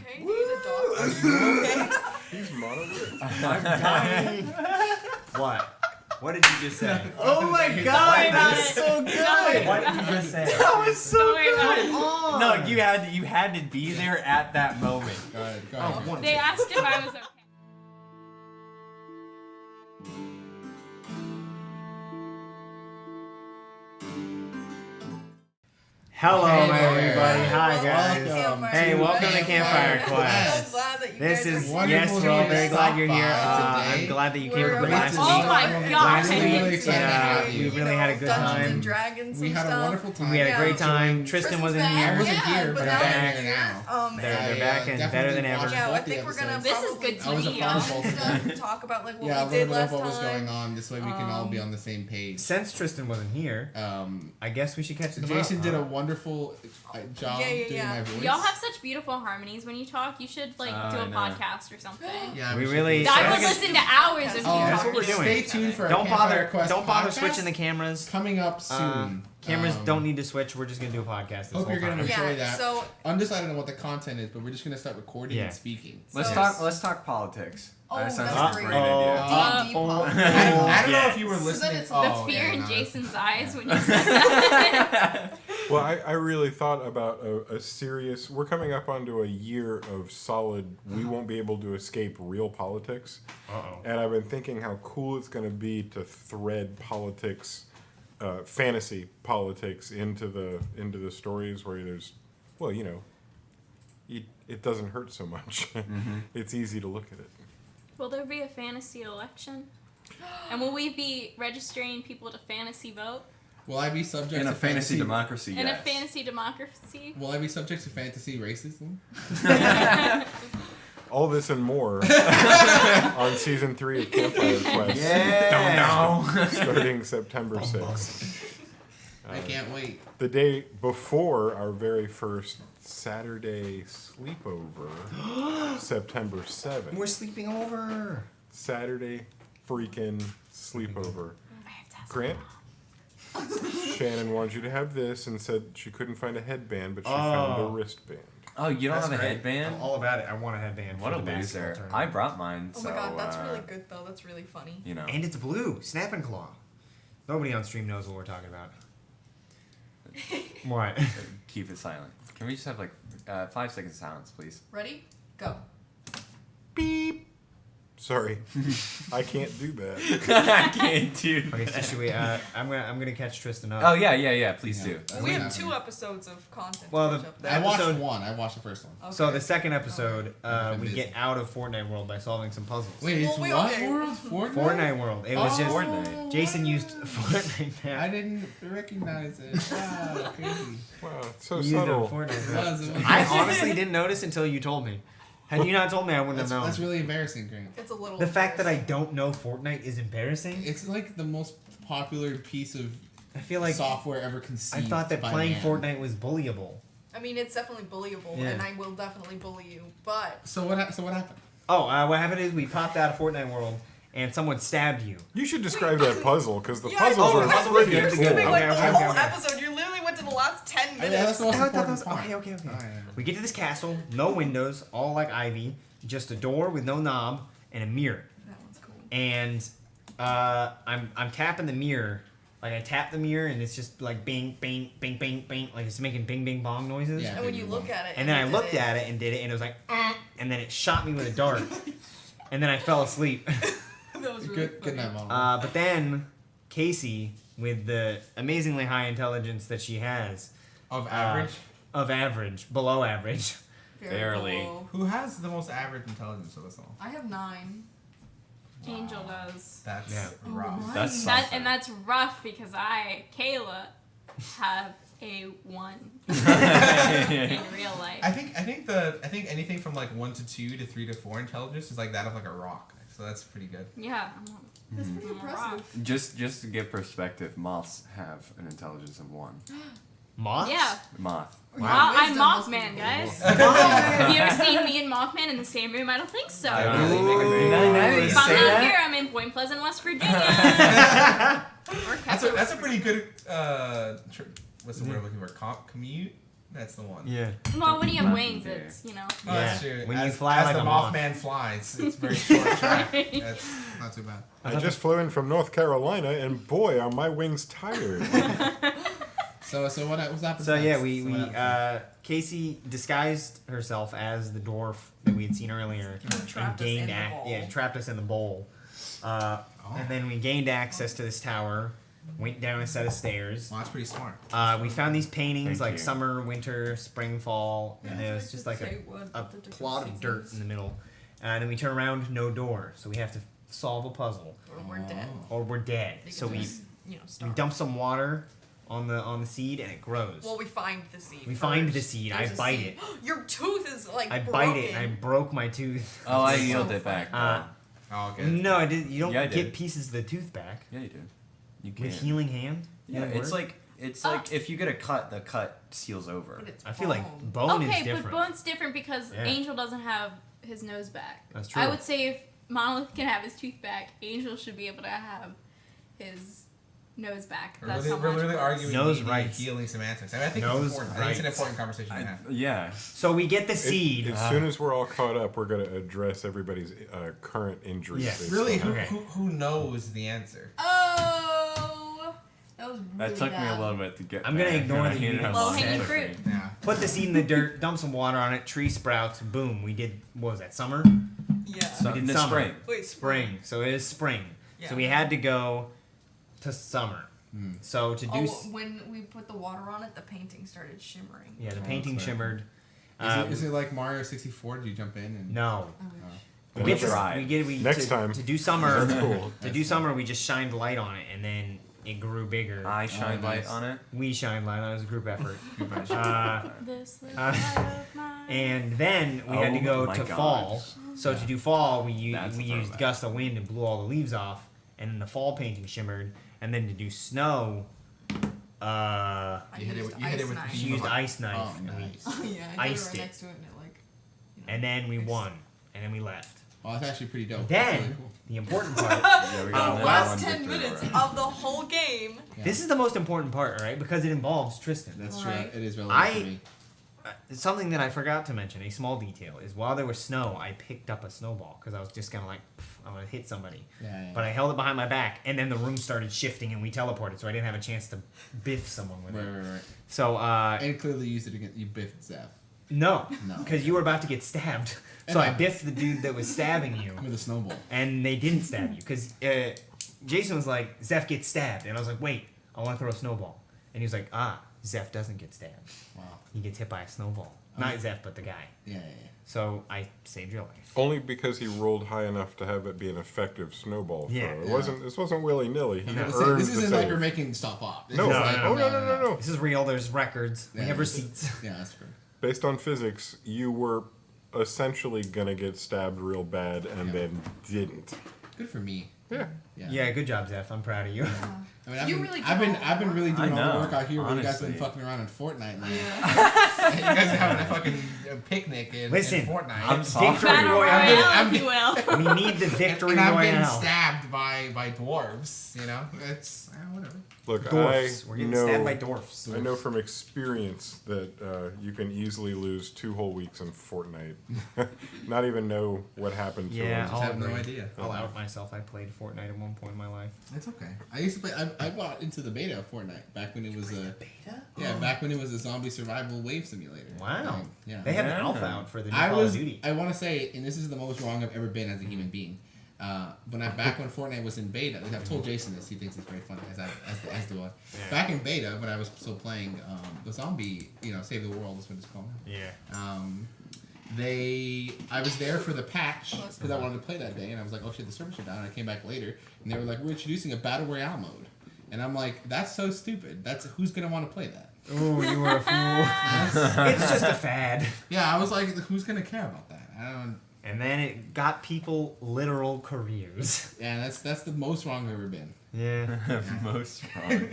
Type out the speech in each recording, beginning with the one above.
okay? Do you need a doctor? Are you okay? He's monitored. I'm dying. What? What did you just say? Oh my god, that was so good. What did you just say? That was so good. Oh. No, you had to be there at that moment. Go ahead. They asked if I was okay. Hello, Hey, everybody. Hi, guys. Welcome Hey, welcome to Campfire I'm Quest. glad that you This guys is, are wonderful yes, we're all to very glad you're here. stop by I'm today. glad that you came We're for last about week. to Oh my start. God. Last We're week, really excited to have we you. really had a good Dungeons time. and Dragons We and had a stuff. wonderful time. We had a Yeah. great time. Tristan wasn't back. here. I wasn't Yeah, here, but but now I'm they're here here. now. They're back and definitely better than ever. watched Yeah, I both the think we're gonna episodes. This is probably good I was a TV, part of huh? both of them. talk about like what Yeah, a we little did bit last of what was time. going on. This way we can all be on the same page. Since Tristan wasn't here, I guess we should catch the Jason did a wonderful job doing my voice. Y'all have such beautiful harmonies when you talk. You should like do I a know. podcast or something. Yeah, We should really- do I that. would listen to hours of you Oh, that's talking. what we're doing. Stay tuned for our Don't Campfire bother. Quest Don't bother podcast switching the cameras. coming up soon. Cameras don't need to switch. We're just gonna do a podcast. This Hope whole you're gonna time. enjoy Yeah, that. so Undecided on what the content is, but we're just gonna start recording Yeah. and speaking. Let's So- talk politics. Oh, That sounds that's like a great. great idea. D&D Oh. pop. I don't know Yes. if you were So then listening. it's The Oh, fear okay, in no. Jason's eyes when you said that. Well, I really thought about a serious... We're coming up onto a year of solid, we won't be able to escape real politics. Uh-oh. And I've been thinking how cool it's going to be to thread politics, fantasy politics into the stories where there's, well, you know, it doesn't hurt so much. It's easy to look at it. Will there be a fantasy election? And will we be registering people to fantasy vote? Will I be subject In a to fantasy democracy, In a yes. fantasy democracy? Will I be subject to fantasy racism? All this and more on Season 3 of Campfire Quest. Yeah. Starting September 6th. I can't wait. The day before our very first Saturday sleepover, September 7th. We're sleeping over. Saturday freaking sleepover. I have to ask Grant? Shannon wanted you to have this and said she couldn't find a headband, but she found a wristband. Oh, you don't That's have a great. headband? I'm all about it. I want a headband. What for a the basketball loser. tournament. I brought mine, Oh so... my god, that's really good though. That's really funny. You know. And it's blue. Snap and claw. Nobody on stream knows what we're talking about. What? Keep it silent. Can we just have like 5 seconds of silence, please? Ready? Go. Beep. Sorry, I can't do that. I can't, dude. Okay, so should we? I'm gonna catch Tristan up. Oh, yeah, please do. That's We what's have 2 happening. episodes of content. Well, to the- catch up the there. I watched episode- one. I watched the first one. Okay. So the second episode, I've we been get busy. out of Fortnite World by solving some puzzles. Wait, it's Well, we what okay. world? Fortnite? Fortnite World. It was just Fortnite. Jason used Fortnite I map. didn't recognize it. Wow, crazy. Wow, it's so He used a subtle. Fortnite That map. was- I honestly didn't notice until you told me. Had you not told me, I wouldn't That's, have known. that's really embarrassing, Grant. It's a little. The fact that I embarrassing. don't know Fortnite is embarrassing. It's like the most popular piece of I feel like software ever I conceived. thought that by playing man. Fortnite was bullyable. I mean, it's definitely bullyable, Yeah. and I will definitely bully you. But So what happened? Oh, what happened is we popped out of Fortnite World and someone stabbed you. You should describe that puzzle, because the Yeah, puzzles oh, are that's pretty good, cool. good. we went the okay, whole okay. episode. You literally went to the last 10 Yeah, minutes. that's the most important part. Okay. Oh, yeah. We get to this castle, no windows, all like ivy, just a door with no knob and a mirror. That one's cool. And I'm tapping the mirror. Like I tap the mirror and it's just like bing, bing, bing, bing, bing, like it's making bing, bing, bong noises. Yeah. And when you look at it, And then I you looked did at it and did it, and it was like, and then it shot me with a dart, and then I fell asleep. That was really Good funny. night, Mom. But then Casey, with the amazingly high intelligence that she has, Of average? of average, below average, Very Barely. cool. Who has the most average intelligence of us all? I have 9. Angel does. That's Yeah. rough. That's That, something. and that's rough because Kayla, have a 1 in real life. I think anything from like 1 to 2 to 3 to 4 intelligence is like that of like a rock. So that's pretty good. Yeah. That's pretty impressive. Just to give perspective, moths have an intelligence of 1. moths. Yeah. Moth. I'm Wisdom must be Mothman, cool. guys. Have you ever seen me and Mothman in the same room? I don't think so. Really make a big If I'm say not that? here, I'm in Point Pleasant, West Virginia. Or That's a pretty good what's the word I'm looking for? Commute? That's the one. Yeah. Well, when you have Nothing wings, there. it's, you know. Oh, that's Yeah, true. when you as, fly as like the a moth. Mothman flies, it's very short track. That's not too bad. I just flew in from North Carolina, and boy, are my wings tired. So what happened? So yeah, next? we So what happened? Casey disguised herself as the dwarf that we had seen earlier Trapped us in the bowl. trapped us in the bowl. And then we gained access to this tower, went down a set of stairs. Well, that's pretty smart. We found these paintings Thank like you. summer, winter, spring, fall, and Yeah. it was just like Say what a the different plot of dirt seasons. in the middle. And then we turn around, no door, so we have to solve a puzzle, Or we're dead. or we're dead. They So could we just, you know, we starve. dump some water on the seed and it grows. Well, we find the seed. We find the first. seed. There's I a bite seed. it. Your tooth is like I broken. bite it and I broke my tooth. Oh, I So yield it back. Uh, Oh, okay. No, I did. You don't Yeah, I get did. pieces of the tooth back Yeah, you do. You can. with healing hand. Yeah, Healing it's word? like if you get a cut, the cut seals over. But it's I feel like bone. bone is Okay, different. but Bone's different because Yeah. Angel doesn't have his nose back. That's true. I would say if Monolith can have his tooth back, Angel should be able to have his nose back. We're That's really, how we're much really it arguing Nose the rights. healing semantics. I mean, I think Nose it's important. I think it's an rights. important conversation to have. Yeah. So we get the seed. As soon as we're all caught up, we're going to address everybody's current injuries. Yes. they Really, still who, have. who knows the answer? Oh, that was really That took me a bad. little bit to get. I'm gonna there. ignore I the hated how Low long it hanging took fruit. me. Yeah. Put the seed in the dirt, dump some water on it, tree sprouts, boom. We did, what was that, summer? Yeah. So, We in did the summer. spring. Wait, Spring. So it is spring. Yeah. So we had to go to summer. So to do, Oh, s- when we put the water on it, the painting started shimmering. yeah, the Oh, painting that's fair. shimmered. Is it like Mario 64? Do you jump in and? No. Then We it's just, try. Next to, time. to do summer. That's cool. To do summer, we just shined light on it, and then it grew bigger. I shine light nice. on it. We shined light on it. It was a group effort. This little Uh, light of mine. And then we had to Oh go my to gosh. fall. So to do fall, we That's we a used throwback. gust of wind and blew all the leaves off, and then the fall painting shimmered. And then to do snow, I You hit it used with- you hit it ice with knife. we used ice knife, Oh, and, nice. Oh, yeah, I had it iced right it. next to it and it like. You know, and then we iced- won, and then we left. Oh, that's actually pretty dope. That's Then really cool. the important part. Yeah, we The got last one 10 victory minutes already. of the whole game. Yeah. This is the most important part, right? Because it involves Tristan. That's true. Right. It is relevant to me. Something that I forgot to mention, a small detail, is while there was snow, I picked up a snowball because I was just kind of like, I'm gonna hit somebody. Yeah. But I held it behind my back, and then the room started shifting, and we teleported, so I didn't have a chance to biff someone with Right, it. right, right. So, And clearly used it against you, Biff and Zeph, no, No. because you were about to get stabbed. And So I I- biffed the dude that was stabbing you, with a snowball. and they didn't stab you because Jason was like, Zeph gets stabbed, and I was like, wait, I want to throw a snowball, and he was like, Zeph doesn't get stabbed. Wow. He gets hit by a snowball. Not Zeph, but the guy. Yeah. So I saved your life. Only because he rolled high enough to have it be an effective snowball throw. Yeah. It wasn't. This wasn't willy nilly. He I'm gonna say, earned this the isn't like save. we're making stuff up. This No. is No, like- Oh no. This is real. There's records. We Yeah, have this is- receipts. Yeah, that's true. Based on physics, you were essentially gonna get stabbed real bad and Yeah. then didn't. Good for me. Yeah. Yeah. Yeah, good job, Zeph. I'm proud of you. I mean, You really I've did been, all I've been the really doing I all the know, work out here, while you guys been honestly. fucking around in Fortnite. Like, You guys are having a fucking picnic in Listen, Fortnite. I'm sorry. Victory Battle Royale. Royale, I'm if you will. We need the victory and I'm getting royale. stabbed by dwarves. You know, it's whatever. Look, Dwarfs. We're I getting know. stabbed by dwarfs. I know from experience that you can easily lose 2 whole weeks in Fortnite. Not even know what happened to Yeah, them. I have I'll no agree. idea. I'll out myself. I played Fortnite at one point in my life. It's okay. I used to play. I bought into the beta of Fortnite back when it was a Beta? yeah, back when it was a zombie survival wave simulator. Wow. Yeah. They had the Yeah. alpha out for the new I Call was. of Duty. I want to say, and this is the most wrong I've ever been as a human being. Back when Fortnite was in beta, like I've told Jason this. He thinks it's very funny, as do I. Yeah. Back in beta, when I was still playing the zombie, Save the World is what it's called. Yeah. I was there for the patch because I wanted to play that day, and I was like, oh shit, the server shut down. And I came back later, and they were like, we're introducing a battle royale mode, and I'm like, that's so stupid. That's who's gonna want to play that? Oh, you were a fool. It's just a fad. Yeah, I was like, who's gonna care about that? I don't. And then it got people literal careers. Yeah, that's the most wrong I've ever been. Yeah. Most wrong.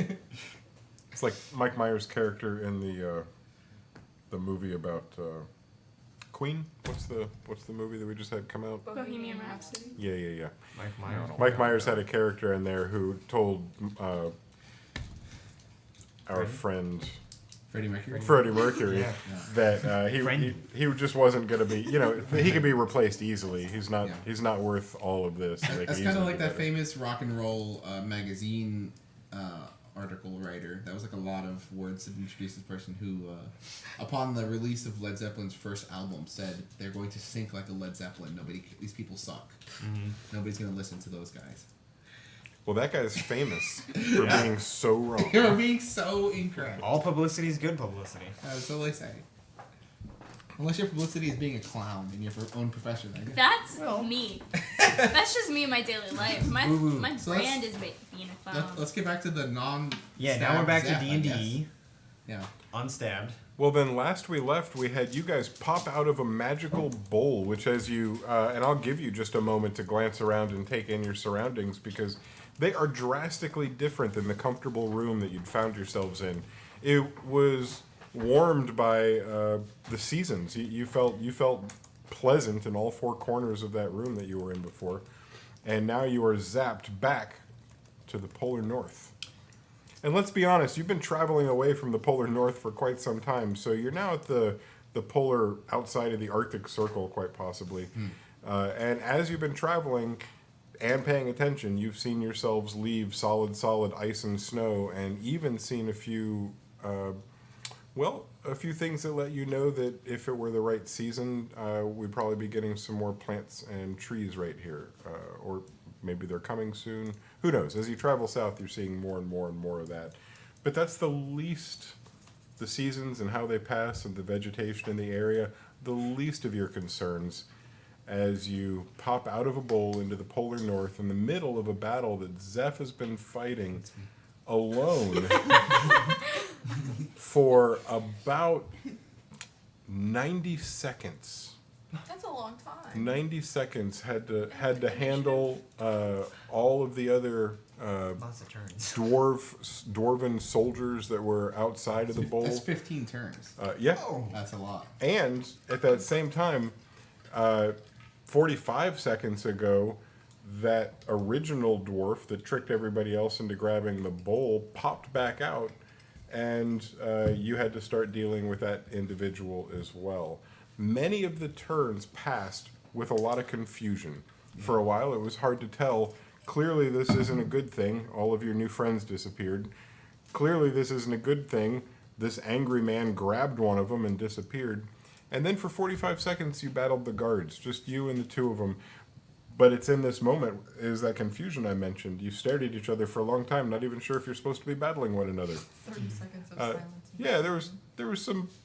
It's like Mike Myers' character in the movie about Queen. What's the movie that we just had come out? Bohemian Rhapsody. Yeah. Mike Myers. Mike Myers had a character in there who told our Friend? friend Freddie Mercury. Freddie Mercury, Yeah. that he just wasn't going to be. He could be replaced easily. He's not. Yeah. He's not worth all of this. They That's could kind of easily like do that better. famous rock and roll magazine article writer. That was like a lot of words to introduce this person who, upon the release of Led Zeppelin's first album, said they're going to sink like a Led Zeppelin. These people suck. Nobody's going to listen to those guys. Well, that guy's famous for being so wrong. They were being so incorrect. All publicity is good publicity. That's all they say. Unless your publicity is being a clown in your own profession, I guess. That's me. That's just me in my daily life. My So brand is being a clown. Let's get back to the non. Yeah, now we're back to Zap, I D&D. guess. Yeah. Unstabbed. Well, then last we left, we had you guys pop out of a magical bowl, which as you, and I'll give you just a moment to glance around and take in your surroundings because they are drastically different than the comfortable room that you'd found yourselves in. It was warmed by the seasons. You felt pleasant in all four corners of that room that you were in before, and now you are zapped back to the polar north. And let's be honest, you've been traveling away from the polar north for quite some time, so you're now at the polar outside of the Arctic Circle, quite possibly. And as you've been traveling and paying attention, you've seen yourselves leave solid ice and snow, and even seen a few things that let you know that if it were the right season, we'd probably be getting some more plants and trees right here. Or maybe they're coming soon. Who knows? As you travel south, you're seeing more and more and more of that. But that's the seasons and how they pass and the vegetation in the area, the least of your concerns as you pop out of a bowl into the polar north in the middle of a battle that Zeph has been fighting alone for about 90 seconds. That's a long time. 90 seconds had to handle all of the other Lots of turns. dwarven soldiers that were outside of the bowl. That's 15 turns. Yeah. That's a lot. And at that same time, 45 seconds ago, that original dwarf that tricked everybody else into grabbing the bowl popped back out, and you had to start dealing with that individual as well. Many of the turns passed with a lot of confusion. For a while, it was hard to tell. Clearly, this isn't a good thing. All of your new friends disappeared. Clearly, this isn't a good thing. This angry man grabbed one of them and disappeared. And then for 45 seconds, you battled the guards, just you and the two of them. But it's in this moment, is that confusion I mentioned. You stared at each other for a long time, not even sure if you're supposed to be battling one another. 30 seconds of silence. Yeah, there was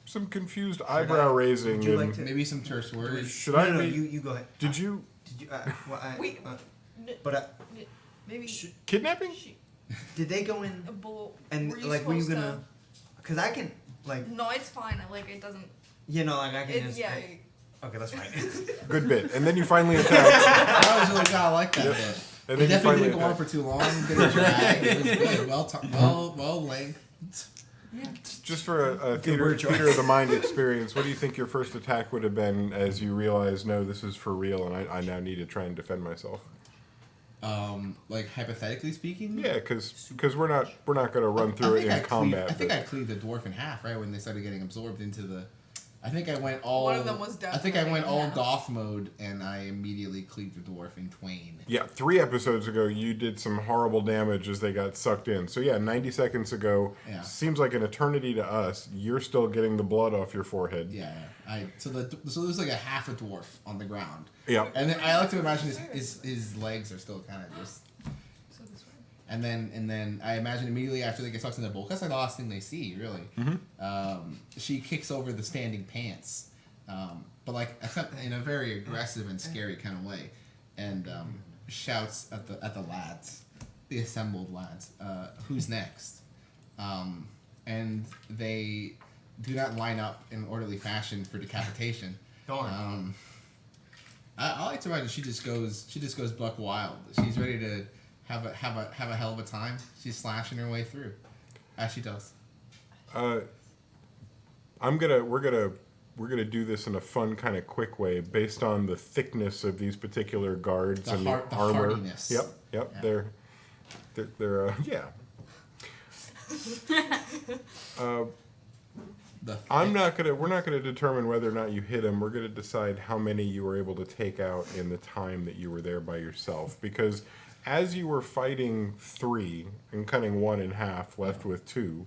some confused eyebrow raising. Would you and like to? Maybe some terse words. should No, I no, be? you go ahead. Did you Did you? Well, Wait. but Maybe kidnapping? did they go in a bowl. and were you like were you supposed gonna? Cause I can like No, it's fine. Like it doesn't. like I can It, just. yeah. Okay, that's fine. Good bit. And then you finally attacked. I was really glad I like that bit. And It then you definitely finally didn't go on attacked. for too long. Didn't drag. It was good. Well length. Just for a theater, word choice. theater of the mind experience, what do you think your first attack would have been as you realize, no, this is for real, and I now need to try and defend myself? Like hypothetically speaking. Yeah, because we're not going to run through it in combat. I think but- I cleaved the dwarf in half right when they started getting absorbed into the. I think I went all. One of them was I think I went definitely all in half. goth mode, and I immediately cleaved the dwarf in twain. Yeah, 3 episodes ago, you did some horrible damage as they got sucked in. So yeah, 90 seconds ago, Yeah. seems like an eternity to us. You're still getting the blood off your forehead. Yeah. So there's like a half a dwarf on the ground, Yeah. and then I like to imagine his legs are still kind of just. So this way. And then I imagine immediately after they get sucked in the bowl, that's like the last thing they see, really. She kicks over the standing pants, but like in a very aggressive and scary kind of way, and shouts at the lads, the assembled lads, who's next? And they do not line up in orderly fashion for decapitation. Darn. I like to imagine she just goes buck wild. She's ready to have a hell of a time. She's slashing her way through, as she does. We're gonna do this in a fun kind of quick way, based on the thickness of these particular guards The and har- the the armor. hardiness. Yep. Yeah. They're yeah. I'm not gonna. We're not gonna determine whether or not you hit him. We're gonna decide how many you were able to take out in the time that you were there by yourself. Because as you were fighting 3 and cutting 1 in half, left with 2,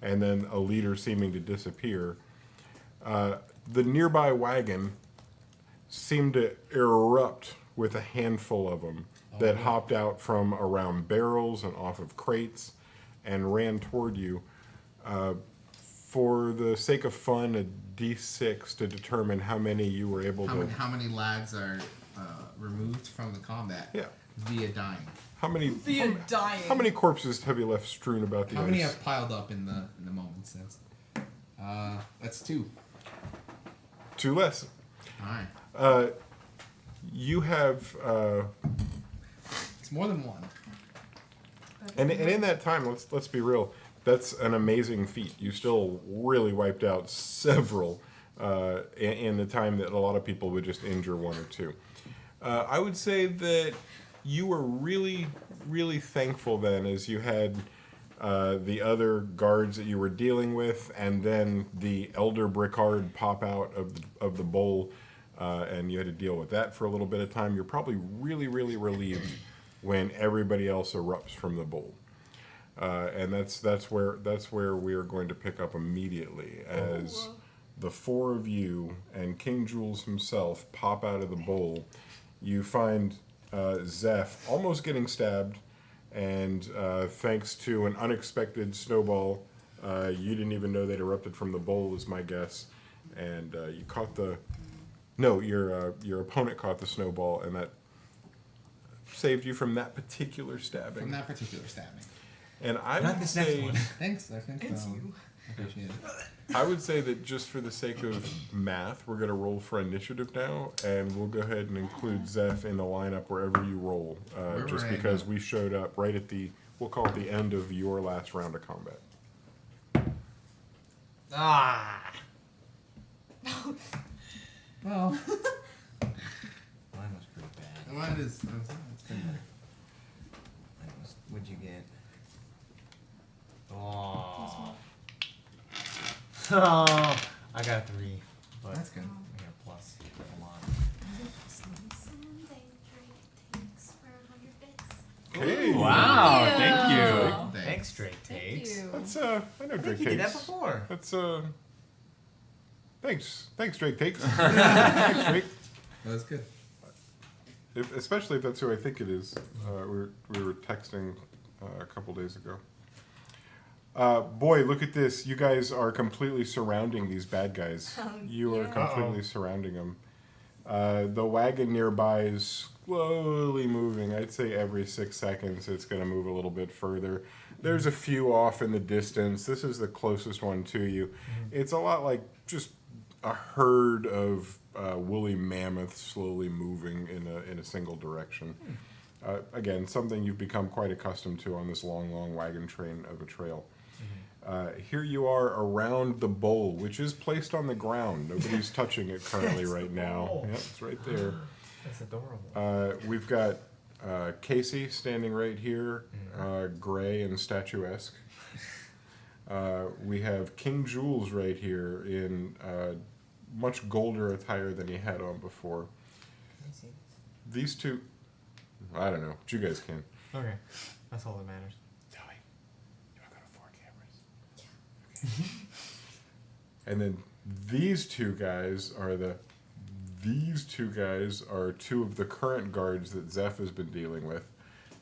and then a leader seeming to disappear, the nearby wagon seemed to erupt with a handful of them that hopped out from around barrels and off of crates and ran toward you. For the sake of fun, a D6 to determine how many you were able to... How many lads are removed from the combat Yeah. via dying? How many... Via dying. How many corpses have you left strewn about the How ice? many have piled up in the moment since? That's 2. 2 less. Alright. You have... It's more than 1. And in that time, let's be real, that's an amazing feat. You still really wiped out several in the time that a lot of people would just injure 1 or 2. I would say that you were really, really thankful then as you had the other guards that you were dealing with, and then the Elder Brickard pop out of the bowl, and you had to deal with that for a little bit of time. You're probably really, really relieved when everybody else erupts from the bowl. And that's where we are going to pick up immediately as the 4 of you and King Jules himself pop out of the bowl. You find Zeph almost getting stabbed, and thanks to an unexpected snowball, you didn't even know they'd erupted from the bowl, is my guess, and you caught the... No, your opponent caught the snowball, and that saved you from that particular stabbing. From that particular stabbing. And I Not would this next say, one. Thanks. I think It's so. you. I appreciate it. I would say that just for the sake of math, we're going to roll for initiative now, and we'll go ahead and include Zeph in the lineup wherever you roll, just Right. because we showed up right at the, we'll call it the end of your last round of combat. Ah. Well, Mine was pretty bad. mine is. It's been better. What'd you get? Oh. Oh, I got a 3. But That's good. I got a plus. A lot. Okay. Wow, Thank thank you. you. Thanks, Drake Thank Takes. you. That's, I know I Drake think you did that takes. before. That's, thanks, Drake takes. Thanks, Drake. That was good. Especially if that's who I think it is. We were texting a couple days ago. Boy, look at this. You guys are completely surrounding these bad guys. You are yeah. completely surrounding them. The wagon nearby is slowly moving. I'd say every 6 seconds it's going to move a little bit further. There's a few off in the distance. This is the closest one to you. It's a lot like just a herd of woolly mammoths slowly moving in a single direction. Again, something you've become quite accustomed to on this long wagon train of a trail. Here you are around the bowl, which is placed on the ground. Nobody's touching it currently right now. Yep, it's right there. That's adorable. We've got Casey standing right here, gray and statuesque. We have King Jules right here in much golder attire than he had on before. These two, I don't know, but you guys can. Okay, that's all that matters. Zoe, you want to go to 4 cameras? Okay. And then these two guys are 2 of the current guards that Zeph has been dealing with.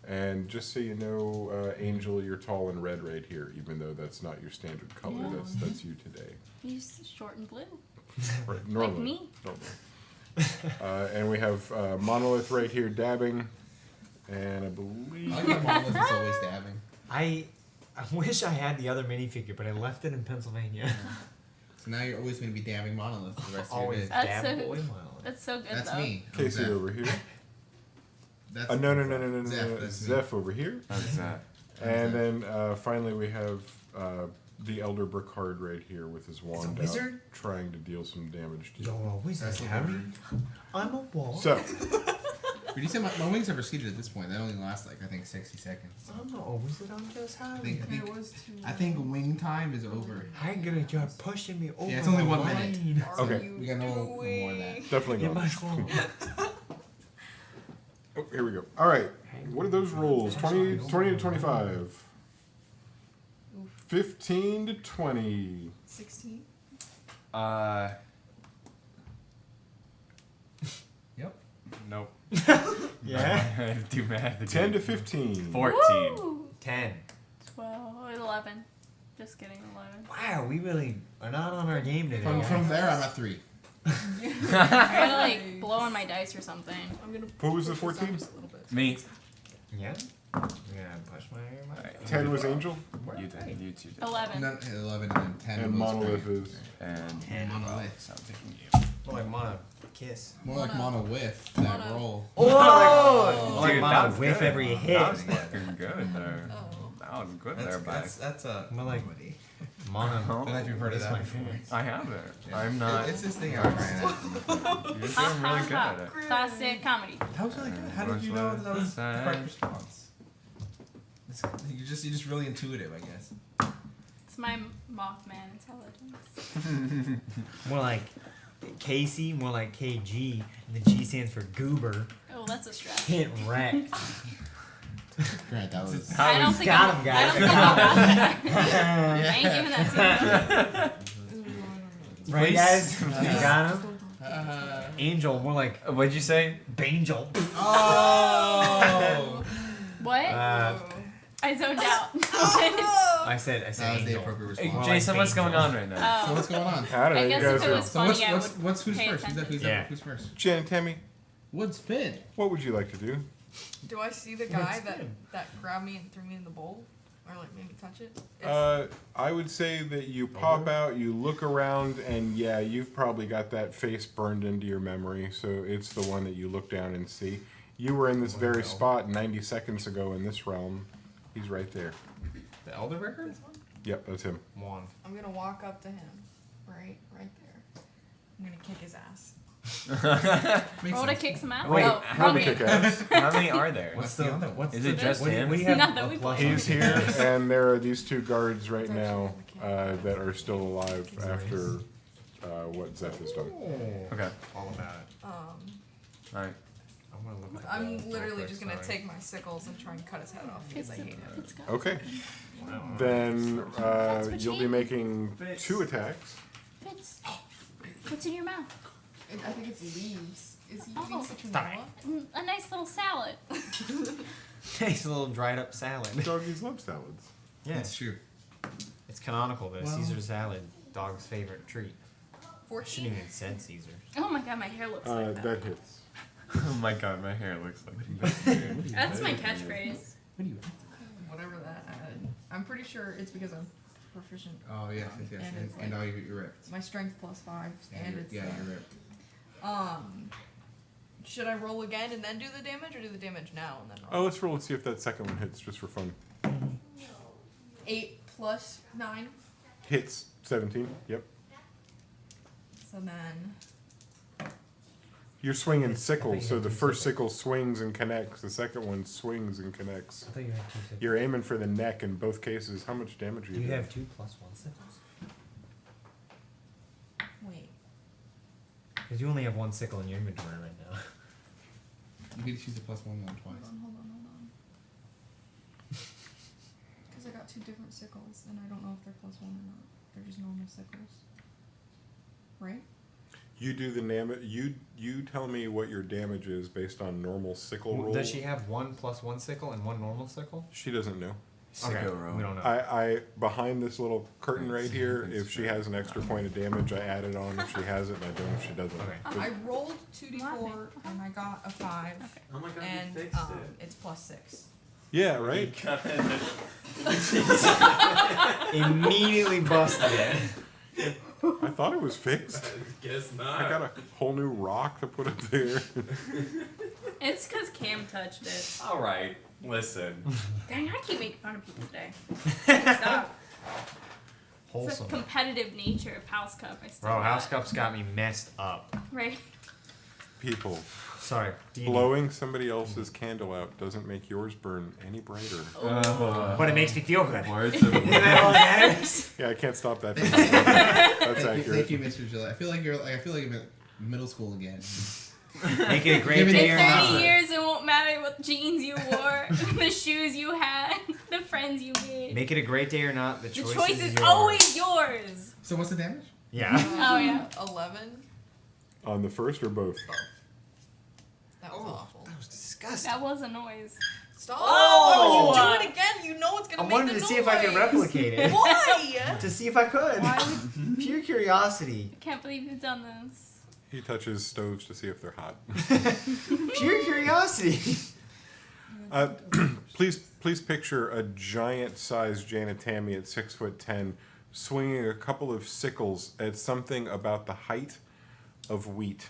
And just so you know, Angel, you're tall and red right here, even though that's not your standard color. Yeah. That's you today. He's short and blue. Right, normally. me. Normally. And we have Monolith right here dabbing. And I believe... I like how Monolith is always dabbing. I wish I had the other minifigure, but I left it in Pennsylvania. So now you're always going to be dabbing Monolith for the rest of your Always day. That's dab so- boy Monolith. That's so good That's though. me. I'm Casey Zeph. over here. That's No. Zeph, that's me. Zeph over here. How's that? And then finally we have the Elder Brickard right here with his wand out, wizard? trying to deal some damage to you. You're a wizard, That's a Harry. wizard. I'm a wall. So, But you said my wings are receded at this point. That only lasts like I think 60 seconds. Oh, was it on just I think Okay, it was too. I think wing time is over. How gonna you're pushing me over? Yeah, it's only the 1 minute. line. Okay. We got no more of that. Definitely It not. must fall. Oh, here we go. All right. What are those rolls? 20 to 25. 15 to 20. 16. Yep. Nope. Yeah. Do math. 10 to 15. 14. Woo! 10. 12, 11. Just kidding, 11. Wow, we really are not on our game today. From there, I'm at 3. I'm gonna like blow on my dice or something. I'm gonna. What was the push this 14? up just a little bit. Me. Yeah. I'm gonna push my. Alright. 10 was Angel. You did. You two did. 11. 11 and then 10. And was Monolith Barry. is. And Monolith. so I'm taking you. More like mono kiss. More like Mono. mono with that Mono. roll. Oh, Dude, like that mono was whiff good. every hit. That was fucking good there. Oh. That was good there, That's bud. that's a More like- comedy. Mono. I don't know if you've heard of That's that my before. favorite. I haven't. Yeah. I'm not. It's this thing I ran at. You're doing really good at it. Classic comedy. That was really good. How did you know that was the correct response? You just really intuitive, I guess. It's my Mothman intelligence. More like Casey, more like KG, and the G stands for Goober. Oh, that's a stretch. Hit wreck. Grant, that was. I don't think got I'm, him, guys. I don't think I'm about that. I ain't giving that to you. Right, guys? We got him. Uh, Angel, more like What'd you say? Bangel. oh! What? I zoned out. I said That was the Angel. appropriate Hey, response. like Jason, what's going Bangel. on right now? So Oh. what's going on? I don't know. I You guess guys if it are. was So funny, I would what's who's pay first? Who's Yeah. who's first? Jen and Tammy, Wood spin. what would you like to do? Do I see the guy that grabbed me and threw me in the bowl? Or like made me touch it? I would say that you pop out, you look around, and yeah, you've probably got that face burned into your memory. So it's the one that you look down and see. You were in this very spot 90 seconds ago in this realm. He's right there. The Elder Record? Yep, that's him. One. I'm gonna walk up to him. Right there. I'm gonna kick his ass. Roll to kick some ass. Wait, oh, how wrong many game. kick ass? How many are there? What's the the other one? what's Is the, it just what- him? We have Not that a we plus play. He's on. here, and there are these two guards right now that are still alive after what Zeph has done. Okay. All about it. Alright. I'm gonna look at I'm the literally real just quick, gonna sorry. take my sickles and try and cut his head off because I hate him. It's got Okay. Wow. Then what you'll you be eat. making 2 attacks. Fitz. What's in your mouth? I think it's leaves. Is he Oh. eating citronella? A nice little salad. Nice little dried up salad. Doggies love salads. Yeah, That's true. it's canonical. The Well- Caesar salad, dog's favorite treat. I 14. shouldn't even said Caesar. Oh my god, my hair looks like that. That hits. Oh my god, my hair looks like That's my catchphrase. What do you? Whatever that added. I'm pretty sure it's because I'm proficient. Oh yes, yes, yes. And And, it's and like- all you're ripped. My strength +5, and it's yeah, you're ripped. Should I roll again and then do the damage, or do the damage now and then Oh, roll? let's roll and see if that second one hits just for fun. 8 plus 9. Hits 17. Yep. So then You're swinging I sickles, think so you the had 2 first sickles. sickle swings and connects. The second one swings and connects. I thought you had 2 sickles. You're aiming for the neck in both cases. How much damage are Do you you doing? have 2 plus 1 sickles? wait. Because you only have 1 sickle in your inventory right now. You get to choose a +1 one twice. Hold on. Because I got 2 different sickles, and I don't know if they're +1 or not. They're just normal sickles. Right? You do the you tell me what your damage is based on normal sickle roll. Does she have 1 plus 1 sickle and 1 normal sickle? She doesn't know. Sicko roll. We don't know. I behind this little curtain right here, if she has an extra point of damage, I add it on. If she has it, and I don't if she doesn't. Okay. But I rolled 2d4, and I got a 5. Oh my god, And it's +6. yeah, right. Immediately busted it. I thought it was fixed. Guess I got a whole new rock to put up there. It's because Cam touched it. Alright, listen. Dang, I keep making fun of people today. Stop. It's the Wholesome. competitive nature of House Cup. I still Bro, got. House Cup's got me messed up. Right. People, Sorry. D&D. Blowing somebody else's candle out doesn't make yours burn any brighter. But it makes me feel good. Words of Isn't that all that matters? Yeah, I can't stop that. From happening. That's Thank accurate. you, Mr. Gillette. I feel like you're in middle school again. Make it a great Give me day In or 30 not. years, it won't matter what jeans you wore, the shoes you had, the friends you made. Make it a great day or not. The The choice, choice is is yours. always yours. So what's the damage? Yeah. Oh, yeah. 11. On the first or both? That was awful. That was disgusting. That was a noise. Stop! Oh! Why would you do it again? You know it's gonna I make wanted the to see if I could noise. replicate it. Why? To see if I could. Why would Pure curiosity. I can't believe you've done this. He touches stoves to see if they're hot. Pure curiosity. Please picture a giant-sized Janet Tammy at 6'10", swinging a couple of sickles at something about the height of wheat.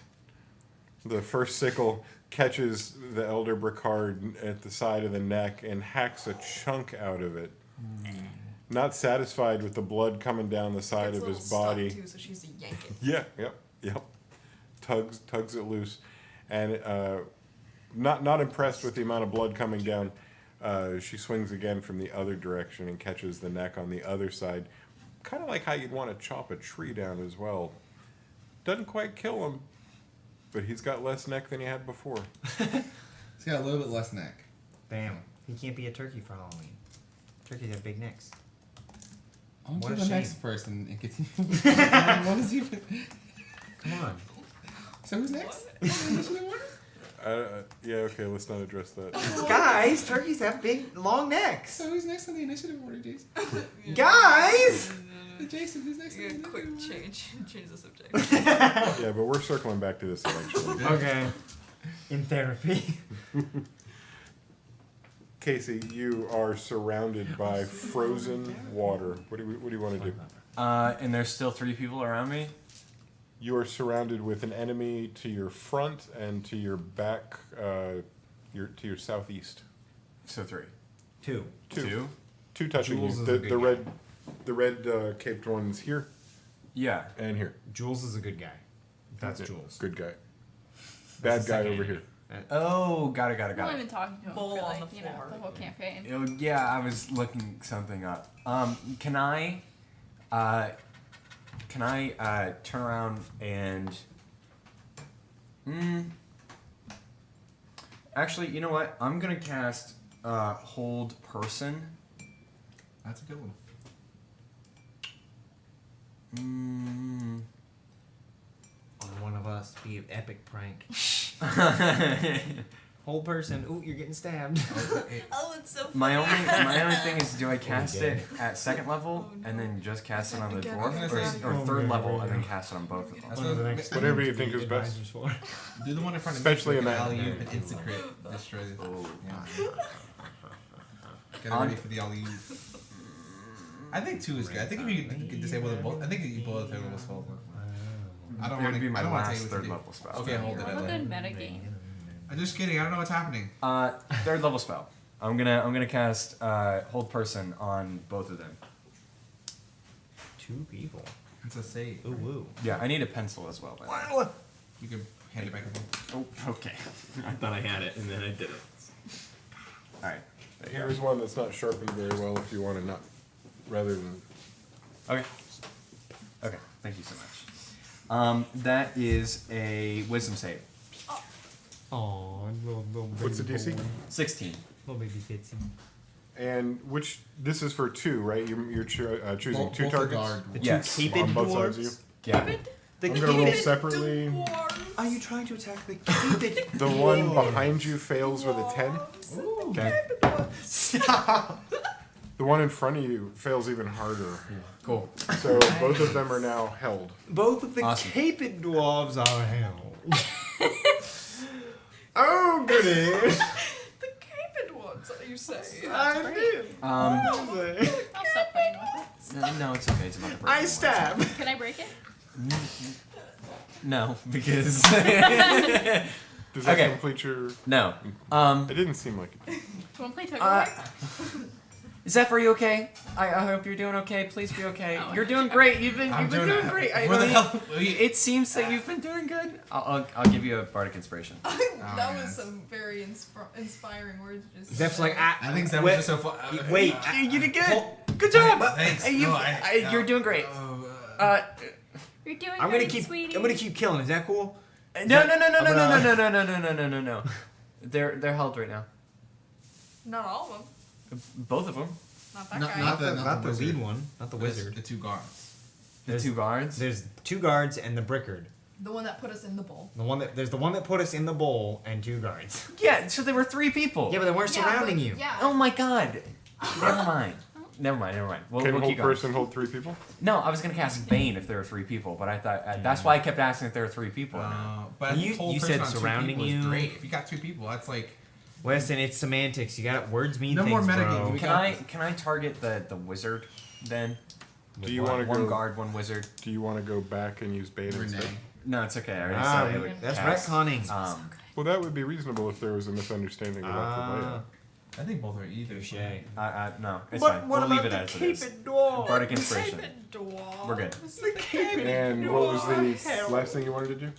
The first sickle catches the elder Bricard at the side of the neck and hacks a chunk out of it. Not satisfied with the blood coming down the side Gets of a his little body. stuck, too, so she has to yank it. Yeah, yep. Tugs it loose, and not impressed with the amount of blood coming down. She swings again from the other direction and catches the neck on the other side. Kind of like how you'd want to chop a tree down as well. Doesn't quite kill him, but he's got less neck than he had before. He's got a little bit less neck. Damn. He can't be a turkey for Halloween. Turkeys have big necks. On What to a the shame. next person and continue. What was you? Come on. So who's next? Yeah, okay, let's not address that. Guys, turkeys have big, long necks. So who's next on the initiative order, Jason? Guys! Jason, who's next on the Yeah, initiative quick order? change the subject. Yeah, but we're circling back to this eventually. Okay. In therapy. Casey, you are surrounded by frozen water. What do you want to do? and there's still 3 people around me. You are surrounded with an enemy to your front and to your back, to your southeast. So 3. 2. Two touching Jules you. is a good The red caped one's here Yeah. and here. Jules is a good guy. That's Yeah, Jules. Good guy. That's Bad the guy second over enemy. here. Oh, got it. I've only been talking to him Bowl for on like, the you know, floor. the whole campaign. Oh, yeah, I was looking something up. Can I turn around and... Actually, you know what? I'm gonna cast Hold Person. That's a good one. On one of us, be an epic prank. Whole person. Ooh, you're getting stabbed. Oh, it's so funny. My only thing is, do I cast it at second level and then just cast it on the dwarf, or third level and then cast it on both of them? That's One of the next Whatever things you to think be is best. advisors for. Do the one in front of Especially me. in that- alley-oop and instant crit. Destroy this. Yeah. Get ready for the alley-oop. I think 2 is good. I think if you can disable them both, I think you both third level spells. I don't It want would be to. my I don't want to last take it third with you. level spell. Okay, hold it. I'm a good metagame. I'm just kidding. I don't know what's happening. Third level spell. I'm gonna cast Hold Person on both of them. 2 people. It's a save. Ooh, woo. Yeah, I need a pencil as well. You can hand it back to me. Oh, okay. I thought I had it and then I did it. All right. There you go. Here's one that's not sharpened very well if you want to not, rather than... Okay. Okay. Thank you so much. That is a Wisdom save. Aw, little baby. What's the DC? 16. Little baby Fitzy. And this is for 2, right? You're choosing Both 2 the targets? guard. The Yes. 2 caped On both sides of you? dwarves. Yeah. The I'm going to roll caped- separately. Are you trying to attack the caped? The one behind you fails with a 10. Okay. Stop. The one in front of you fails even harder. Cool. So both of them are now held. Both of the Awesome. caped dwarves are held. Oh, goody. The caped ones, you say. I do. I'll stop playing with No, it's okay. It's about the person. I stab. it. Can I break it? No, because Does that Okay. complete your... no. It didn't seem like it. Do you want to play tug of Uh, war? Zephyr, are you okay? I hope you're doing okay. Please be okay. You're doing great. You've been doing great. Where the hell? It seems that you've been doing good. I'll give you a bardic inspiration. That was some very inspiring words. Just Zeph's like, I think That was just so fun. wait. You did good. Good job. Thanks. Hey, No, you're doing great. You're doing I'm gonna great, keep. sweetie. I'm gonna keep killing. Is that cool? No. They're held right now. not all of them. Both of them. Not that Not- guy. not Not the wizard. lead one. Not the wizard. The two guards. The two guards. There's 2 guards and the brickard. The one that put us in the bowl. There's the one that put us in the bowl and 2 guards. Yeah. So there were 3 people. Yeah, but they weren't surrounding you. Yeah. Oh my god. Never mind. Never mind. We'll Can keep hold going. person hold 3 people? No, I was gonna cast Bane if there were 3 people, but I thought that's why I kept asking if there were 3 people. But You- whole you person said on 2 surrounding people is you. great. If you got 2 people, that's like Listen, it's semantics. You got words mean No things, more bro. metagaming. Can I target the wizard then? Do you One- want to one go? guard, one wizard? Do you want to go back and use Bane Renee. instead? No, it's okay. I already Ah, said I would that's cast, retconning. Well, that would be reasonable if there was a misunderstanding about the layout. I think both are either. Touche. No, it's fine. We'll leave it as it is. dwarf? Bardic inspiration. Dwarf. We're good. And what was the last thing you wanted to do?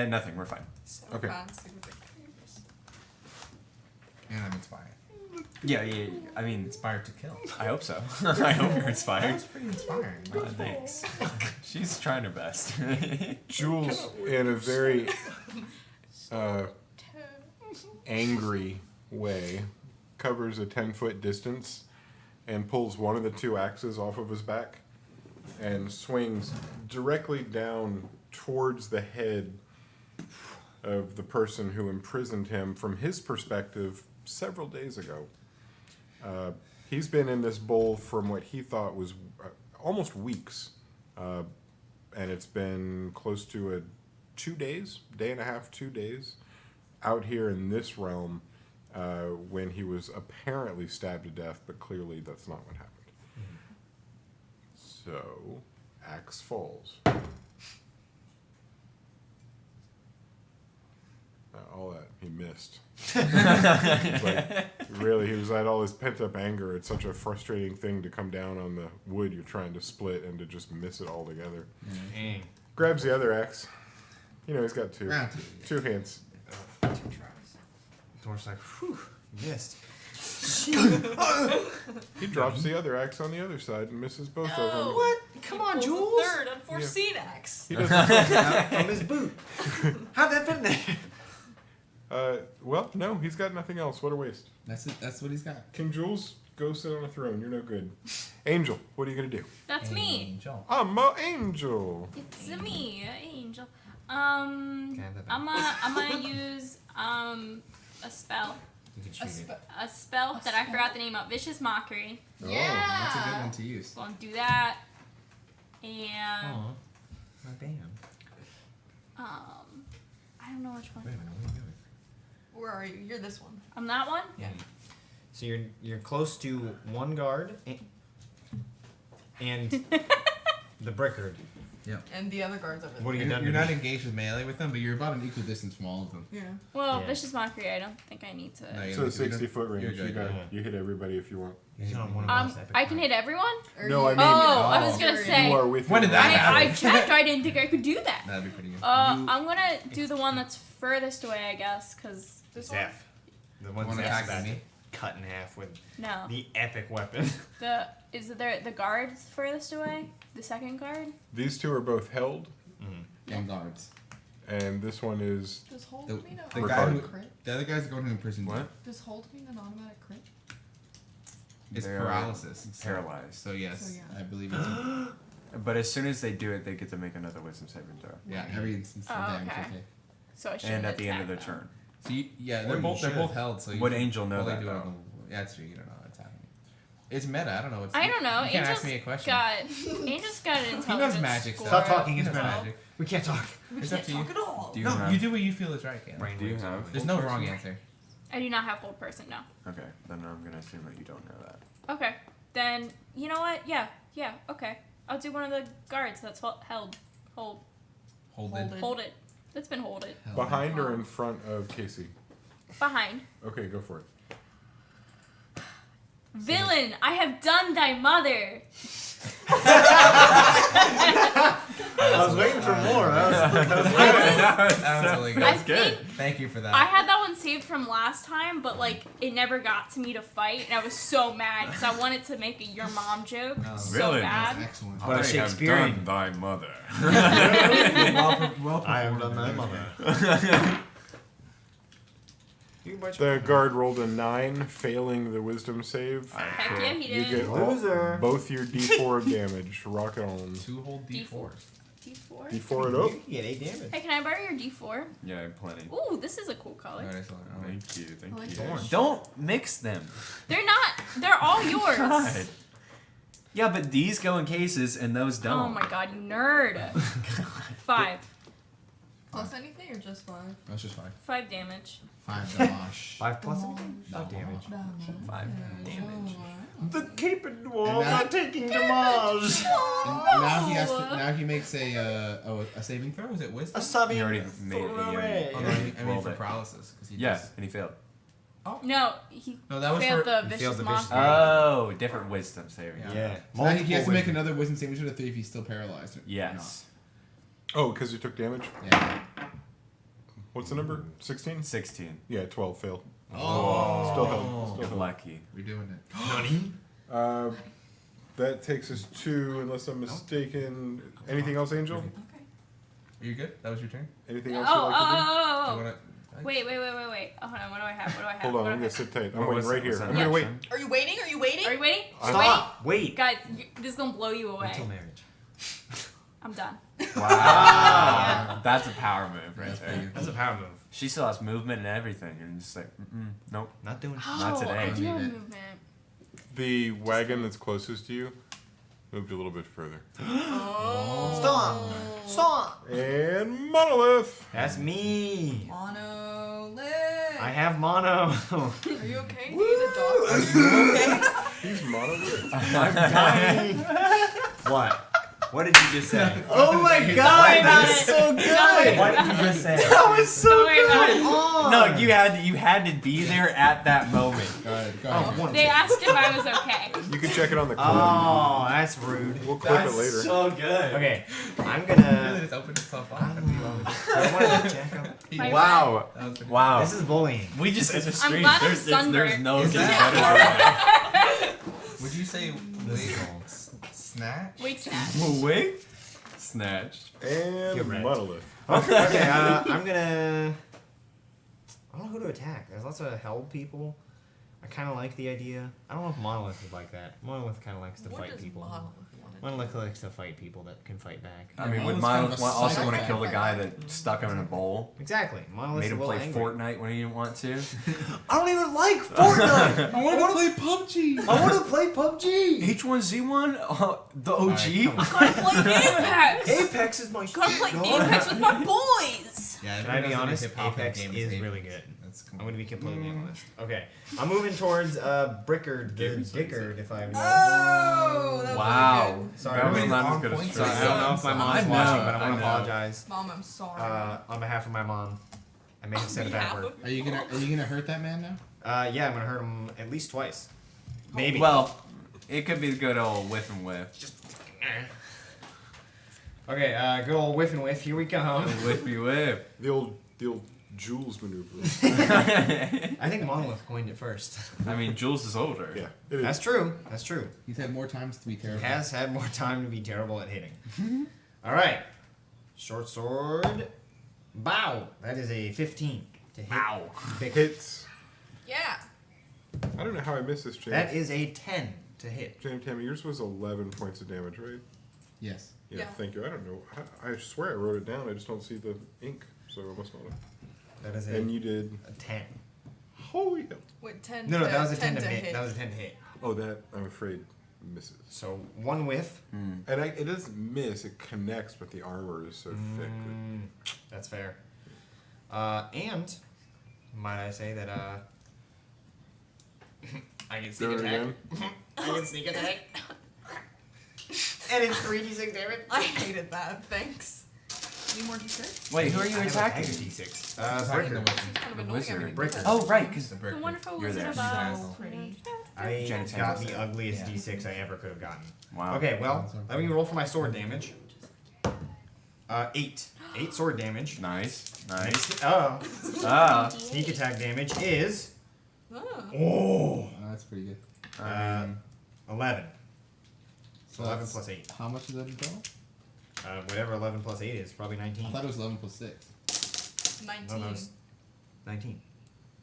Nothing. We're fine. So Okay. fancy with the capers. And I'm inspired. Yeah. I mean, Inspired to kill. I hope so. I hope you're That inspired. was pretty inspiring. Thanks. She's trying her best. Jules, in a very angry way, covers a 10-foot distance and pulls one of the 2 axes off of his back and swings directly down towards the head of the person who imprisoned him from his perspective several days ago. He's been in this bowl from what he thought was almost weeks, and it's been close to 2 days, day and a half, 2 days, out here in this realm when he was apparently stabbed to death, but clearly that's not what happened. So, axe falls. All that he missed. He was at all this pent-up anger. It's such a frustrating thing to come down on the wood you're trying to split and to just miss it all together. Dang. Grabs the other axe. You know, he's got 2. Round 2. 2 hands. Dwarf's like, whew, missed. He drops the other axe on the other side and misses both of them. What? Come on, Pulls Jules. the third unforeseen axe. He doesn't. Out from his boot. How'd that fit in there? Well, no, he's got nothing else. What a waste. That's it. That's what he's got. King Jules, go sit on a throne. You're no good. Angel, what are you gonna do? That's me. Angel. I'm a angel. It's me, Angel. Can I have that back? I'm gonna use a spell. You can shoot it. A spell that I forgot the name of. Vicious Mockery. Oh, that's a good one to use. So I'll do that. And Aw, my band. I don't know which one. Wait a minute, what are you doing? Where are you? You're this one. I'm that one? Yeah. So you're close to 1 guard and the brickard. And the other guards over there. What are you done? You're not engaged with melee with them, but You're about an equal distance from all of them. Yeah. Well, Yeah. Vicious Mockery, I don't think I need to. No, you So don't- 60-foot you're range. good, You, yeah. you hit everybody if you want. He's on one of those epic I can fights. hit everyone? Or No, I you- mean- I was gonna You're- say. You are with When your did that range. happen? I checked. I didn't think I could do that. That'd be pretty good. I'm gonna do the one that's furthest away, I guess, because This one? Zeph. The one One Zeph's attacking about me? to cut in half with no. the epic weapon. Is the guard's furthest away? The second guard? These 2 are both held, And guards. and this one is. Does hold The- mean an the guy automatic who- crit? The other guy's going to imprison. What? Does hold mean an automatic crit? It's They're paralysis. Paralyzed. So yes. So yeah. I believe it's But as soon as they do it, they get to make another wisdom saving throw. yeah. Every instance of Oh, damage. okay. Okay. So I should And at the end of their turn. So yeah, Or they're you both should. held. So you Would should Angel know only that, do it though? on the- Yeah, that's true. You don't know what's happening. It's meta. I don't know what's. I don't know. You can't Angel's ask me a question. got Angel's got an intelligence magic score stuff. Stop talking, He it's knows bad. magic. We can't talk. We It's can't up to you. talk at all. Do you No, have? you do what you feel is right, Caleb. Do you have? There's no wrong answer. I do not have hold person, no. Okay, then I'm gonna assume that you don't know that. Okay. Then you know what? Yeah, okay. I'll do one of the guards that's held. Hold Hold it. hold it. That's been hold it. Hell, Behind or in front of Casey? Behind. Okay, go for it. Villain, I have done thy mother. I was waiting for more. That was really good. I think Thank you for that. I had that one saved from last time, but like it never got to me to fight, and I was so mad because I wanted to make a your mom joke so Really? bad. Excellent. But a I have Shakespearean. done thy mother. well I have done performed. that, mother. The guard rolled a 9, failing the wisdom save. Heck yeah, he You did. get Loser. both your D4 damage. Rock it on. 2 whole D4s. D4. D4 it up. You get 8 damage. Hey, can I borrow your D4? Yeah, I have plenty. Ooh, this is a cool color. Alright, excellent. Thank you, thank like you. thorns. Don't mix them. They're not. They're all yours. God. Yeah, but these go in cases and those don't. Oh my god, you nerd. 5. Plus anything or just 5? That's just 5. 5 damage. 5 damage. 5 plus anything? 5 damage. 5 damage. The Cape and Dwarves And now- are taking damage. And now he has to. Now he makes a saving throw. Was it wisdom? A subbing. He already made it. Hooray. Oh, no, I mean rolled for it. paralysis. 'Cause he Yeah, just- and he failed. No, he No, that was failed for. the he vicious failed the monster. vicious Oh, different wisdom saving. Yeah. Yeah. So now he has to make Multiple another wisdom saving throw to 3 if he's still paralyzed. or Yes. Oh, because you took damage? not. Yeah. What's the number? 16? 16. Yeah, 12 failed. Oh. Still held. Still You're held. lucky. We're doing it. That takes us to, unless I'm mistaken, anything else, Angel? Are you good? That was your turn? Anything else Oh, you'd like to do? Do you oh. wanna- Wait. Oh, hold on. What do I have? Hold on, I'm gonna sit tight. I'm waiting right here. I'm gonna wait. Are you waiting? Are you waiting? Are you waiting? Stop. Wait. Guys, this is gonna blow you away. Until marriage. I'm done. Wow. That's a power move right there. That's a power move. She still has movement and everything, and just like, nope. Not doing shit. Not Oh, today. I do have Need it. movement. The wagon that's closest to you moved a little bit further. Stop. Stop. And Monolith! That's me. Monolith. I have mono. Are you okay? Do you need a doctor? He's Monolith. I'm dying. What? What did you just say? Oh my god, that's so good. What did you just say? That was so Don't worry about good. it. Oh. No, you had to be there at that moment. Go ahead. Go Oh, ahead. one. They asked if I was okay. You can check it on the clip. Oh, that's rude. We'll clip it later. So good. Okay, I'm Really gonna. just opened itself up. I want to check out. My Wow. That was pretty- Wow. This is bullying. We just in the street. glad I'm There's sunburned. no Is getting that- better than that. Would you say snatch? Wait, snatch. Wait. Snatched. And Get wrecked. Monolith. Okay, I'm gonna. I don't know who to attack. There's lots of held people. I kind of like the idea. I don't know if Monolith is like that. Monolith kind of likes to What fight does people. Monolith want to Monolith likes to fight people that can fight back. I mean, would Monolith's kind Miles of a also want to psychopath. kill the guy that stuck him in a bowl? Exactly. Monolith's Made him a little play angry. Fortnite when he didn't want to? I don't even like Fortnite. I want to play PUBG. I want to play PUBG. H1Z1? The OG? Gotta play Apex. Apex is my Gotta play shit, dog. Apex with my boys. Yeah, Can I be everyone knows honest? that hip-hop and Apex game is Apex. really good. That's I'm gonna be completely honest. Okay, I'm moving towards Brickard, the Dickard, if I may. Oh, that's Wow. really good. Sorry, That was everybody. not as on good as point. Sorry, I Tristan. don't know if my mom's I know, watching, but I I want to know. apologize. Mom, I'm sorry. On behalf of my mom, I may have said a bad Behalf word. of- Are you gonna hurt that man now? Yeah, I'm gonna hurt him at least twice. Maybe. Well, it could be the good old whiff and whiff. Okay, good old whiff and whiff. Here we come. The Whiffy whiff. old Jules maneuver. I think Monolith coined it first. I mean, Jules is older. Yeah, it is. That's true. That's true. He's had more times to be He terrible. has had more time to be terrible at hitting. All right, short sword. Bow. That is a 15 to hit. Bow. Big Hits. Yeah. I don't know how I missed this, James. That is a 10 to hit. James Tammy, yours was 11 points of damage, right? Yes. Yeah, Yeah. thank you. I don't know. I swear I wrote it down. I just don't see the ink, so I must not have. That is a, And you did. a 10. Holy hell. Wait, 10 No, to, that was a 10 to hit. hit. That was a 10 to hit. Oh, that, I'm afraid, misses. So one whiff. And it doesn't miss, it connects, but the armor is so thick. That's fair. And might I say that I can Do sneak it attack. again. I can sneak attack. And it's 3d6 damage. I hated that. Thanks. Any more d6? Wait, who are you I have a attacking? D6. Attacking the Bricker. wizard. Kind of The annoying wizard. having to do Breaker. that. Oh, right, because The The brick. wonderful You're wizard there. of So Oz. pretty. I Janet's got hand the was ugliest Yeah. D6 I ever could have gotten. Wow. Okay, well, let me roll for my sword damage. 8. 8 sword damage. Nice. Nice. Sneak attack damage is Oh. oh That's pretty good. 11. So 11 that's- plus 8. How much is that in total? Whatever 11 plus 8 is, probably 19. I thought it was 11 plus 6. 19. No, it's 19.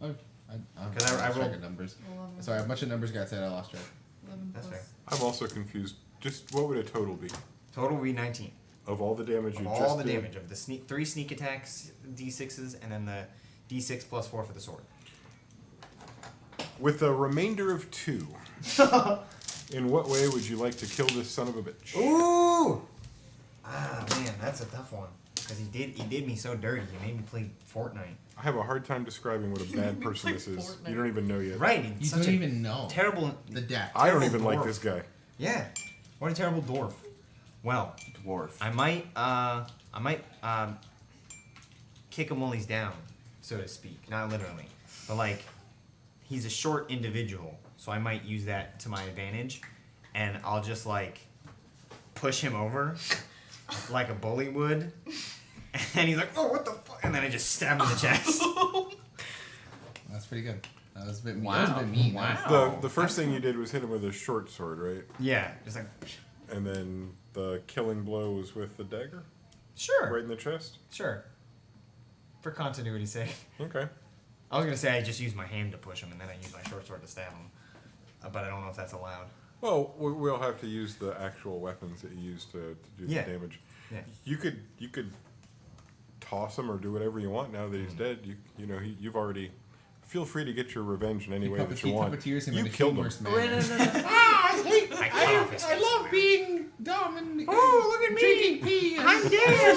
Oh, I 'Cause I lost track rolled- of numbers. 11 Sorry, a bunch of numbers got said. I lost track. 11 That's plus- fair. I'm also confused. Just what would a total be Total will be 19. of all the damage Of you all just the did? damage of the 3 sneak attacks, D6s, and then the D6 plus 4 for the sword. With a remainder of 2, in what way would you like to kill this son of a bitch? Ooh! Ah, man, that's a tough one. Because he did me so dirty. He made me play Fortnite. I have a hard time describing what a bad person this is. Fortnite. You don't even know yet. Right, You it's don't such a even know. terrible... The depth. I don't terrible even like dwarf. this guy. Yeah. What a terrible dwarf. Well, Dwarf. I might kick him while he's down, so to speak. Not literally. But like, he's a short individual, so I might use that to my advantage, and I'll just like push him over like a bully would, and he's like, "Oh, what the fuck?" And then I just stab him in the chest. That's pretty good. That was a bit mean. Wow. That was a bit mean. Wow. The first thing you did was hit him with a short sword, right? Yeah, just like, And then the killing blow was with the dagger? sure, Right in the chest? sure. For continuity's sake. Okay. I was gonna say I just use my hand to push him, and then I use my short sword to stab him, but I don't know if that's allowed. Well, we'll have to use the actual weapons that you use to do Yeah. the damage. Yeah. You could toss him or do whatever you want now that he's dead. You've already. Feel free to get your revenge in any way that you want. Puppeteers him You in the killed him. humorous manner. I cut off his face. being dumb and Oh, look at me! drinking pee. I'm dead!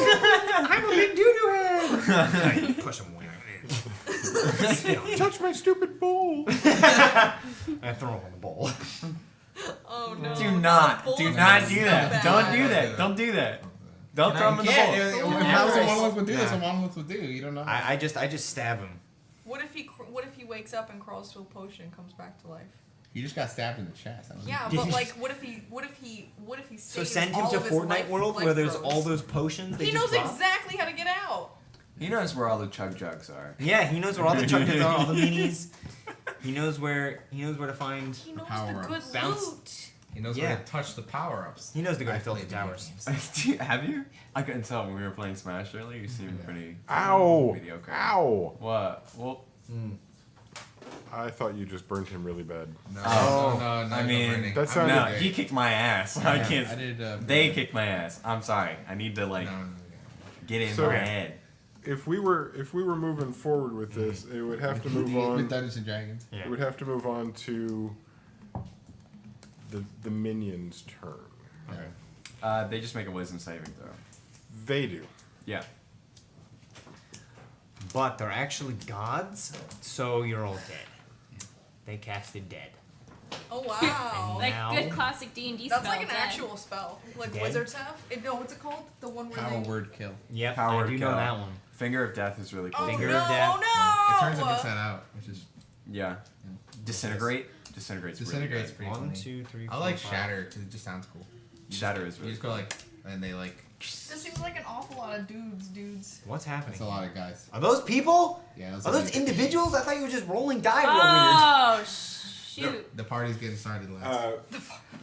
I'm a big doo-doo head! I push him away. Touch my stupid bowl. I throw him on the bowl. Oh no. Do not Bulls do are not so do that. bad. Don't do that. Don't do that. Don't throw him in the bowl. If that was a monolith would do, that's Yeah. a monolith would do. You don't know. I just stab him. What if he wakes up and crawls to a potion and comes back to life? You just got stabbed in the chest. That was Yeah, but like, what if he So saves send him all to of his Fortnite World life where there's throws? all those potions. They He just knows drop? exactly how to get out. He knows where all the chug jugs are. Yeah, he knows where all the chuckers are, all the minis. He knows where to find. He knows power the good ups. Bounce. loot. He knows Yeah. where to touch the power-ups. He knows to go to I've Filthy played video Towers. games. Have you? I couldn't tell when we were playing Smash earlier. You seemed pretty Ow! mediocre. Ow! What? Well, I thought you just burnt him really bad. No, Oh, no, I mean, That's no, not- he kicked my ass. I can't. I did. They kicked my ass. I'm sorry. I need to like get in So- my head. If we were moving forward with this, it would have to move with on. Dungeons and Dragons. Yeah. It would have to move on to the minions' turn. Okay. They just make a wisdom saving throw. They do. Yeah. But they're actually gods, so you're all dead. They casted dead. Oh wow. Like Now- good classic D&D That's spell. like an dead. actual spell, like Dead? wizards have. No, what's it called? The one where Power they. word kill. Yep, Power I do kill. know that one. Finger of Death is really cool. Oh Finger no! of death. Oh It turns no! it inside out, which is Yeah. Disintegrate. Disintegrate's disintegrates really pretty One, funny. 2, 3, I 4, like 5. shatter because it just sounds cool. good. Shatter is You really just go cool. like, and they like. This seems like an awful lot of dudes. What's happening? It's a lot of guys. Are those people? Yeah. Are those individuals? I thought you were just rolling die real weird. Oh shoot! The party's getting started, lads.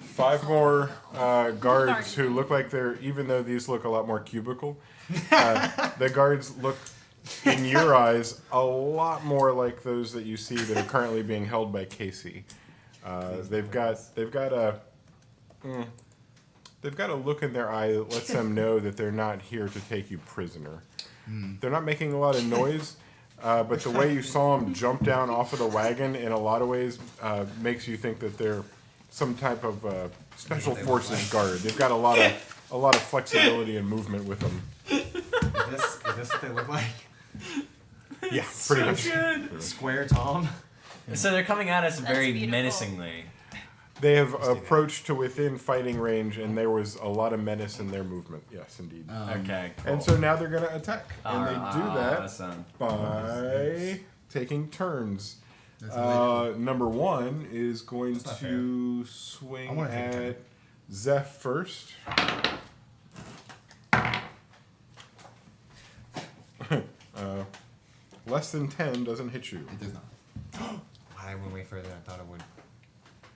5 more guards who look like they're, even though these look a lot more cubicle, the guards look, in your eyes, a lot more like those that you see that are currently being held by Casey. They've got a look in their eye that lets them know that they're not here to take you prisoner. They're not making a lot of noise. But the way you saw them jump down off of the wagon, in a lot of ways, makes you think that they're some type of special forces guard. They've got a lot of flexibility and movement with them. Is this what they look like? Yeah, pretty much. Good. Square Tom? So they're coming at us That's very beautiful. menacingly. They have approached to within fighting range, and there was a lot of menace in their movement. Yes, indeed. Okay. Cool. And so now they're going to attack, and they do that Awesome. by taking turns. Number 1 is going That's not to I swing wanna take a at Zeph first. Less than 10 doesn't hit you. It does not. I went way further than I thought it would.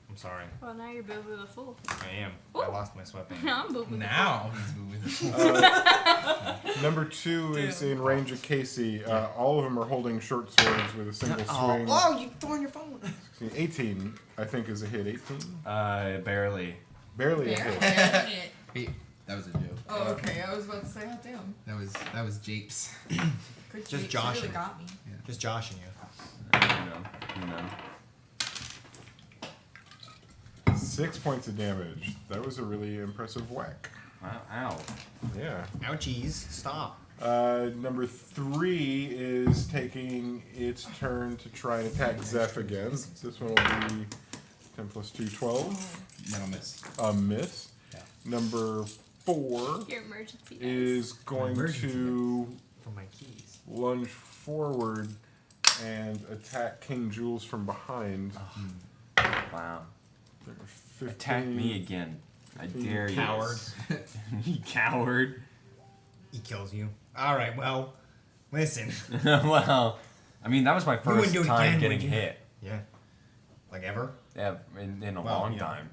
I'm sorry. Well, now you're boo boo the fool. I am. I lost my sweatband. Now I'm boo boo. Now he's moving. Number 2 is in range of Casey. All of them are holding short swords with a single swing. Oh, you throwing your phone. 18, I think, is a hit. 18? Barely. Barely a hit. Wait, that was a joke. Oh, okay. I was about to say, oh damn. That was Japes. Good Just Japes, you really joshing. got me. Just joshing you. You know. 6 points of damage. That was a really impressive whack. Wow, ow. Yeah. Ouchies. Stop. Number 3 is taking its turn to try and attack Zeph again. This one will be 10 plus 2, 12. That'll miss. A miss. Yeah. Number 4 Your emergency. is going to For my keys. lunge forward and attack King Jules from behind. Wow. 15, Attack me again. I dare you. Coward. You coward. He kills you. All right. Well, listen. Well, I mean, that was my wouldn't first do it time again, getting would you? hit. Yeah. Like ever? Yeah, in a Well, long you know. time.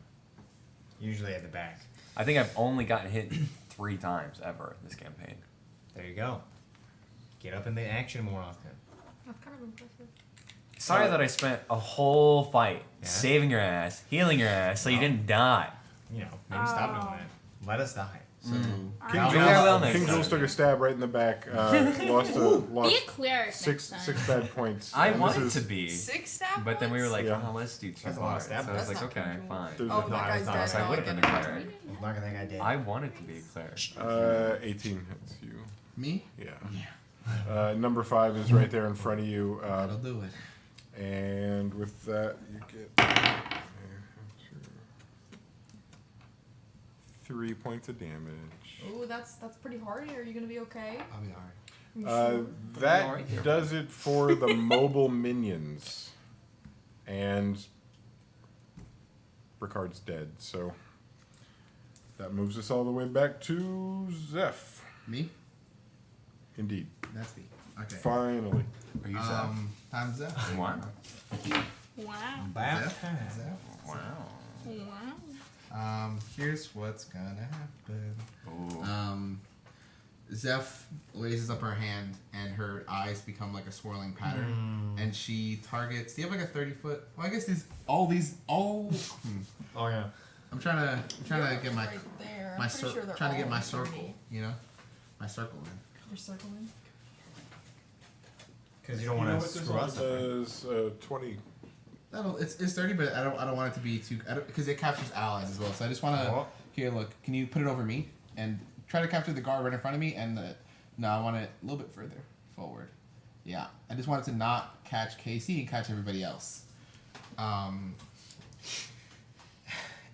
Usually at the back. I think I've only gotten hit 3 times ever this campaign. There you go. Get up in the action more often. That's kind of impressive. Sorry that I spent a whole fight Yeah? saving your ass, healing your ass, so you didn't die. You know, maybe stop doing that. Let us die. So King I'll Jules, be there well next King Jules time. took a stab right in the back. Lost Be a cleric six next time. bad points. I And this wanted is- to be, 6 stab but then we were points? like, Yeah. oh, let's do 2 That's a lot of more. stab So I was points. like, That's not okay, King fine. There's Oh, a- that No, guy's it's not. dead. So I Oh, would have get been a back. cleric. Look at that guy dead. I wanted to be a cleric. 18 hits you. me? Yeah. Number 5 is right there in front of you. That'll do it. And with that, you get 3 points of damage. Ooh, that's pretty hard. Are you gonna be okay? I'll be alright. Are you sure? That does it for the mobile minions. And Ricard's dead, so that moves us all the way back to Zeph. Me? Indeed. That's me. Okay. Finally. Are you Zeph? Time's Zeph. What? Wow. Bath Zeph? time. Zeph? Wow. Wow. Here's what's gonna happen. Ooh. Zeph raises up her hand and her eyes become like a swirling pattern, and she targets. Do you have like a 30-foot? Well, I guess Oh yeah. I'm trying to get my right there. my I'm pretty sure they're trying to get all my 30. circle. You know, my circle in. You're circling. Because you don't want to screw us up. Does 20. It's 30, but I don't want it to be too because it captures allies as well. So I just want to Oh. here. Look, can you put it over me and try to capture the guard right in front of me? And no, I want it a little bit further forward. Yeah, I just want it to not catch Casey and catch everybody else.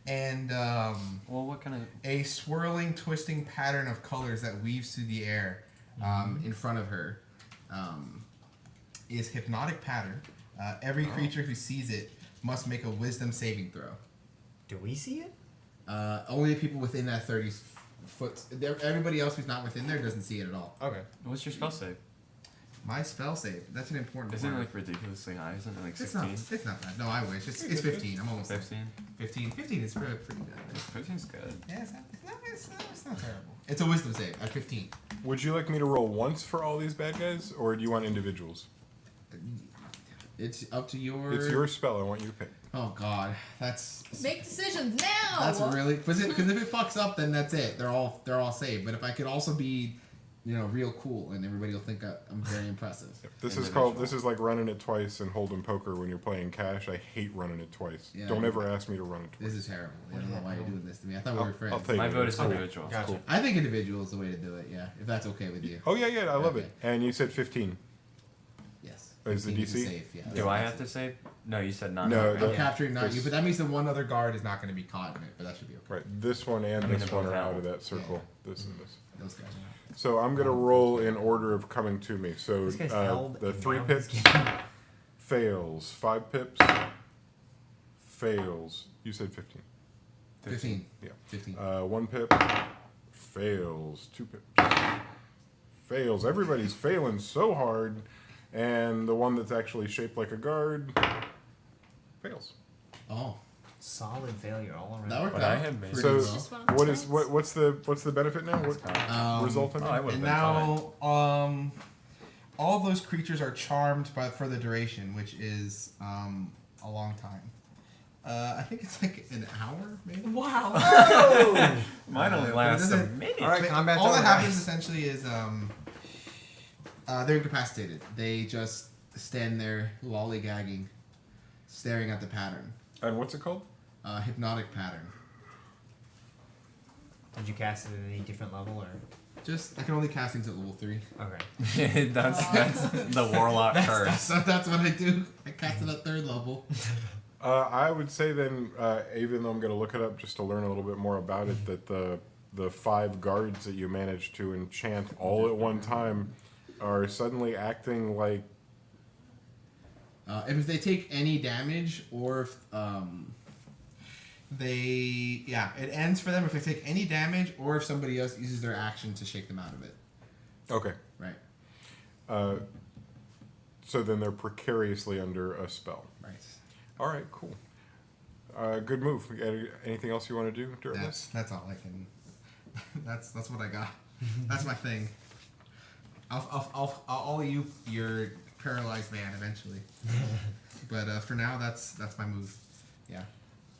Well, what kind of... A swirling, twisting pattern of colors that weaves through the air in front of her is hypnotic pattern. Every creature who sees it must make a wisdom saving throw. Do we see it? Only the people within that 30 foot. Everybody else who's not within there doesn't see it at all. Okay. What's your spell save? My spell save. That's an important Isn't it word. like ridiculously high? Isn't it like It's 16? not. It's not bad. No, I wish. It's 15. I'm almost there. 15? 15 is pretty good. 15's good. Yeah, it's not terrible. It's a wisdom save at 15. Would you like me to roll once for all these bad guys, or do you want individuals? It's up to your. It's your spell. I want you to pick. Oh God, that's. Make decisions now. That's really because if it fucks up, then that's it. They're all saved. But if I could also be, real cool, and everybody will think I'm very impressive. This is like running it twice and hold'em poker when you're playing cash. I hate running it twice. Yeah. Don't ever ask me to run it twice. This is terrible. I don't know why you're doing this to me. I thought we were friends. I'll take My it. vote is It's cool. individual. Gotcha. Cool. I think individual is the way to do it. Yeah, if that's okay with you. Oh yeah, I love Okay. it. And you said 15. Yes. Is the 15 is DC? safe, yeah. Do I have to save? No, you said not. No, I'm the- capturing not you, this- but that means the one other guard is not going to be caught in it. But that should be okay. Right. This one and I mean, this they're one both are out out. of that circle. This and this. Those guys. So I'm gonna roll in order of coming to me. So This guy's held the and 3 wound pips, this game. Fails. 5 pips. Fails. You said 15. 15. Yeah. 15. 1 pip. Fails. 2 pips. Fails. Everybody's failing so hard. And the one that's actually shaped like a guard fails. Oh. Solid failure all around. That worked But out. I had been. pretty So well. Just one of what those is ones. what's the benefit now? What result? I Oh, I mean? would've And been now, all those creatures are charmed for the duration, which is a long time. I think it's like an hour, maybe. Wow. Mine only But it lasts a doesn't- minute. All right, But combat's all that over, happens guys. essentially is They're incapacitated. They just stand there lollygagging, staring at the pattern. And what's it called? Hypnotic pattern. Did you cast it at any different level or? Just I can only cast things at level 3. Okay. that's the warlock curse. So that's what I do. I cast it at 3rd level. I would say then, even though I'm going to look it up just to learn a little bit more about it, that the 5 guards that you managed to enchant all at one time are suddenly acting like If they take any damage or if, it ends for them if they take any damage or if somebody else uses their action to shake them out of it. okay. right. So then they're precariously under a spell. Right. All right, cool. Good move. Anything else you want to do during this? That's all I can. That's what I got. That's my thing. I'll you're paralyzed man eventually. But for now, that's my move. Yeah.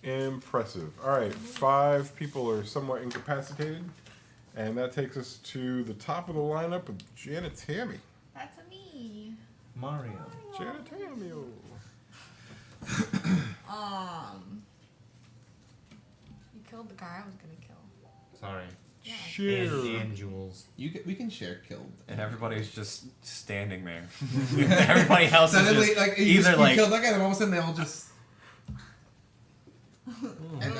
Impressive. All right, 5 people are somewhat incapacitated, and that takes us to the top of the lineup with Janet Tammy. That's a me. Mario. Janet Tammy. You killed the guy I was gonna kill. Sorry. Sure. And Jules. We can share killed. And everybody's just standing there. Everybody else is Suddenly, just like you either just, like you killed that guy, and all of a sudden they all just. And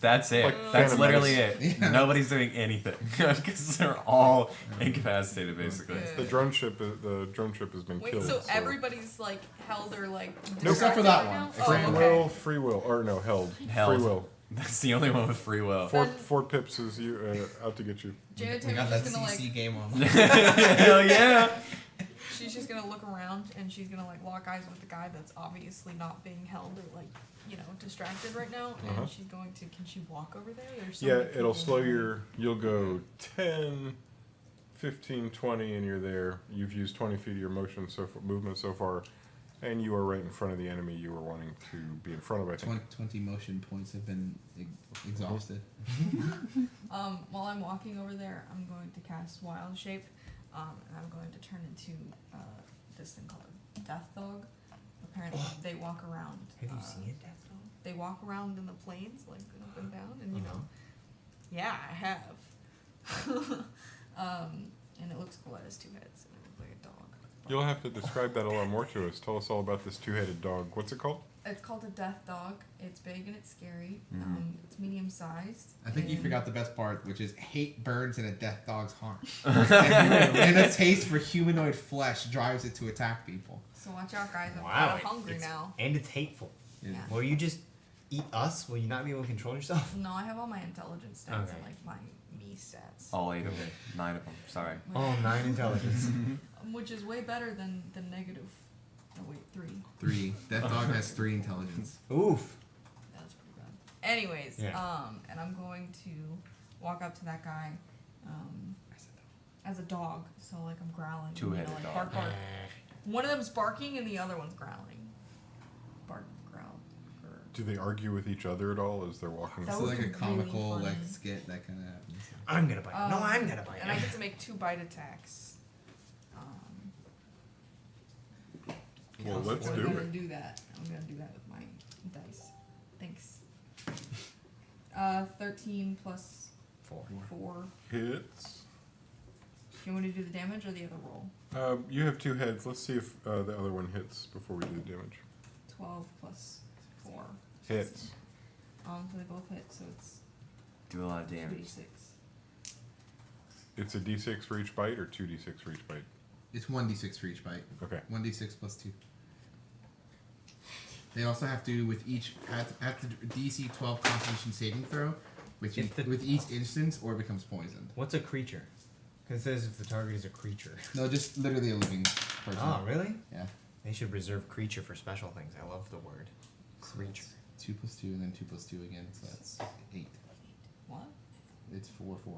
that's it. Like That's Phantom literally Menace. it. Yeah. Nobody's doing anything because they're all incapacitated basically. The drone ship has been Wait, killed. so everybody's like held or like Except for that distracted right one. now? Except Oh, for okay. free will, or no, held. Held. Free will. That's the only one with free will. Four pips is you out to get you. Janet We got Taylor's that just gonna CC like game on. Hell yeah! she's just gonna look around and she's gonna like lock eyes with the guy that's obviously not being held or like distracted right now, Uh-huh. and she's going to. Can she walk over there? There's so Yeah, many it'll people slow there. you'll go 10, 15, 20, and you're there. You've used 20 feet of your movement so far, and you are right in front of the enemy you were wanting to be in front of, I think. 20 motion points have been exhausted. While I'm walking over there, I'm going to cast Wild Shape, and I'm going to turn into this thing called a Death Dog. Apparently, they walk around. Have you seen it, Death Dog? They walk around in the plains, like up and down, and yeah, I have. And it looks cool. It has 2 heads, and it looks like a dog. You'll have to describe that a lot more to us. Tell us all about this 2-headed dog. What's it called? It's called a Death Dog. It's big and it's scary. It's medium sized. I think you forgot the best part, which is hate burns in a death dog's heart. and a taste for humanoid flesh drives it to attack people. So watch out, guys. I'm Wow. kinda hungry now. And it's hateful. Yeah. Will you just eat us? Will you not be able to control yourself? No, I have all my intelligence stats Okay. and like my me stats. All 8 of them. 9 of them. Sorry. Oh, 9 intelligence. Which is way better than negative. Oh wait, 3. 3. Death dog has 3 intelligence. Oof. That's pretty bad. Anyways, Yeah. and I'm going to walk up to that guy, as a dog. So like I'm growling. 2-headed like dog. bark, bark. One of them's barking and the other one's growling. Bark, growl. grr. Do they argue with each other at all as they're walking? That It's would like be a really comical funny. like skit that kind of happens. I'm gonna bite him. No, I'm gonna bite And I him. get to make 2 bite attacks. Well, let's I'm do gonna it. do that. I'm gonna do that with my dice. Thanks. 13 plus 4. Hits. You want me to do the damage or the other roll? You have 2 heads. Let's see if the other one hits before we do the damage. 12 plus 4. Hits. So they both hit, so it's Do a lot of damage. 3d6. It's a d6 for each bite or 2d6 for each bite? It's 1d6 for each bite. Okay. 1d6 plus 2. They also have to with each have to DC 12 Constitution saving throw, with each instance, or it becomes poisoned. What's a creature? Because it says if the target is a creature. No, just literally a living person. Oh, really? Yeah. They should reserve creature for special things. I love the word creature. 2 + 2 and then 2 + 2 again, so that's 8. What? It's 4 4.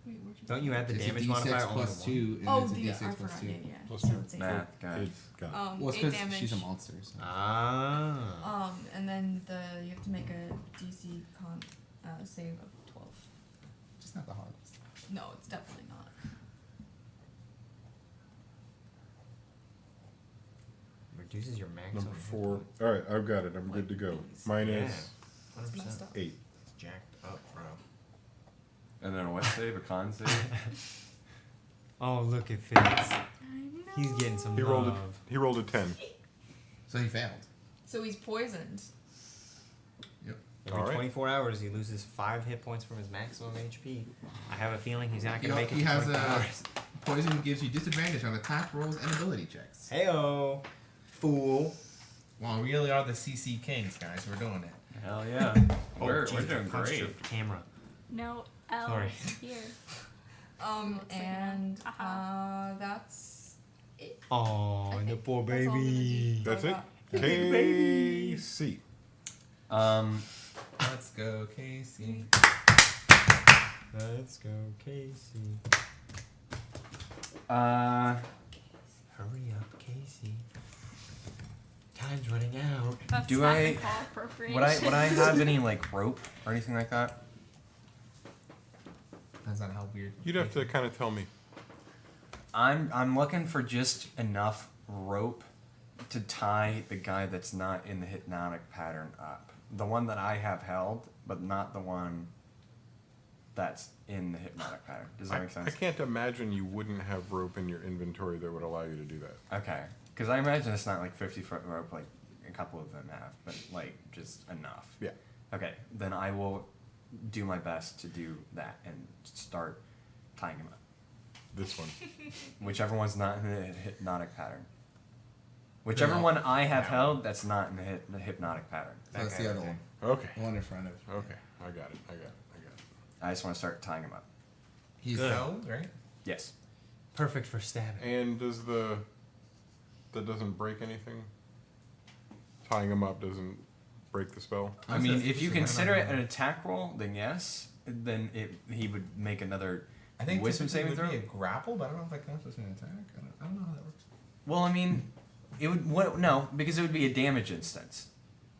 Wait, where'd you Don't you add the It's damage a D6 modifier only plus to 2, and Oh, it's a I D6 plus forgot. 2. Yeah, yeah. Plus So 2. it's 8. Math, guys. It's got Well, it's 8 because damage. she's a monster. So. Ah. And then you have to make a DC con save of 12. Just not the hardest. No, it's definitely not. Reduces your maximum. number 4. All right, I've got it. I'm good to go. Mine is It's messed up. 8. It's jacked up, bro. And then a what save? A con save? Oh, look at Fitz. I know. He's getting some He rolled love. He rolled a 10. So he failed. So he's poisoned. Every All right. 24 hours, he loses 5 hit points from his maximum HP. I have a feeling he's not He, gonna make it. he to has 24 a hours. poison gives you disadvantage on attack rolls and ability checks. Heyo, fool. Well, we really are the CC Kings, guys. We're doing it. Hell yeah. Oh, we're geez, doing I punched great. your camera. No L Sorry. here. And Uh-huh. that's it. Oh, I the think poor that's all the baby. Gs. That's it? Yeah. KC. Let's go, Casey. Let's go, Casey. Uh, Hurry up, Casey. Time's running out. That's Do not I- the call appropriation. would I have any like rope or anything like that? That's not how weird. You'd have to kind of tell me. I'm looking for just enough rope to tie the guy that's not in the hypnotic pattern up. The one that I have held, but not the one that's in the hypnotic pattern. Does that make I sense? can't imagine you wouldn't have rope in your inventory that would allow you to do that. Okay. Because I imagine it's not like 50-foot rope like a couple of them have, but like just enough. Yeah. Okay, then I will do my best to do that and start tying him up. This one. Whichever one's not in the hypnotic pattern. Whichever one I have held that's not in the hypnotic pattern. So that's the other one. Okay. The one in front of. Okay. I got it. I just want to start tying him up. He's Good. Held, right? Yes. Perfect for stabbing. And does that doesn't break anything? Tying him up doesn't break the spell? I mean, if you consider it an attack roll, then yes. Then he would make another I think wisdom typically saving it would throw. be a grapple, but I don't know if that counts as an attack. I don't know how that works. Well, I mean, it would no, because it would be a damage instance,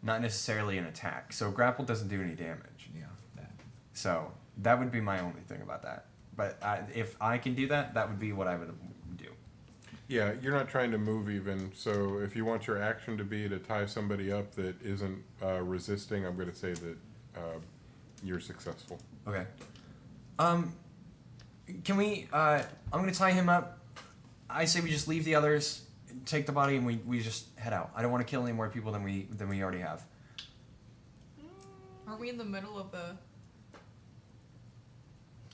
not necessarily an attack. So grapple doesn't do any damage. Yeah, that. So that would be my only thing about that. But if I can do that, that would be what I would do. Yeah, you're not trying to move even. So if you want your action to be to tie somebody up that isn't resisting, I'm going to say that you're successful. Okay. Can we? I'm gonna tie him up. I say we just leave the others, take the body, and we just head out. I don't want to kill any more people than we already have. Are we in the middle of the?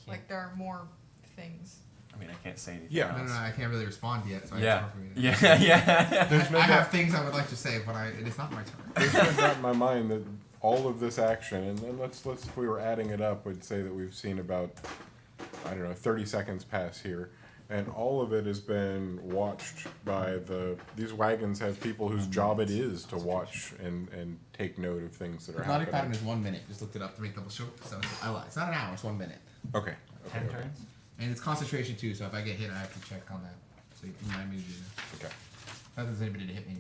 Like there are more things. I mean, I can't say anything. Yeah. else. No, I can't really respond yet. So Yeah. I Yeah. There's no I doubt. have things I would like to say, but it is not my turn. There's no doubt in my mind that all of this action, and then let's if we were adding it up, we'd say that we've seen about, I don't know, 30 seconds pass here. And all of it has been watched by these wagons have people whose job it is to watch and take note of things that are Hypnotic pattern happening. is 1 minute. Just looked it up to make double sure. So it's, I lied. It's not an hour. It's 1 minute. Okay. 10 Okay. turns? And it's concentration too. So if I get hit, I have to check on that. So you remind me to do that. Okay. Not that there's anybody to hit me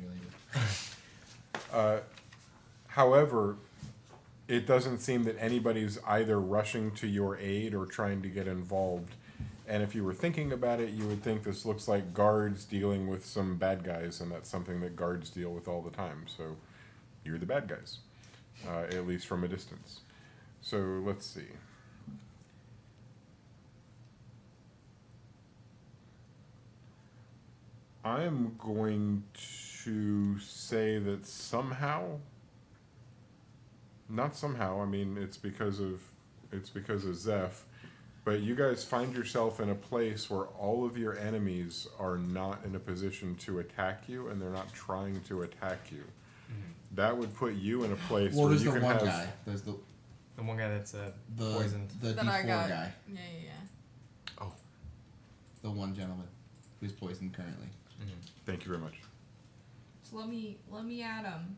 really. However, it doesn't seem that anybody's either rushing to your aid or trying to get involved. And if you were thinking about it, you would think this looks like guards dealing with some bad guys, and that's something that guards deal with all the time. So you're the bad guys, at least from a distance. So let's see. I'm going to say that somehow, not somehow, I mean, it's because of Zeph, but you guys find yourself in a place where all of your enemies are not in a position to attack you, and they're not trying to attack you. that would put you in a place Well, where there's you the can one have. guy. There's the one guy that's the poisoned. the That I D4 got. guy. Yeah. Oh, The one gentleman who's poisoned currently. thank you very much. So let me add him.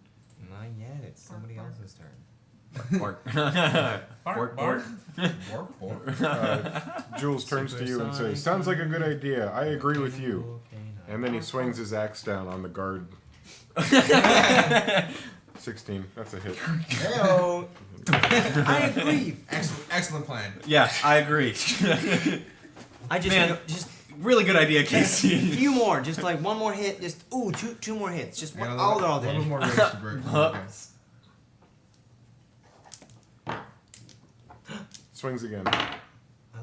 Not yet. It's somebody Bark. else's turn. Bark. Bark, bark. Bark, bark. Jules turns to you and says, "Sounds like a good idea. I agree with you." And then he swings his axe down on the guard. 16. That's a hit. Heyo. I agree. Excellent plan. Yeah, I agree. I just Man. just Really good idea, a Casey. few more. Just like one more hit. Just two more hits. Just one. Yeah, Oh, they're all a little dead. more rage to break. Swings again. I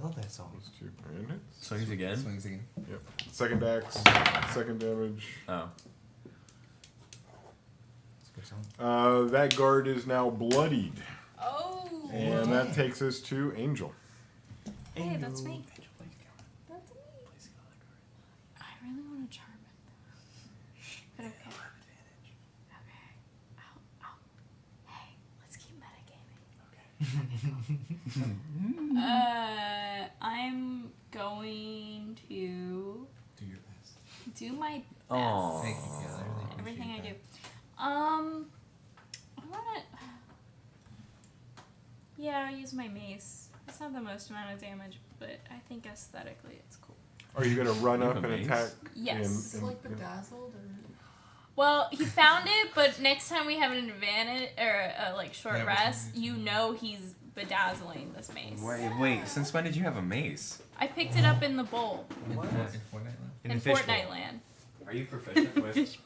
love that song. Those 2 and hits. Swings again. Swings again. Yep. Second axe. Second damage. Oh. It's a good song. That guard is now bloodied. Oh. And that takes us to Angel. Hey, that's me. That's me. I really want to charm him. But okay. Okay. Hey, let's keep metagaming. Okay. I'm going to Do your best. do my best. Aw. Thank you. Yeah, I really appreciate Everything I that. do. I wanna. Yeah, I use my mace. It's not the most amount of damage, but I think aesthetically it's cool. Are you going to run You up have a and mace? attack? Yes. It's in- like bedazzled or. Well, he found it, but next time we have an advantage or a like short Yeah, rest, you know he's bedazzling this mace. Wait. Since when did you have a mace? I picked it up in the bowl In Fortnite. In in the fishbowl. Fortnite land. Are you proficient with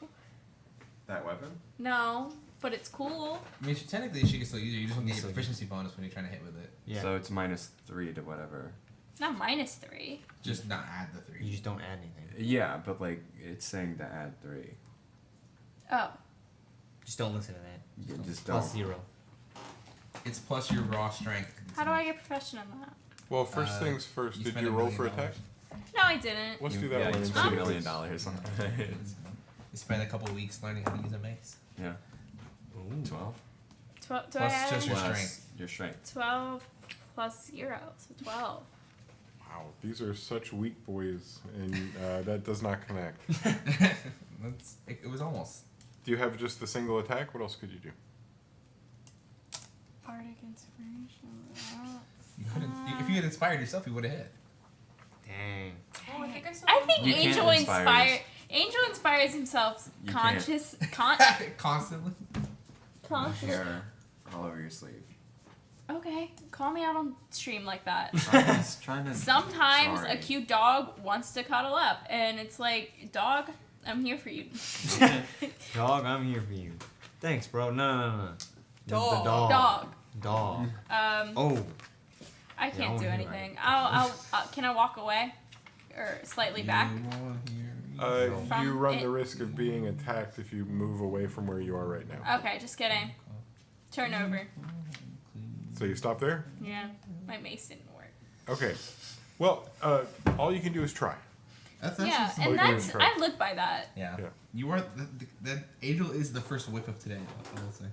that weapon? No, but it's cool. I mean, technically, you can still use it. You just don't get your proficiency bonus when you're trying to hit with it. Yeah. So it's -3 to whatever. Not -3. Just not add the 3. You just don't add anything. Yeah, but like it's saying to add 3. Oh, Just don't listen to that. You just Plus don't. 0. It's plus your raw strength. how do I get proficient in that? Well, first things first. you Did spend you $1 roll million. for attack? No, I didn't. Let's do You- that yeah, one. you instead. spent $1 million on it. You spend a couple weeks learning how to use a mace. Yeah. Ooh. 12. Do I Plus add just your any? strength. Your strength. 12 plus 0, so 12. Wow, these are such weak boys, and that does not connect. It was almost. Do you have just the single attack? What else could you do? Bardic inspiration. You couldn't. If you had inspired yourself, you would have hit. Dang. Oh, I think I saw. I think You can't Angel inspire Angel inspires himself You conscious Constantly. conscious. Hair all over your sleeve. Okay, call me out on stream like that. I'm just trying to. Sometimes Sorry. a cute dog wants to cuddle up, and it's like, dog, I'm here for you. Dog, I'm here for you. Thanks, bro. No. The Dog. dog. Dog. Dog. Oh. I Yeah, I can't wanna do hear anything. I'll can I walk away, or slightly back? From You run it- the risk of being attacked if you move away from where you are right now. Okay, just kidding. Turn over. So you stop there? Yeah, my mace didn't work. Okay. Well, all you can do is try. That's Yeah, all and you that's can try. I live by that. Yeah. Yeah. You are the Angel is the first whip of today. I will say.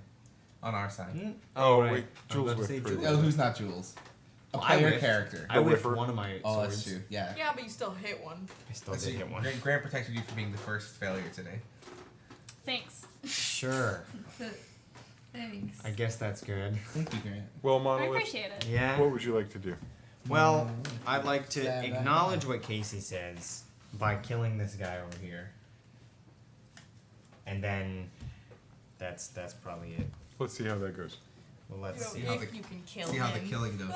On our side. Oh, right. wait, Jules about to with say first. Jules. Oh, who's not Jules? A Well, I player whiffed. character. I The whiffed whiffer. one of my Oh, swords. that's true. Yeah. Yeah, but you still hit one. I still Let's did see, hit one. Grant protected you from being the first failure today. Thanks. Sure. Thanks. I guess that's good. Thank you, Grant. Well, I Monolith, appreciate it. Yeah. what would you like to do? Well, I'd like to Sad acknowledge what Casey says by killing this guy over here. And then that's probably it. Let's see how that goes. Well, let's see. See how If the- you can kill See him. how the killing goes.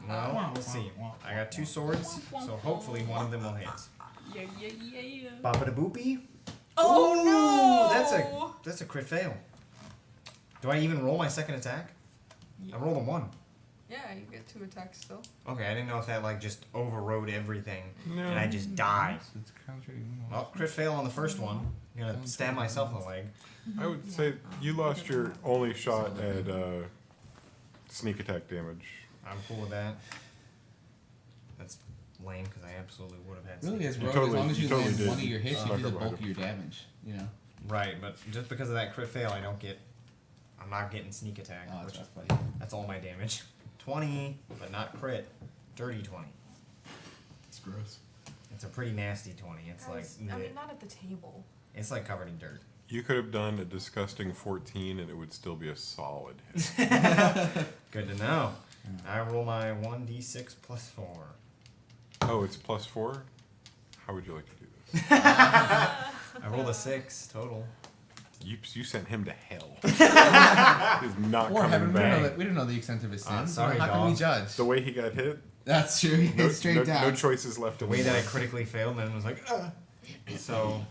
Well, we'll see. I got 2 swords, so hopefully one of them will hit. Yeah. Bop it a boopy. Oh Ooh, no! That's a crit fail. Do I even roll my second attack? I rolled a 1. Yeah, you get 2 attacks still. Okay, I didn't know if that like just overrode everything No. and I just die. It's counter. Well, crit fail on the first one. I'm gonna stab myself in the leg. I would say you lost your only shot at sneak attack damage. I'm cool with that. That's lame because I absolutely would have had. Really, as You rogue, totally- as long as you you totally land did. one of your hits, you Not do the gonna bulk bite of your damage. You know. Right, but just because of that crit fail, I'm not getting sneak attack. Oh, which that's funny. that's all my damage. 20, but not crit. Dirty 20. It's gross. It's a pretty nasty 20. It's Guys, like I mean, not at the table. it's like covered in dirt. You could have done a disgusting 14 and it would still be a solid hit. Good to know. I roll my 1d6 plus 4. Oh, it's +4? How would you like to do this? I rolled a 6 total. You sent him to hell. He's not Or coming heaven, back. we don't know the extent of his sins. sorry, How can we dog. judge? The way he got hit, That's true. He no, hit straight no, down. no choices left. The way that I critically failed and was like, ugh. So,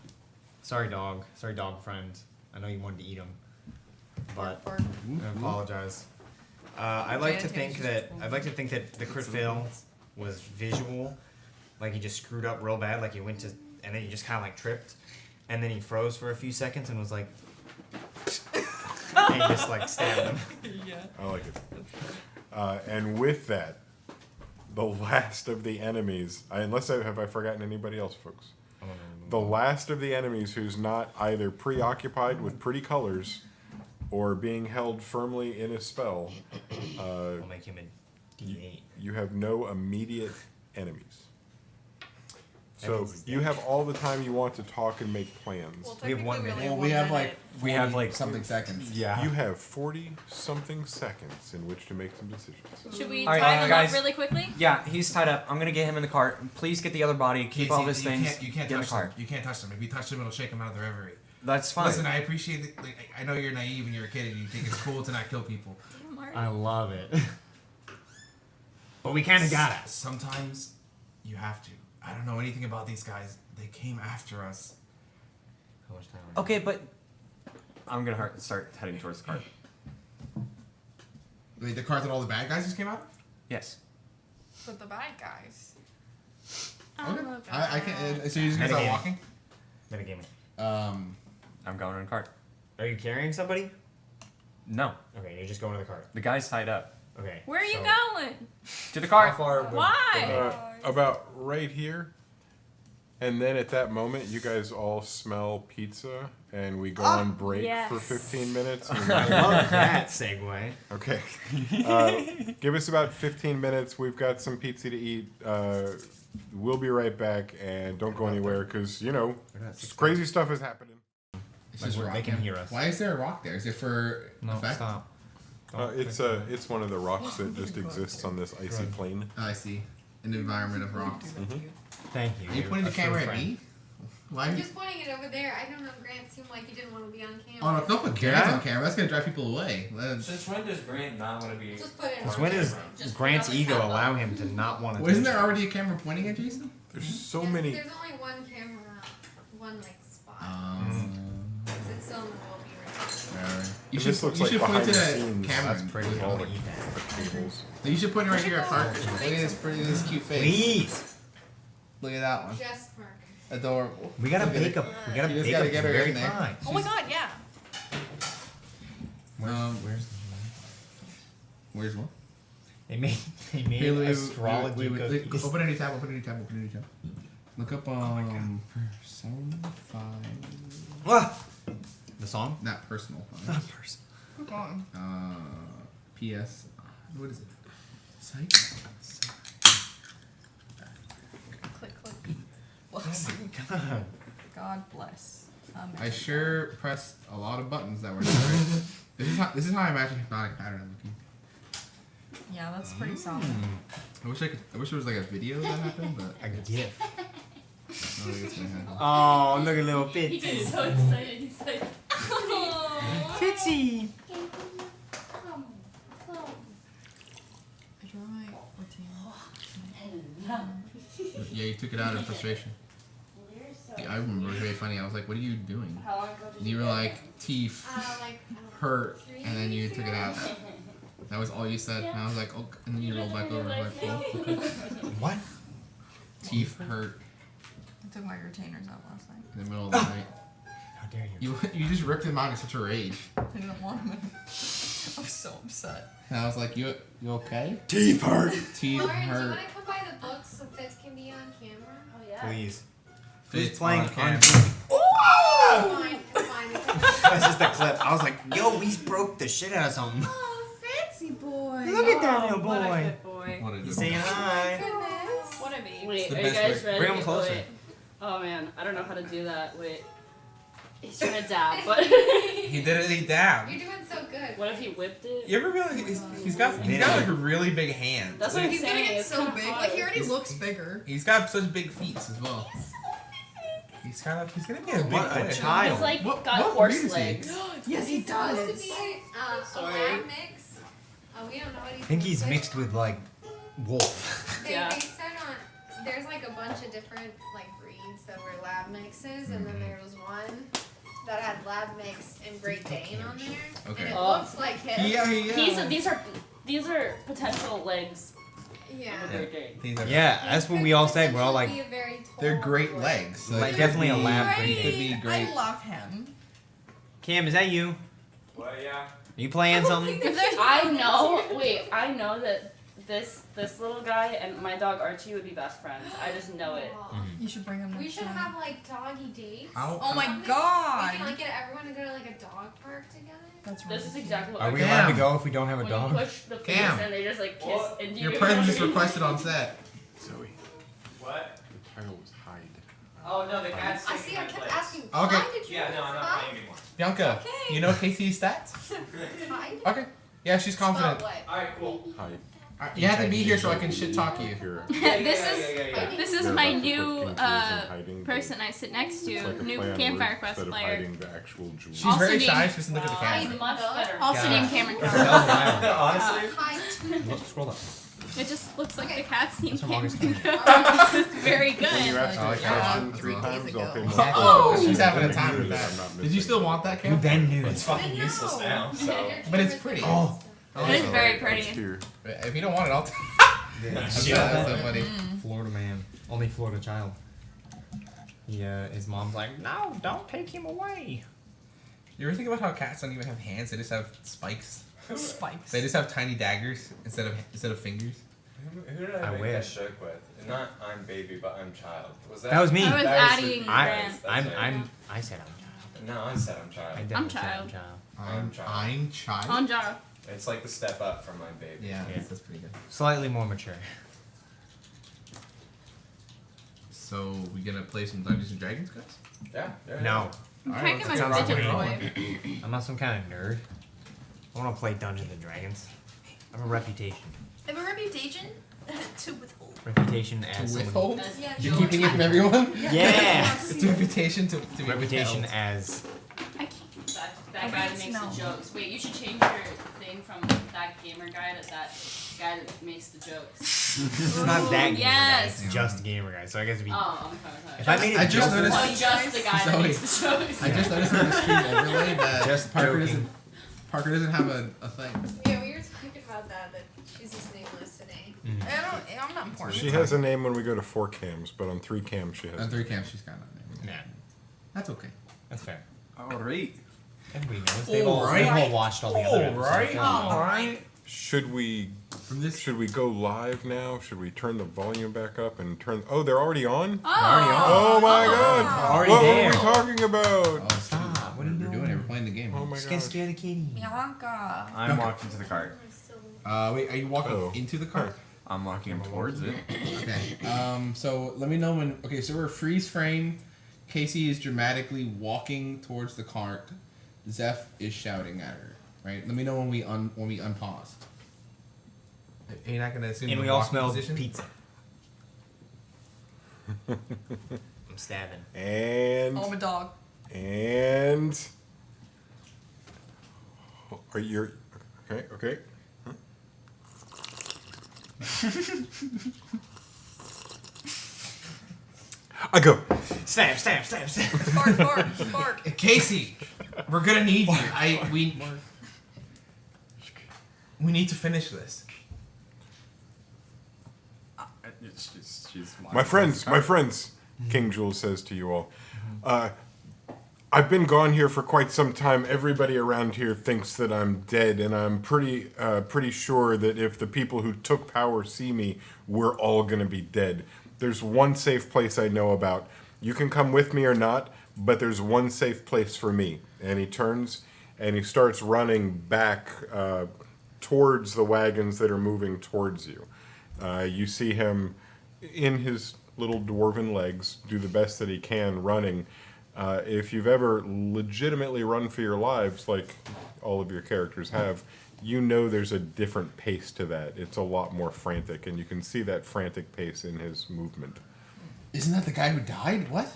sorry, dog. Sorry, dog friend. I know you wanted to eat him, but Bark. I apologize. I'd like to think that the crit fail was visual, like he just screwed up real bad, like he went to, and then he just kind of like tripped, and then he froze for a few seconds and was like, and he just like stabbed him. Yeah. I like it. And with that, the last of the enemies, have I forgotten anybody else, folks? The last of the enemies who's not either preoccupied with pretty colors or being held firmly in a spell, I'll make him a D8. you have no immediate enemies. That So means he's you have all the time you want to talk and make plans. Well, We have 1 technically, minute. Well, we have like We have like something seconds. Yeah. You have 40-something seconds in which to make some decisions. Should we All right, tie him guys. up really quickly? Yeah, he's tied up. I'm gonna get him in the cart. Please get the other body. Keep all of his things. You can't get in the touch them. cart. You can't touch them. If you touch them, it'll shake them out of their reverie. That's fine. Listen, I appreciate it. Like, I know you're naive and you're a kid and you think it's cool to not kill people. Damn, Marty. I love it. But we kind of got it. Sometimes you have to. I don't know anything about these guys. They came after us. How much time? Okay, but I'm gonna start heading towards the cart. Wait, the cart that all the bad guys just came out? Yes. But the bad guys. Okay. Oh, I can. So you're just gonna Start say, walking? Metagaming. I'm going in the cart. Are you carrying somebody? No, Okay, you're just going to the cart. the guy's tied up. Okay. Where are you so going? To the How cart. far would Why? About right here. And then at that moment, you guys all smell pizza, and we go on break yes. for 15 minutes. and- I love that segue. Okay. Give us about 15 minutes. We've got some pizza to eat. We'll be right back, and don't go anywhere because, just crazy stuff is happening. It's Like just we're- rock. they can hear us. Why is there a rock there? Is it for No, effect? stop. It's one of the rocks that just exists on this icy Good. plain. Oh, I see. An environment of rocks. Thank you. Are you pointing the a true camera at friend. me? Why? I'm just pointing it over there. I don't know. Grant seemed like he didn't want to be on Oh camera. no! Don't put Grant on camera. That's gonna drive people away. Since when does Grant not want to be? Just put it Since on when does camera. Just put Grant's it on the ego tablet. allow him to not want to? Well, isn't there already a camera pointing at Jason? There's so There's- many. There's only one camera, one like spot. It's still in the wall Alright. You And should, this looks you like should point behind to the that scenes. camera. That's pretty With all cool. the cables. No, you should point it right here at Parker. Look at this cute face. Please. Look at that one. Just Mark. Adorable. We gotta Look at bake it. up. We gotta You just bake gotta up get her very in there. fine. Oh my god, yeah. Where's Where's what? they made Here, astrology wait, cookies. Open a new tab. Open a new tab. Open a new tab. Look up Persona 5. Ah! The song? Not personal. Not person. Keep going. PS. What is it? Psych. Click, click. Bless. God. God bless. I sure pressed a lot of buttons that were not right. This is how I imagine hypnotic pattern I'm looking. Yeah, that's pretty solid. I wish there was like a video that happened, but A gift. I don't think it's gonna happen. Oh, look at little He Fitzy. gets so excited. He's like, oh. Fitzy. I draw my routine. Yeah, you took it out in frustration. Yeah, I remember it was very funny. I was like, "What are you doing?" And you were like, "Teeth Like hurt," and then you took it out. That was all you said, and I was like, "Oh," and then you rolled back over. I was like, "Oh, okay." What? Teeth hurt I took my retainers out last night. in the middle of the night. How dare you? You just ripped them out in such a rage. I didn't want them. I was so upset. And I was like, "You okay?" Teeth hurt. Teeth Lauren, do you hurt. want to come by the books so Fitz can be on camera? Oh, yeah. Please. Fitz Who's playing on camera. It's fine. It's fine. That's just a clip. I was like, yo, we broke the shit out of something. Oh, fancy boy. Look at that little What a boy. good boy. What a He's good saying boy. hi. Goodness. What a baby. It's Wait, the are you best guys way. ready? Bring him closer. Wait. Oh man, I don't know how to do that. Wait. He's trying to dab, but He did it. He dabbed. You're doing so good. what if he whipped it? You ever realize he's got like a really big hand. That's what I'm He's gonna saying. get It's so kinda big. hard. Like he already looks bigger. He's got such big feet as well. He's gonna be a big What a boy. child. He's like What- got what horse breed is he? legs. Yes, he He's supposed does. to be a Sorry. lab mix. We don't know what he's. I think he's with. mixed with like wolf. They said on there's like a bunch of different like breeds that were lab mixes, and then there was one that had lab mix and Great Dane on there, Okay. and it Oh. looks like him. These are potential legs Yeah. of a Great Dane. These are- Yeah, that's what we all said. We're all like, Be a very tall They're great boy. legs. So Like, it definitely could a be- lab It breed. could be great. I love him. Cam, is that you? Well, yeah. Are you playing something? I know that this little guy and my dog Archie would be best friends. I just know it. Aw. You should bring him next We should time. have like doggy dates. Oh my Something. god. We can like get everyone to go to like a dog park together. That's really This is cute. exactly what Are I we do. allowed to go if we don't have a When dog? you push the face Cam. and they just like kiss What? into Your you. presence is requested on set. Zoe, What? the title was hide. Oh no, the cat's I taking see. I my kept place. asking. Okay. Why did you? Yeah, no, I'm not Huh? playing anymore. Bianca, Okay. you know Casey's stats? Hide? Okay. Yeah, she's confident. Spell what? Alright, cool. Hide. You have to be here so I can shit talk you. Here. This is They're my about to new put King Jules in hiding, but person I sit next it's to, like a new play on Campfire words Quest instead of player. hiding the actual Jules. She's Also very named- shy. She doesn't look at the Hide camera. Much better. Also God. named Cameron That Keller. was wild. Honestly? Hide. Look, scroll up. It just looks like the cat's named That's from August Cameron 20th. Keller. It's very When you good. ask Oh, me a yeah. question 3 Days times, ago. I'll pay more. Oh, attention. she's having a Make time sure with that that. I'm not Did you missing still want that, You Cam? then knew. It's fucking useless now, so. But it's pretty. Oh. It is very It's pretty. here. If you don't want it, I'll. That's Yeah. so funny. Florida man. Only Florida child. Yeah, his mom's like, no, don't take him away. You ever think about how cats don't even have hands? They just have spikes. Spikes. They just have tiny daggers instead of fingers. Who did I I make wish. that joke with? Not I'm baby, but I'm child. Was That was me. I was That adding the- I, Grant. I said I'm child. No, I said I'm child. I definitely said child. I'm child. I'm child. child. On job. It's like the step up from my baby. Yeah, Yeah. that's pretty good. Slightly more mature. So we gonna play some Dungeons and Dragons, guys? Yeah. yeah, No, I'm Alright, cracking let's my get fidget rolling. toy. I'm not some kind of nerd. I want to play Dungeons and Dragons. I have a reputation. I have a reputation to withhold. Reputation as To someone. withhold? Yeah, You're sure. keeping it from everyone? Yeah. It's a reputation to be Reputation withheld. as. I can't. That guy that makes No. the jokes. Wait, you should change your thing from that gamer guy to that guy that makes the jokes. It's not that gamer yes. guy. It's just gamer guy. So I guess it'd be. Oh, okay. If I made it I just joke- noticed- So just the guy that Zoe, makes the jokes. I just noticed on the screen overlay that Just Parker joking. doesn't have a thing. Yeah, we were talking about that she's just nameless today. I'm not important. She has a name when we go to 4 cams, but on 3 cams she has. On 3 camps, she's got a name. Yeah, That's okay. that's fair. Alright. Everybody knows. They've all Alright. watched all the other episodes. Alright. Yeah. Alright. Should we From this. should we go live now? Should we turn the volume back up and turn? Oh, they're already on. Oh. Oh my God! Already What there. were we talking about? Oh, Stop. What are you we're doing it. We're playing the game. Oh my Just God! scare the kitty. Bianca. I'm walking to the cart. Wait, are you walking Oh. into the cart? I'm walking towards it. Okay. So let me know when. Okay, so we're freeze frame. Casey is dramatically walking towards the cart. Zeph is shouting at her. Right. Let me know when we unpause. You're not gonna assume. And the we all walking smell position? pizza. I'm stabbing. And Oh, I'm a dog. and are you okay? Okay. I go. Stab, stab, stab, stab. Bark, bark, bark. Casey, we're gonna need you. We need to finish this. She's My friends, King Jules says to you all, I've been gone here for quite some time. Everybody around here thinks that I'm dead, and I'm pretty sure that if the people who took power see me, we're all gonna be dead. There's one safe place I know about. You can come with me or not, but there's one safe place for me. And he turns and he starts running back towards the wagons that are moving towards you. You see him in his little dwarven legs do the best that he can running. If you've ever legitimately run for your lives, like all of your characters have, you know there's a different pace to that. It's a lot more frantic, and you can see that frantic pace in his movement. Isn't that the guy who died? What?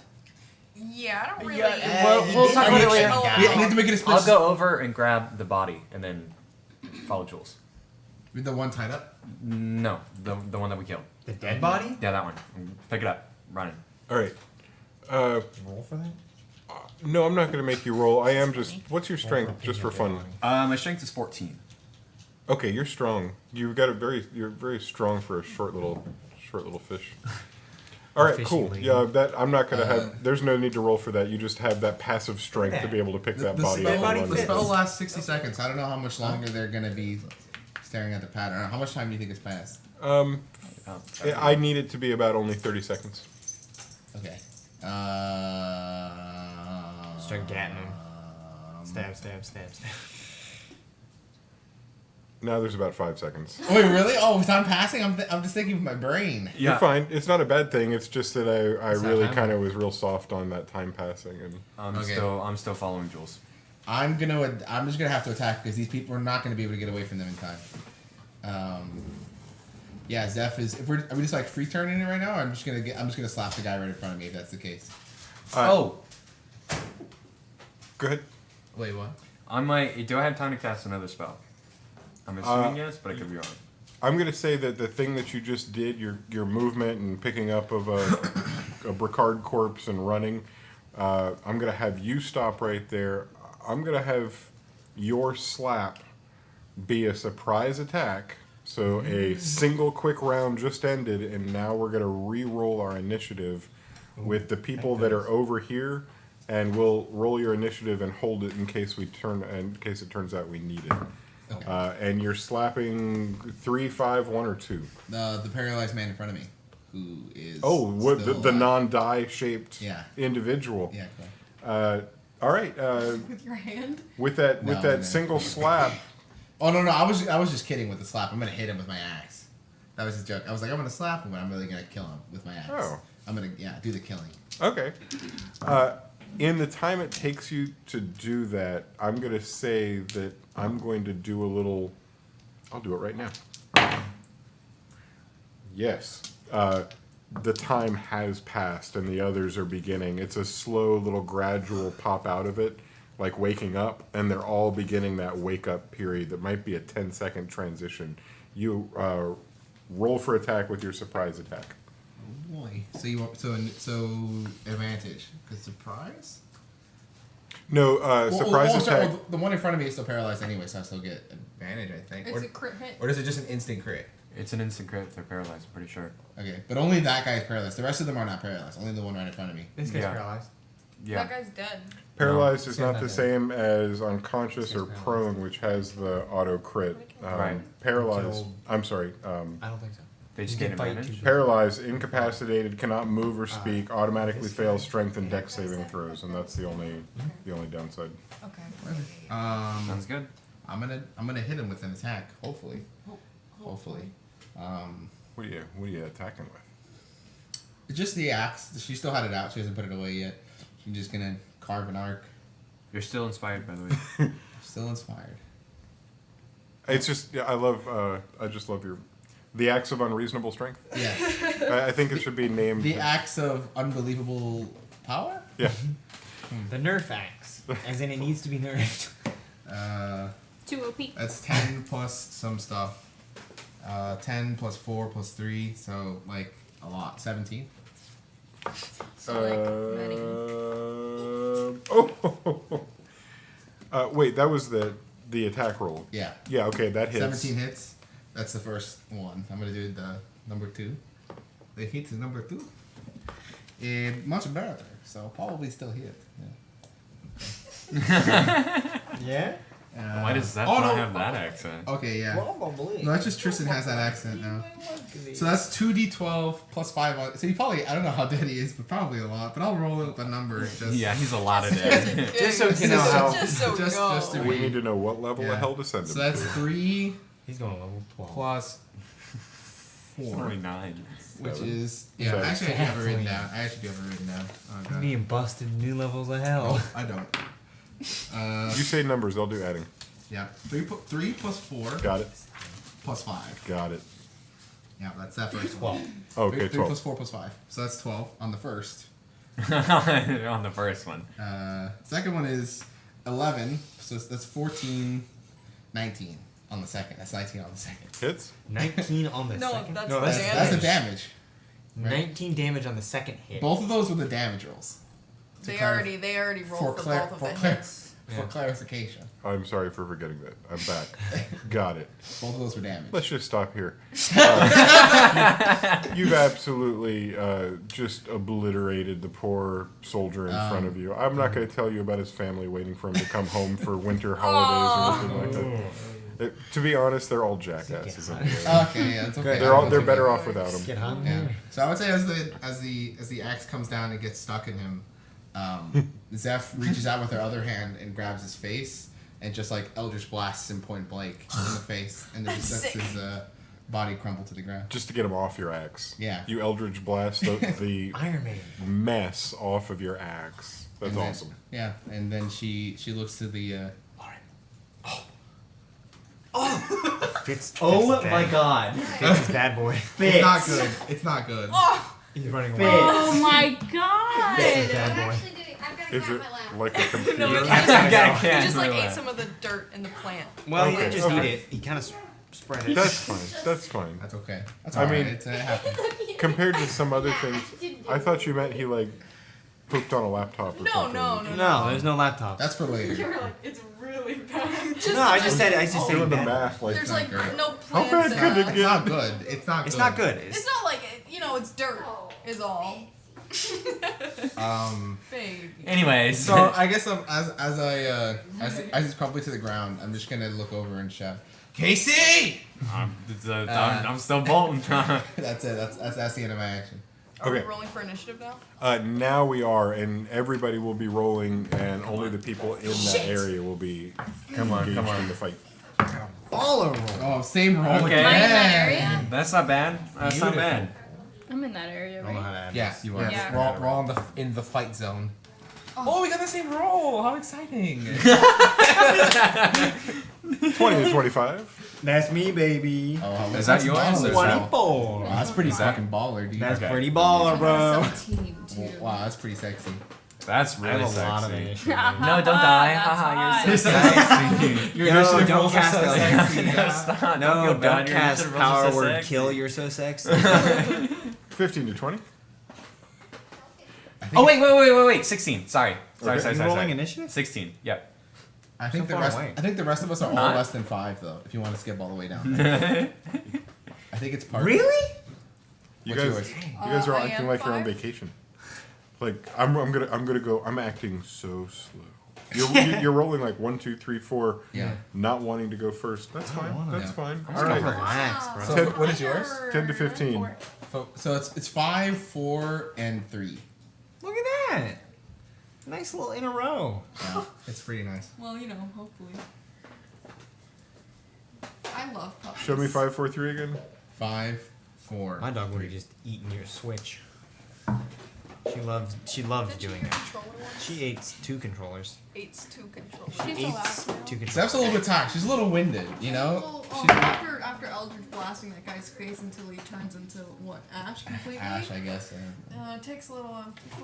Yeah, I don't really. We'll talk about it later. You have to make it a split. I'll go over and grab the body and then follow Jules. With the one tied up? No, the one that we killed. The dead body? Yeah, that one. Pick it up. Running. All right. Roll for that? No, I'm not going to make you roll. I am just. What's your strength, just for fun? My strength is 14. Okay, you're strong. You've got you're very strong for a short little fish. All right, cool. Fishing Yeah, that I'm not gonna have. There's no need to roll for that. You just have that passive strength to be able to pick that body up. body and The run spell with it. lasts 60 seconds. I don't know how much longer they're going to be staring at the pattern. How much time do you think has passed? I need it to be about only 30 seconds. Okay. Start gatting him. Stab, stab, stab, stab. Now there's about 5 seconds. Wait, really? Oh, time passing? I'm just thinking with my brain. You're fine. It's not a bad thing. It's just that I It's not really time. kind of was real soft on that time passing, and Okay. I'm still following Jules. I'm just gonna have to attack because these people are not gonna be able to get away from them in time. Yeah, Zeph is. Are we just like free turning it right now? Or I'm just gonna slap the guy right in front of me if that's the case. Oh, go ahead. Wait, what? do I have time to cast another spell? I'm assuming yes, but I could be wrong. I'm gonna say that the thing that you just did, your movement and picking up of a Bricard corpse and running, I'm gonna have you stop right there. I'm gonna have your slap be a surprise attack. So a single quick round just ended, and now we're gonna re-roll our initiative with the people that are over here, and we'll roll your initiative and hold it in case it turns out we need it. Okay. And you're slapping 3, 5, 1, or 2. The paralyzed man in front of me, who is What still the alive. non-die shaped Yeah. individual. Yeah. Cool. All right. With your hand. With that No. single slap. Oh no! I was just kidding with the slap. I'm gonna hit him with my axe. That was a joke. I was like, I'm gonna slap him, but I'm really gonna kill him with my axe. Oh. I'm gonna do the killing. Okay. In the time it takes you to do that, I'm gonna say that I'm going to do a little. I'll do it right now. Yes. The time has passed and the others are beginning. It's a slow little gradual pop out of it, like waking up, and they're all beginning that wake up period that might be a 10-second transition. You roll for attack with your surprise attack. Oh boy. So you want so advantage because surprise. No, surprise attack. Well, the one in front of me is still paralyzed anyway, so I still get advantage, I think. It's a crit hit. Or is it just an instant crit? It's an instant crit if they're paralyzed, I'm pretty sure. Okay, but only that guy is paralyzed. The rest of them are not paralyzed. Only the one right in front of me. This guy's Yeah. paralyzed. Yeah. That guy's dead. Paralyzed is No, not it's the not same as unconscious or It's paralyzed. prone, which has the auto crit. Right. Paralyzed. Until- I'm sorry. I don't think so. They just You gain can fight advantage. two- Paralyzed, incapacitated, cannot move or speak, automatically fails strength and dex saving throws, and that's the only downside. Okay. Sounds good. I'm gonna hit him with an attack. Hopefully. Hopefully. What are you attacking with? It's just the axe. She still had it out. She hasn't put it away yet. She's just gonna carve an arc. You're still inspired, by the way. Still inspired. It's just I just love the axe of unreasonable strength. Yes. I think it should be named The axe of unbelievable power. Yeah. The nerf axe. As in it needs to be nerfed. 2 OP. That's 10 plus some stuff. 10 plus 4 plus 3, so like a lot. 17. Wait, that was the attack roll. Yeah. Yeah. Okay, that hits. 17 hits. That's the first one. I'm gonna do the number 2. The hit is number 2. And much better, so probably still hit. Yeah. Yeah? Why does Zeph oh, not no. have that accent? Okay, yeah. Probably. No, that's just Tristan has that accent now. So that's 2d12 plus 5. So he probably, I don't know how dead he is, but probably a lot. But I'll roll up a number just. Yeah, he's a lot of dead. Just so you know how. Just so just to We be. need to know what level Yeah. of hell to send him. So that's 3 He's going level 12. plus It's 4, only 9. which Seven. is yeah. Seven. Actually, I do have it written down. I actually do have it written down. Oh, God. Being busted new levels of hell. I don't. You say numbers, I'll do adding. Yeah, 3 plus 4 Got it. plus 5. Got it. Yeah, that's that first 12. one. Okay, 3 12. plus 4 plus 5. So that's 12 on the first. On the first one. Second one is 11. So that's 14, 19 on the second. That's 19 on the second. Hits? 19 on the No, second. that's no, the that's, damage. That's the damage. Right? 19 damage on the second hit. Both of those were the damage rolls. They clar- already rolled for both of the clar- hits. For clarification, I'm sorry for forgetting that. I'm back. Got it. both of those were damage. Let's just stop here. You've absolutely just obliterated the poor soldier in front of you. I'm not going to tell you about his family waiting for him to come home for winter holidays or anything like that. To be honest, they're all jackasses. in the end. Okay, yeah, it's okay. They're better off without him. Get hot. Yeah. So I would say as the axe comes down and gets stuck in him, Zeph reaches out with her other hand and grabs his face and just like Eldritch blasts him point blank in the face, and then just lets his body crumble to the ground. Just to get him off your axe. Yeah. You Eldritch Blast the Iron Man. mess off of your axe. That's And then- awesome. Yeah, and then she looks to the. Fitz, Oh my god. Fitz is bad boy. It's not good. It's not good. He's running away. Oh my god! Bad I'm boy. actually doing. I've got a Is cat in it my lap. like a computer? No, he I just, can't he just like do ate that. some of the dirt in the plant. Well, he Okay, didn't just okay. eat it. He kind of spread it. That's fine. That's fine. That's okay. That's I all right. mean- It happens. Compared to some other Yeah, things, didn't do I it. thought you meant he like pooped on a laptop or No, something. no. No, there's no laptop. That's for later. You're like, it's really bad. Just, No, I just said Doing the bad. math like There's not like great. no How plants. bad could it It's get? not good. It's not. It's good. not good. It's not like it's dirt. Oh, Is all. Baby. Anyways. So I guess as he's crumbling to the ground, I'm just gonna look over and shout, "Casey!" I'm still bolting. That's it. That's the end of my action. Are Okay. we rolling for initiative now? Now we are, and everybody will be rolling, and only the people in that area will be engaged in the fight. Baller roll. Oh, same roll Okay. Am I in that again. area? That's not bad. That's not bad. I'm in that area, I don't know how right? to add Yes, this. you are. Yeah. Roll in the fight zone. Oh, we got the same roll. How exciting! 20 to 25. That's me, baby. Oh, Is that yours or is that- 24. Wow, that's pretty fucking baller, dude. That's Okay. pretty baller, bro. 17 too. Wow, that's pretty sexy. That's I really have a lot of sexy. initiative. No, don't die. That's Haha, hot. you're so sexy. Your No, initiative don't rolls are cast so it. sexy. No, stop. Don't No, feel don't bad. Your cast initiative rolls are power so word sexy. kill. You're so sexy. 15 to 20. Oh, wait. 16. Sorry. Sorry. You rolling Sorry. initiative? 16. Yep. I think So the far rest. away. I think the rest of us are all Not. less than 5, though. If you want to skip all the way down, I think it's part. Really? You What's guys, yours? you guys are I acting am like you're on 5. vacation. Like I'm gonna go. I'm acting so slow. You're rolling like 1, 2, 3, 4. Yeah. Not wanting to go first. That's fine. wanna. That's Yeah. fine. I'm All just gonna right. relax, bro. So what is yours? 10 to 15. So it's 5, 4, and 3. Look at that. Nice little in a row. Yeah, it's pretty nice. Well, hopefully. I love puppies. Show me 5, 4, 3 again. 5, 4. My dog would have just eaten your switch. She loves Did you doing your it. controller once? She ate 2 controllers. Eight's two controllers. She's Eats allowed to. 2 controllers. Steph's a little bit tired. She's a little winded, you know. Well, She's after Eldritch blasting that guy's face until he turns into what, ash completely? Ash, I guess. Yeah. It takes a little.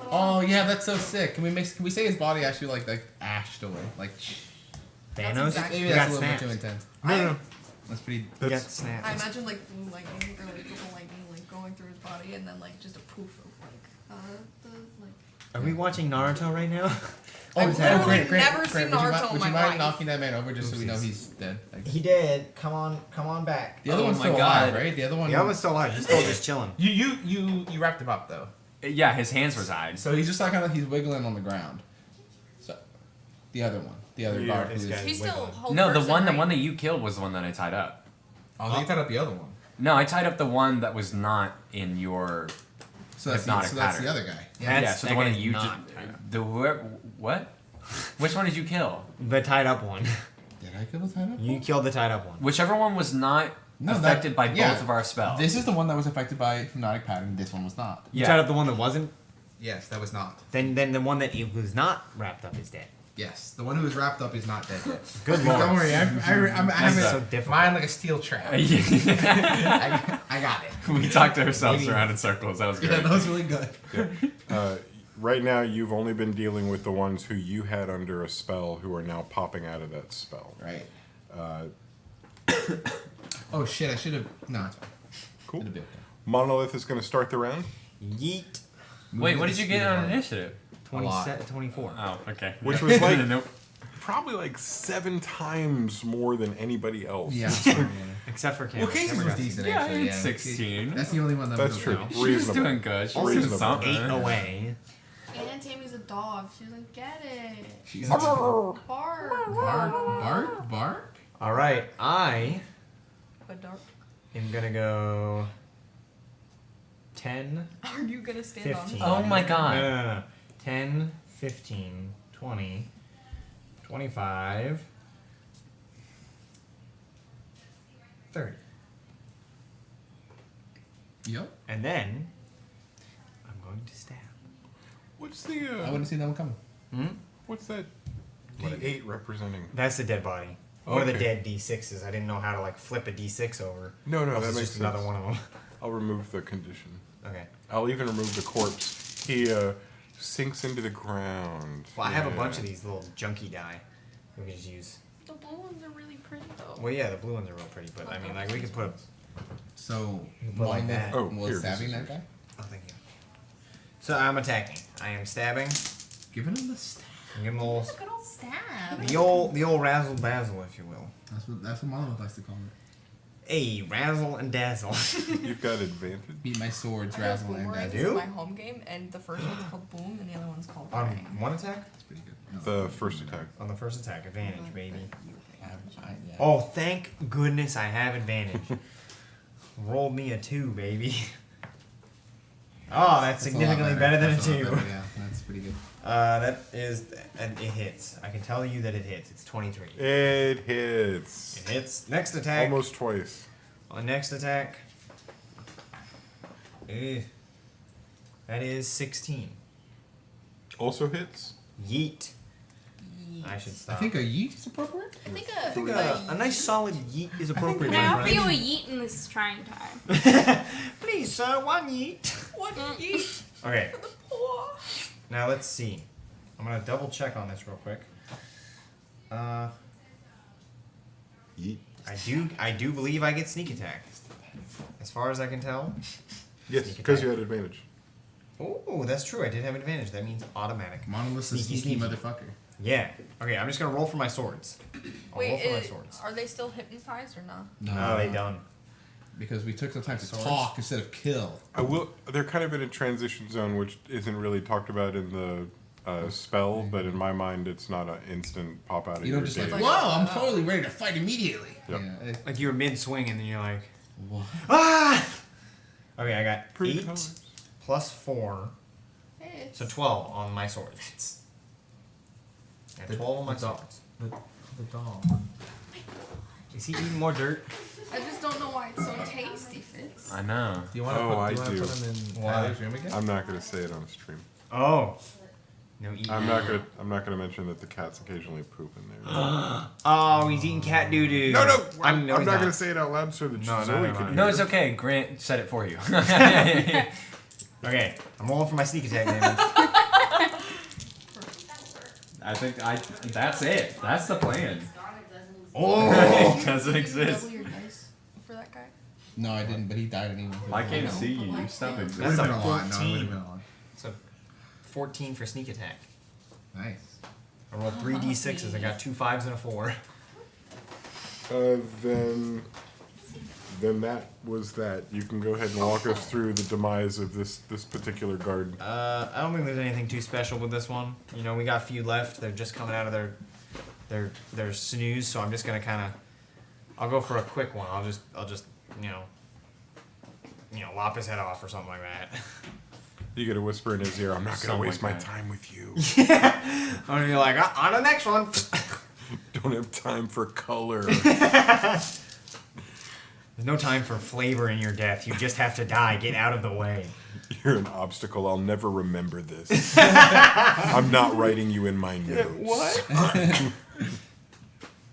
Oh yeah, that's so sick. Can we say his body actually like ashed away? Like Thanos? exactly- maybe You that's a got little bit snapped. too intense. No. That's pretty. You got That's, snapped. I imagine like blue lightning or like purple lightning like going through his body and then like just a poof of like the like. Are we watching Naruto right now? I've literally great, great, never great. seen Would you Naruto mind- in Would my you mind life. knocking that man over just so we know Oopsies. he's dead? Like, He did. Come on back. the other Oh one's my still God. alive, right? The other one. The other one's still alive. He's still just chilling. You wrapped him up though. Yeah, his hands were tied. So he's just like kind of he's wiggling on the ground. So, the other one. The other Yeah. guard This who guy's is. He's still wiggling. whole No, the person, one right? that you killed was the one that I tied up. Oh, they tied up the other one. No, I tied up the one that was not in your. So that's, Hypnotic the pattern. other guy. Yeah, so the one that guy's you just. not tied up. The whoever. What? Which one did you kill? The tied up one. Did I kill the tied up? You killed the tied up one. Whichever one was not No, that- affected by yeah. both of our spells. This is the one that was affected by hypnotic pattern. This one was not. You Yeah. tied up the one that wasn't. Yes, that was not. Then the one that it was not wrapped up is dead. Yes, the one who was wrapped up is not dead yet. Good lord. Don't worry, I'm That's having so difficult. mine like a steel trap. I got it. We talked to ourselves Maybe. around in circles. That was great. Yeah, that was really good. Right now, you've only been dealing with the ones who you had under a spell who are now popping out of that spell. Right. Oh shit! I should have. No, it's fine. Cool. It'll be okay. Monolith is going to start the round. Yeet. Wait, what did you get on initiative? 24. Oh, okay. Which was like Nope. probably like 7 times more than anybody else. Yeah. Except for Cameron. Well, Casey's Cameron was got decent Yeah, I actually. had 16. That's the only one that That's was true. okay. She's Reasonable. doing good. She's doing Reasonable. something. 8 away. And Tammy's a dog. She doesn't get it. She's Bark. bark. All right, I A dark. am gonna go 10. Are you gonna stand 15. on? Oh my god. No. 10, 15, 20, 25, 30. Yep. And then I'm going to stab. What's the I wouldn't see that one coming. what's that D8 representing? That's the dead body. One of the Okay. dead D6s. I didn't know how to like flip a D6 over. No, This that is makes just sense. another one of them. I'll remove the condition. Okay. I'll even remove the corpse. He sinks into the ground. Well, I have a Yeah. bunch of these little junky die. We can just use. The blue ones are really pretty though. Well, yeah, the blue ones are real pretty, but I mean, like we could put. So, Put like that. Oh, was here, stabbing this is- that guy? Oh, thank you. So I'm attacking. I am stabbing. Giving him the stab. Give him a little, Good old stab. the old razzle dazzle, if you will. That's what Monolith likes to call it. Hey, razzle and dazzle. You've got advantage. Beat my swords, I have razzle, and boomerangs dazzle. in my home game, and the first one's called boom, and the other one's called On bang. one attack. That's pretty good. No, The first attack. On the first attack, advantage, baby. yeah. Oh, thank goodness I have advantage. Rolled me a 2, baby. Oh, that's That's a lot significantly better than a That's lot 2. better, Yeah, that's pretty good. That is, and it hits. I can tell you that it hits. It's 23. It hits. It hits. Next attack. Almost twice. On next attack. That is 16. Also hits. Yeet. I should I stop. think a yeet is appropriate. I think I think a nice solid yeet is appropriate. Can I my offer you a friend. yeet in this trying time? Please, sir, one yeet. What eat Okay, for the poor? now let's see. I'm gonna double check on this real quick. Yeet. I do believe I get sneak attack. As far as I can tell. Yes, Sneak because attack. you had advantage. Oh, that's true. I did have advantage. That means automatic. Monolith's a Sneaky, sneaky sneaky. motherfucker. Yeah. Okay, I'm just gonna roll for my swords. I'll roll Wait, for my swords. are they still hypnotized or not? No, they done. Because we took some time to Swords? talk instead of kill. I will. They're kind of in a transition zone, which isn't really talked about in the spell, but in my mind, it's not an instant pop out of You your don't just like, daze. whoa, I'm totally ready to fight immediately. Yep. Yeah, Like you're mid swing and then you're like, what? ah! Okay, I got Pretty 8 colors. plus 4, It's so 12 on my swords. And 12 on my swords. The dog. Is he eating more dirt? I just don't know why it's so tasty, Fitz. I know. Do you want to Oh, I put, do you do. want to put him in Why? Tyler's room again? I'm not going to say it on stream. Oh. No eating. I'm not gonna mention that the cats occasionally poop in there. Oh, he's eating cat doo doo. No, I'm not gonna say it out loud so that No, Zoe neither can am I. hear. No, it's okay. Grant said it for you. Okay, I'm rolling for my sneak attack damage. I think that's it. That's the plan. Oh! It doesn't Did you exist. double your dice for that guy? No, I didn't, but he died anyway. I can't see you. You stop It would existing. That's have a been a lot. No, it would 14. have been a lot. So 14 for sneak attack. Nice. I rolled 3 d6s. I got 2 5s and a 4. Then that was that. You can go ahead and walk us through the demise of this particular guard. I don't think there's anything too special with this one. You know, we got a few left. They're just coming out of their they're snooze, so I'm just gonna kind of, I'll go for a quick one. I'll just you know lop his head off or something like that. You get a whisper in his ear. I'm not gonna Something waste like my that. time with you. I'm gonna be like, on the next one. Don't have time for color. There's no time for flavor in your death. You just have to die. Get out of the way. You're an obstacle. I'll never remember this. I'm not writing you in my notes. What?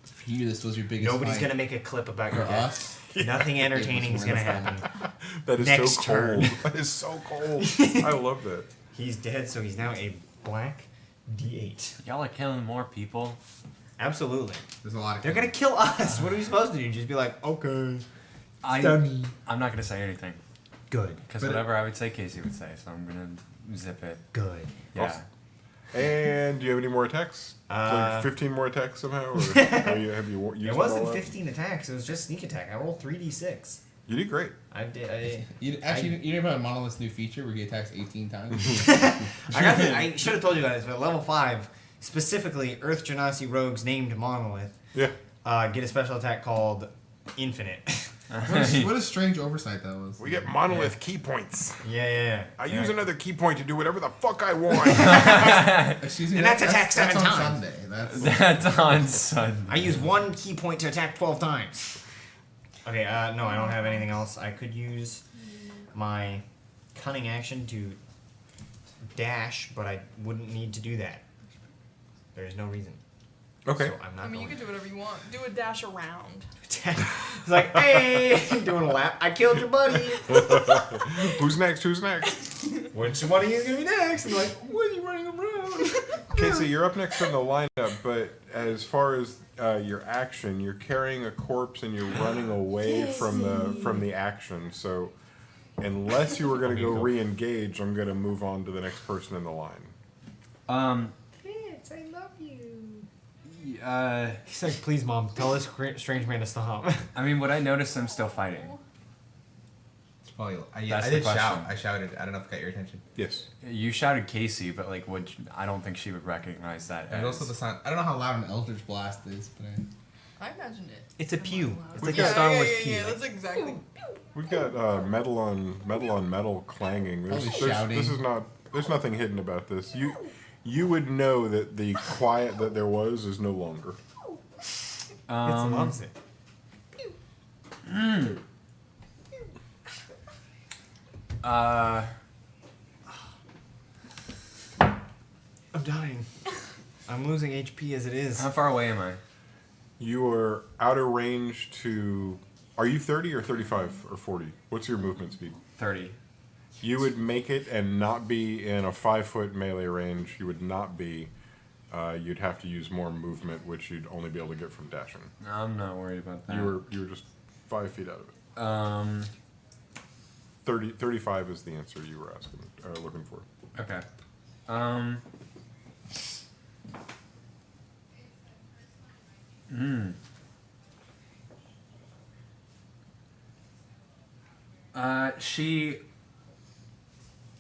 For you, this was your biggest Nobody's fight. gonna make a clip about your For death. us, Nothing entertaining is gonna happen. That is Next so turn. cold. That is so cold. I love that. He's dead, so he's now a black D8. Y'all are killing more people. Absolutely. there's a lot of. They're gonna kill us. What are we supposed to do? Just be like, okay. I'm Stunny. not gonna say anything Good. because But whatever I would say, Casey would say. So I'm gonna zip it. Good. Yeah. Awesome. And do you have any more attacks? Like 15 more attacks somehow? Or have you used It them wasn't all up? 15 attacks. It was just sneak attack. I rolled 3d6. You did great. I did. You know about Monolith's new feature where he attacks 18 times? I should have told you guys, but level 5, specifically Earth Genasi rogues named Monolith, Yeah. get a special attack called Infinite. what a strange oversight that was. We get monolith key points. yeah. I use another key point to do whatever the fuck I want. Excuse me. And that's attack 7 on times. Sunday. That's That's on Sunday. I use 1 key point to attack 12 times. Okay, no, I don't have anything else. I could use my cunning action to dash, but I wouldn't need to do that. There's no reason. Okay. So I'm not I mean, you going can do whatever you want. Do a dash around. It's like, hey, doing a lap. I killed your buddy. Who's next? Who's next? Which one of you is gonna be next? And like, what are you running around? Casey, you're up next in the lineup, but as far as your action, you're carrying a corpse and you're running away from the action. So unless you were going to go re-engage, I'm going to move on to the next person in the line. Fitz, I love you. He's like, please, mom, tell this strange man to stop. I mean, would I notice I'm still fighting? It's probably. I That's did the question. shout. I shouted. I don't know if it got your attention. Yes. You shouted Casey, but like, I don't think she would recognize that. And as- also the sound. I don't know how loud. an Eldritch Blast is, but I imagined it. It's a pew. Loud. It's We've like got- a Star Wars yeah, pew. yeah, that's exactly. We've got metal on metal clanging. Probably shouting. This is not. There's nothing hidden about this. You would know that the quiet that there was is no longer. It loves it. I'm dying. I'm losing HP as it is. How far away am I? You are out of range to. Are you 30 or 35 or 40? What's your movement speed? 30. You would make it and not be in a 5-foot melee range. You would not be. You'd have to use more movement, which you'd only be able to get from dashing. I'm not worried about that. You were just 5 feet out of it. 35 is the answer you were asking, looking for. Okay.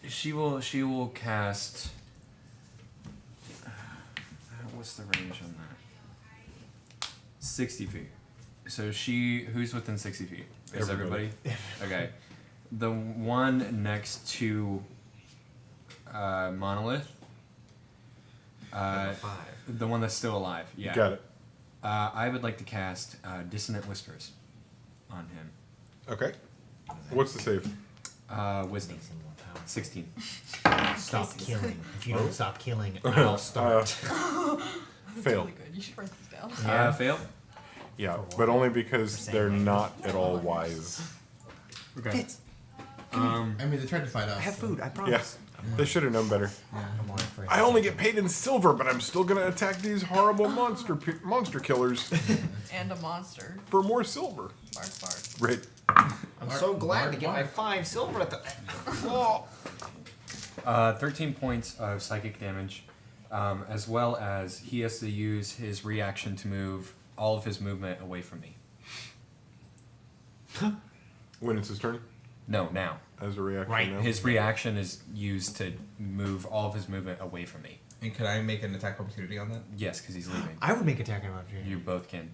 She will cast. What's the range on that? 60 feet. So who's within 60 feet? Is Everybody. Okay. The one next to Monolith. Level 5. The one that's still alive. Yeah. Got it. I would like to cast Dissonant Whispers on him. Okay. What's the save? Wisdom. 16. Stop killing. If you don't stop killing, I'll start. Fail. Really good. You should write this down. Yeah. Fail? Yeah, but only because they're not at all wise. Okay. I mean, they tried to fight us. I have food, I Yeah, promise. they should have known better. I'm on for it. I only get paid in silver, but I'm still gonna attack these horrible monster killers And a monster. for more silver. Bark, bark. Right. I'm so glad to get my 5 silver at the. 13 points of psychic damage, as well as he has to use his reaction to move all of his movement away from me. When it's his turn, No, now. as a reaction. Right, now? His reaction is used to move all of his movement away from me. And could I make an attack opportunity on that? Yes, because he's leaving. I would make attack of opportunity. You both can.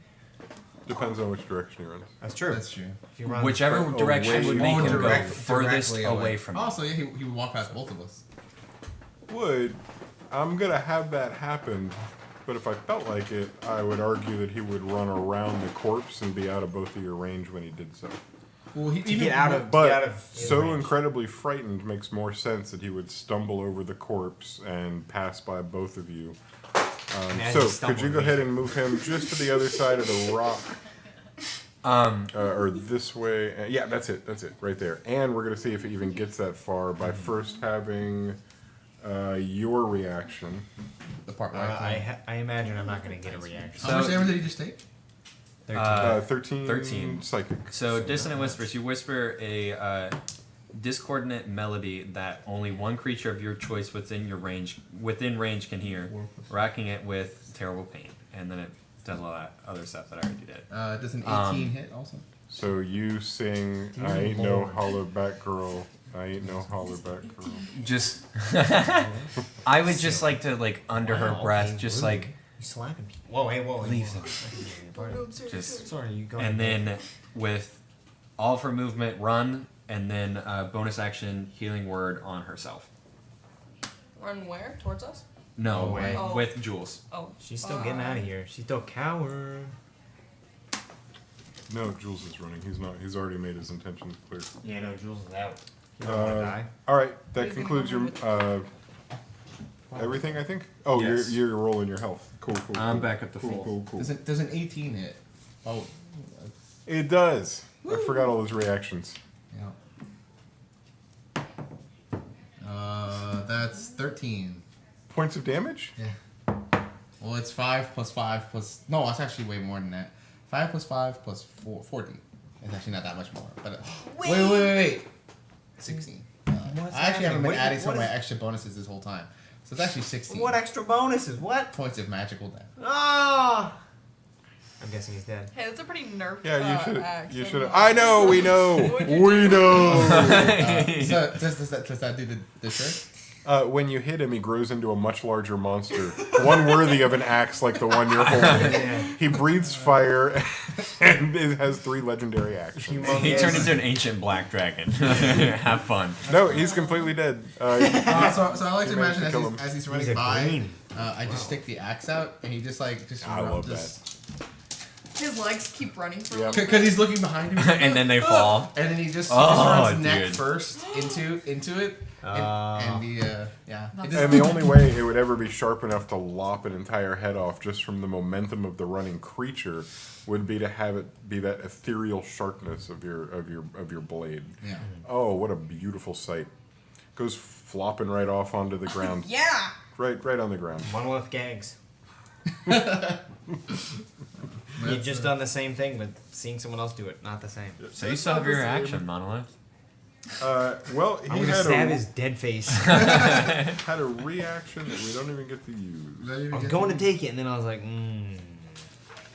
Depends on which direction he runs. That's true. That's true. If you run Whichever direction would make him go furthest directly away away. from you. Also, yeah, he would walk past both of us. Would. I'm gonna have that happen, but if I felt like it, I would argue that he would run around the corpse and be out of both of your range when he did so. Well, he to get out of But get out of so range. incredibly frightened makes more sense that he would stumble over the corpse and pass by both of you. as So he could stumbled, you go ahead and move him just to the other side of the rock? Or this way. Yeah, that's it, right there. And we're going to see if it even gets that far by first having your reaction. The part where I imagine I'm not going to get a reaction. How much damage did he just take? 13. 13 psychic. So Dissonant Whispers, you whisper a discordant melody that only one creature of your choice within range can hear, racking it with terrible pain, and then it does all that other stuff that I already did. Does an 18 hit also? So you sing, I ain't no holler back girl. I ain't no holler back girl. Just, I would just like to under her breath, just You slapping people. Whoa, hey, whoa. leave them. Just sorry, you go. And then with all of her movement, run, and then bonus action healing word on herself. Run where? Towards us? No, way. Oh. with Jules. Oh. She's still getting out of here. She's still coward. No, Jules is running. He's not. He's already made his intentions clear. Yeah, no, Jules is out. You don't want to die. All right, that Leaving concludes your her everything, I think. Oh, Yes. you're rolling your health. Cool. I'm back at the cool, full. Cool. Does an 18 hit? Oh. It does. I forgot all those reactions. Yeah. That's 13. Points of damage? Yeah. Well, it's 5 plus 5 plus... No, it's actually way more than that. 5 plus 5 plus 4, 14. It's actually not that much more. But wait. 16. I actually haven't been adding some of my extra bonuses this whole time. So it's actually 16. What extra bonuses? What? Points of magical death. Ah! I'm guessing he's dead. Hey, that's a pretty nerf. Yeah, you should. axe. You I'm should. like- I know. We know. What'd you We do? know. So does that do the trick? When you hit him, he grows into a much larger monster, one worthy of an axe like the one you're holding. He breathes fire, and it has 3 legendary actions. He turned into an ancient black dragon. Have fun. No, he's completely dead. So I like to You managed imagine to kill him. as he's running He's a by, green. I just stick the axe out, and he just I love His legs keep running for a Yeah. little because bit. he's looking behind him, And then they fall. and then he just Oh, runs neck dude. first into it, and the yeah. It And the only way it would ever be sharp enough to lop an entire head off just from the momentum of the running creature would be to have it be that ethereal sharpness of your blade. Yeah. Oh, what a beautiful sight. Goes flopping right off onto the ground. Yeah. Right on the ground. Monolith gags. You've just done the same thing, but seeing someone else do it, not the same. So you still have your action, Monolith. Well, I'm he gonna had stab a, his dead face. had a reaction that we don't even get to use. I was going to take it, and then I was like,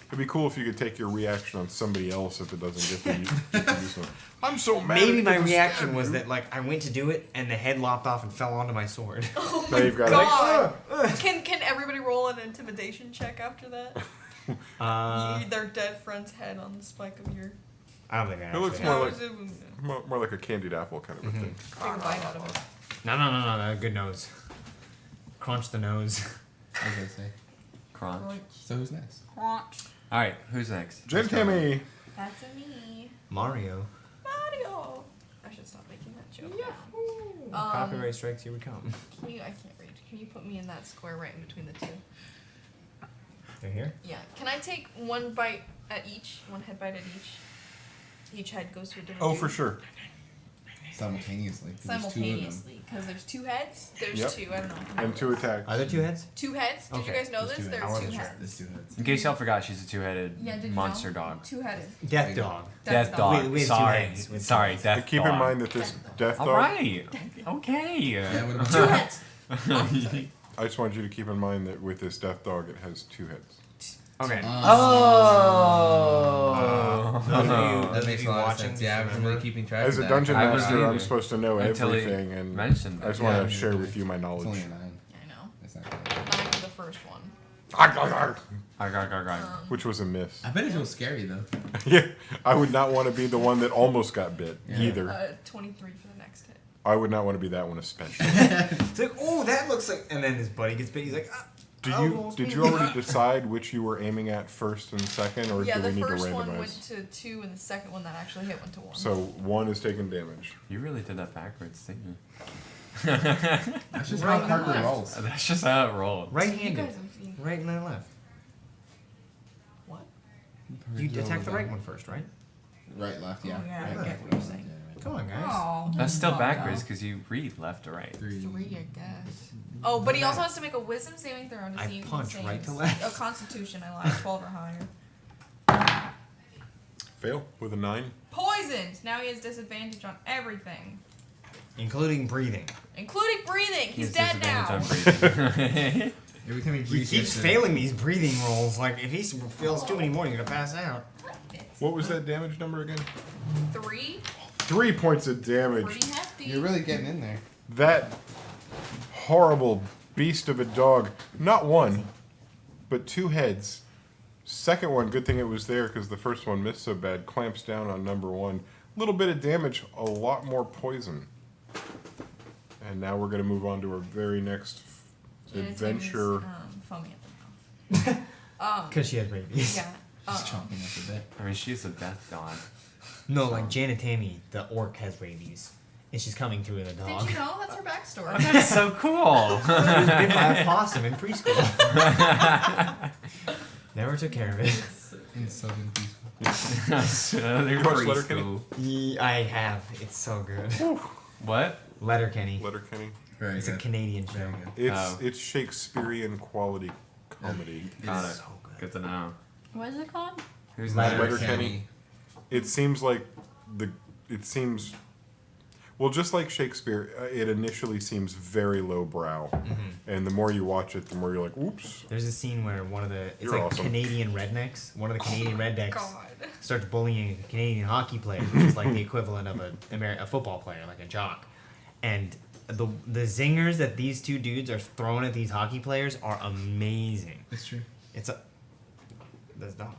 It'd be cool if you could take your reaction on somebody else if it doesn't get to use one. I'm so mad. Maybe it my doesn't reaction stab was you. that like I went to do it, and the head lopped off and fell onto my sword. Oh Now my you've got god. Can everybody roll an intimidation check after that? Their dead friend's head on the spike of your. I don't think I It looks actually. more No, like more like a candied apple kind of a thing. take a bite out of it. No, good nose. Crunch the nose. I was gonna say. Crunch. So who's next? Crunch. All right, who's next? Jen Tammy. That's a me. Mario. Mario. I should stop making that joke. Yahoo! Um, Copyright strikes, here we come. Can you? I can't read. Can you put me in that square right in between the two? They're here? Yeah. Can I take one bite at each? One head bite at each. Each head goes to a different. Oh, dude? for sure. Simultaneously. 'cause there's 2 of them. Simultaneously, because there's 2 heads. There's Yep. 2. I don't know. And 2 attacks. Are there 2 heads? 2 heads. Did you Okay, guys know there's this? 2 There's heads. I 2 wasn't heads. There's 2 heads. In case y'all forgot, she's a two-headed Yeah, did you monster know? dog. 2-headed. Death dog. Death dog. We have two Sorry, heads. We have two sorry, heads. death Keep dog. in mind that this death dog. All right. Okay. Yeah, it would've 2 been- heads. I just want you to keep in mind that with this death dog, it has 2 heads. Okay. Oh. That makes a lot of watching, sense. Yeah, I've been really keeping track As of a that. dungeon I was master, I'm either. supposed to know Until he everything, and mentioned I just that. want Yeah. to share with you my It's knowledge. only a 9. I know. It's not bad. first one. Which was a miss. I bet it feels scary though. Yeah, I would not want to be the one that almost got bit Yeah. either. 23 for the next hit. I would not want to be that one especially. It's like, oh, that looks like. And then his buddy gets bit. He's like, ah. Did you already decide which you were aiming at first and second, or Yeah, do the we need to first one went randomize? to 2, and the second one that actually hit went to 1. So 1 is taking damage. You really did that backwards, didn't you? That's just how Parker rolls. That's just how it rolled. You Right-handed. guys have seen. Right and then left. What? You attack the right one first, right? Right, left, yeah. Oh, yeah, I Right, get left. what you're saying. Come on, guys. Oh. That's still Oh, backwards no. because you read left to right. 3. 3, I guess. Oh, but he also has to make a wisdom saving throw to I see if he punch saves. right to left. A constitution, I lied, 12 or higher. Fail with a 9. Poisoned! Now he has disadvantage on everything. Including breathing. Including breathing! He's He dead has now! disadvantage on breathing. Every time he He breathes, keeps failing these breathing rolls. Like, if he fails too many more, you're gonna pass out. What was that damage number again? 3? 3 points of damage. Pretty hefty. You're really getting in there. That horrible beast of a dog, not one, but 2 heads. Second one, good thing it was there because the first one missed so bad, clamps down on number 1. Little bit of damage, a lot more poison. And now we're going to move on to our very next adventure. Foaming at the mouth. Because she has rabies. Yeah. He's chomping at the bit. I mean, she's a death dog. No, like Janet Tammy, the orc, has rabies. And she's coming through with a dog. Did you know? That's her backstory. That's so cool. She was bit by a possum in preschool. Never took care of it. In Southern Peaceful. They're You watched free Letterkenny? school. I have. It's so good. What? Letterkenny. Letterkenny. Very It's a good. Canadian show. Very good. It's Oh. it's Shakespearean quality comedy. Got it. So good. Good to know. What is it called? Who's Letterkenny. It seems like well, just like Shakespeare, it initially seems very lowbrow, and the more you watch it, the more you're like, "Oops." There's a scene where one of the it's You're like awesome. Canadian rednecks. One of the Canadian rednecks God. starts bullying a Canadian hockey player, which is like the equivalent of a football player, like a jock. And the zingers that these two dudes are throwing at these hockey players are amazing. It's true. It's a this dog.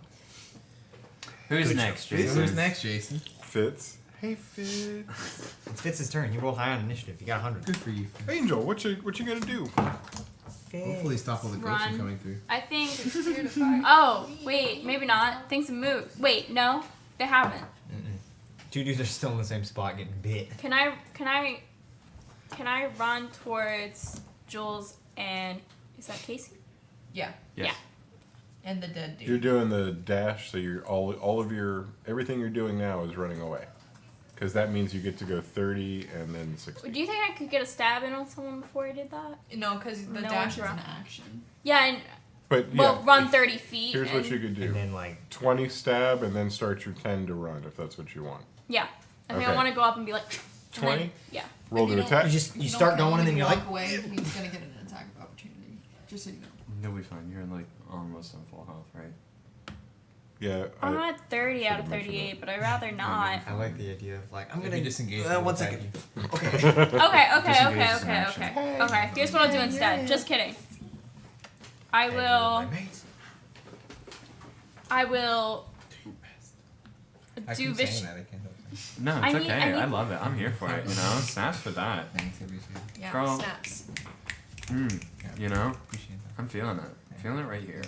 Who's Good next, show. Jason? Who's next, Jason? Fitz. Hey, Fitz. It's Fitz's turn. He rolled high on initiative. He got 100. Good for you. Angel, what you gonna do? Hopefully stop all the ghosts from Run. coming through. I think. Here to fight. Oh, wait, maybe not. Things have moved. Wait, no, they haven't. Two dudes are still in the same spot getting bit. Can I run towards Jules and is that Casey? Yeah. Yes. And the dead dude. You're doing the dash, so you're all of your everything you're doing now is running away, because that means you get to go 30 and then 60. Do you think I could get a stab in on someone before I did that? No, because the No dash is one's an around. action. Yeah, and But yeah, well, run 30 feet. Here's what and- you could do: And then like 20 stab, and then start your 10 to run, if that's what you want. Yeah, I think Okay. I want to go up and be like. and 20? then- Yeah. Roll If you to don't- attack. you start going and then you're walk like, away, he's gonna get an attack of opportunity. Just so you know. You'll be fine. You're like almost on full health, right? Yeah. I'm at 30 out of should've mentioned 38, but I'd rather not. I like the idea of like I'm If gonna you disengage, one they'll second. attack Okay. Okay. Disengage is an action. Okay. Here's what I'll do instead. Just kidding. I will I do keep vicious. saying that. I can't help it. No, it's I need- okay. I need- I love it. I'm here for it. You know, snaps for that. Thanks, I appreciate it. Yeah, Girl. snaps. You know, Appreciate that. I'm feeling it. Feeling it right here.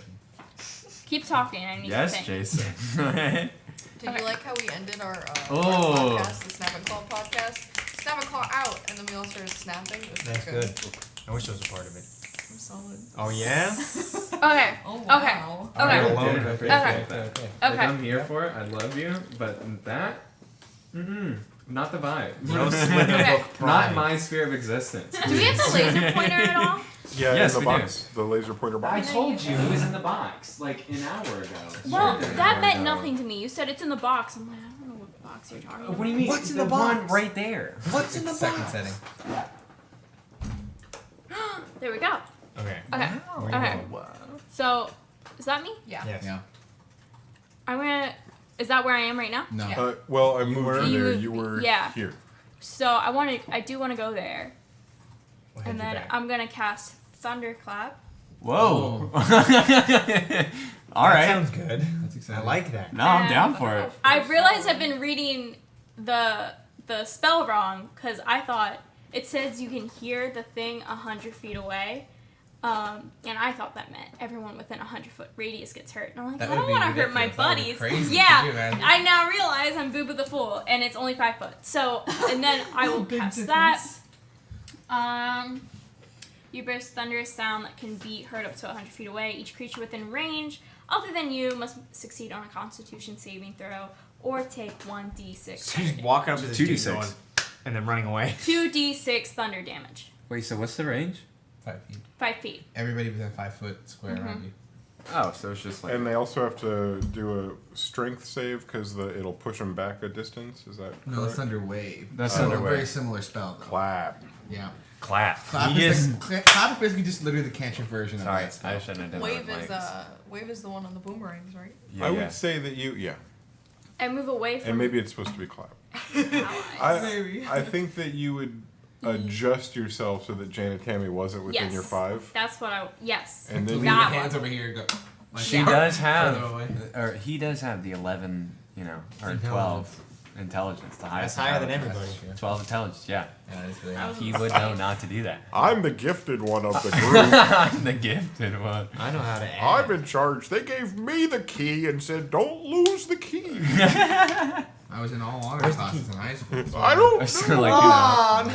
Keep talking. I need Yes, to think. Jason. Did you like how we ended our Oh. podcast, the Snap and Claw podcast? Snap and Claw out, and then we all started snapping. It was That's good. I wish I was a part of it. I'm solid. Oh yeah? Okay. Oh Okay. wow. Okay. I Alone. did. I appreciate Okay. that. Okay. Like, Okay. I'm here for it. I love you, but that, not the vibe. No slither Okay. book pride. Not my sphere of existence. Do we have the laser pointer at all? Yeah, Yes, in we the do. box, the laser pointer I box. told you it was in the box like an hour ago. Well, Sure, an that hour meant ago. nothing to me. You said it's in the box. I'm like, I don't know what box you're talking about. What do you mean? What's in the one box? right there? What's in the Second box? setting. There we go. Okay. Okay. Where you Okay. going? So, is that me? Yeah. Yes. Yeah. I'm gonna. Is that where I am right now? No. Yeah. Well, I moved were- you You there. moved You me. were Yeah. here. So I do want to go there, We'll head and you then back. I'm gonna cast Thunderclap. Whoa. All That right. sounds good. That's I exciting. like that. No, I'm down for it. I realized I've been reading the spell wrong because I thought it says you can hear the thing 100 feet away. And I thought that meant everyone within 100-foot radius gets hurt. And I'm like, That I don't would be want to hurt my ridiculous. That would be buddies. crazy. Could you Yeah, imagine? I now realize I'm Boo Boo the Fool, and it's only 5 foot. So, and then I will Big cast difference. that. You burst thunderous sound that can be heard up to 100 feet away. Each creature within range, other than you, must succeed on a Constitution saving throw or take 1d6. So just walking up to the dude 2d6. going, and then running away. 2d6 thunder damage. Wait, so what's the range? 5 feet. 5 feet. Everybody within 5 foot square around you. Oh, so it's just like. And they also have to do a strength save because it'll push them back a distance. Is that No, correct? it's Thunder Wave. That's So Thunder a Wave. very similar spell, though. Clap. Yeah. clap. Clap You is, just- clap is basically just literally the cantrip version Sorry, of that spell. I shouldn't have done Wave that with is legs. wave is the one on the boomerangs, right? Yeah, I yeah. would say that yeah. I move away from And maybe it's supposed to be clap. allies. I think that you would adjust yourself so that Janet Tammy wasn't within Yes. your 5. That's what I. Yes. And then Leave you- your that hands one. over here and go. Like, She Yeah. does have, Further away. or he does have the 11, or Intelligence. 12 intelligence. The That's highest. higher than intelligence. everybody. 12 intelligence, yeah. Yeah, that's really I was- He would know not to do that. I'm the gifted one of the group. I'm the gifted one. I know how to add. I'm in charge. They gave me the key and said, "Don't lose the key." I was in all honor classes in high school. So I don't I still know. like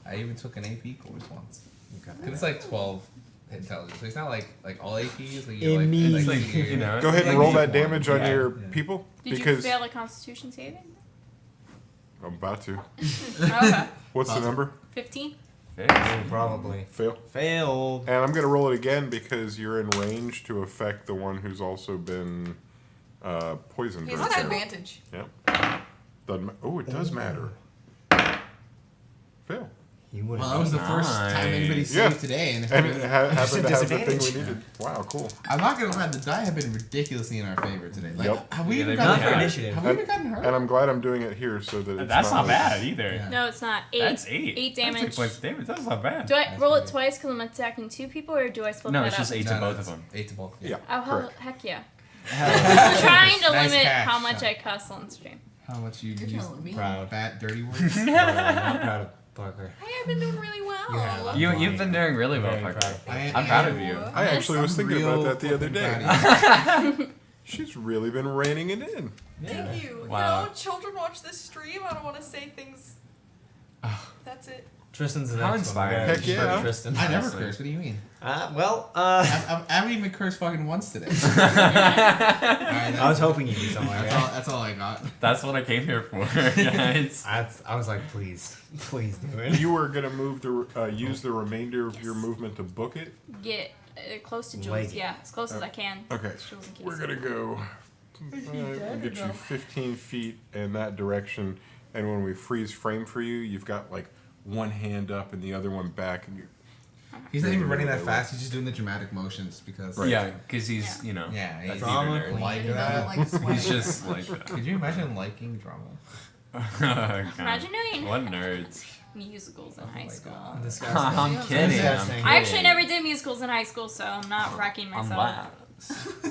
I even took an AP course once. Cause it's like 12 intelligence. So it's not like all APs. Like you're It's like, It's like, you know. Go ahead and like roll you- that damage on Yeah. your Yeah. people Did because you fail a Constitution saving? I'm about to. Okay. What's the number? 15. Oh, probably. Fail. Failed. And I'm gonna roll it again because you're in range to affect the one who's also been poisoned. He has during an the fail. advantage. Yep. Oh, it does matter. Fail. You would Well, that was the first time anybody saved Yeah. today, and, And it happened to have the thing disadvantage. we needed. Wow, cool. I'm not gonna lie, the die have been ridiculously in our favor today. Like, Yep. have we Yeah, even they gotten really hurt? have. Initiative. Have we even gotten hurt? And I'm glad I'm doing it here so that it's That's not like- bad either. Yeah. No, it's not. 8. That's 8. 8 That's damage. 8 points of damage. That's not bad. Do I roll it twice because I'm attacking 2 people, or do I split No, that it's just up? 8 to both of them. 8 to both. Yeah. Oh, correct. heck yeah. I'm trying to Nice limit catch. how much I cuss on stream. How much you You're use telling me. Proud. bad, dirty words? I'm proud of Parker. Hey, I've been doing really well. You have. You've been doing really well, Very Parker. proud. I'm proud of you. I actually was thinking Real about that the other fucking day. proud of you. She's really been reining it in. Thank you. Wow. No, children watch this stream. I don't want to say things. That's it. Tristan's the How next inspiring. one. Heck yeah. Tristan. I never Honestly. curse. What do you mean? I I haven't even cursed fucking once today. Alright, was hoping you'd do something like that. That's all I got. That's what I came here for, guys. I was like, please do it. You were gonna move use the remainder of your movement to book it. Get close to Jules. Leg it. Yeah, as close as I can. Okay. Jules and We're Casey. gonna go. Get you 15 feet in that direction, and when we freeze frame for you, you've got like one hand up and the other one back, and you. He's not even running that fast. He's just doing the dramatic motions because. Yeah, because he's, you know, Yeah, a he's theater drama nerd. like I that. don't like swearing. He's just like that. Could you imagine liking drama? Oh, God. Imagine doing What nerds. musicals in high my school. God. Disgusting. I'm kidding. Disgusting. I actually never did musicals in high school, so I'm not wrecking I'm myself. glad.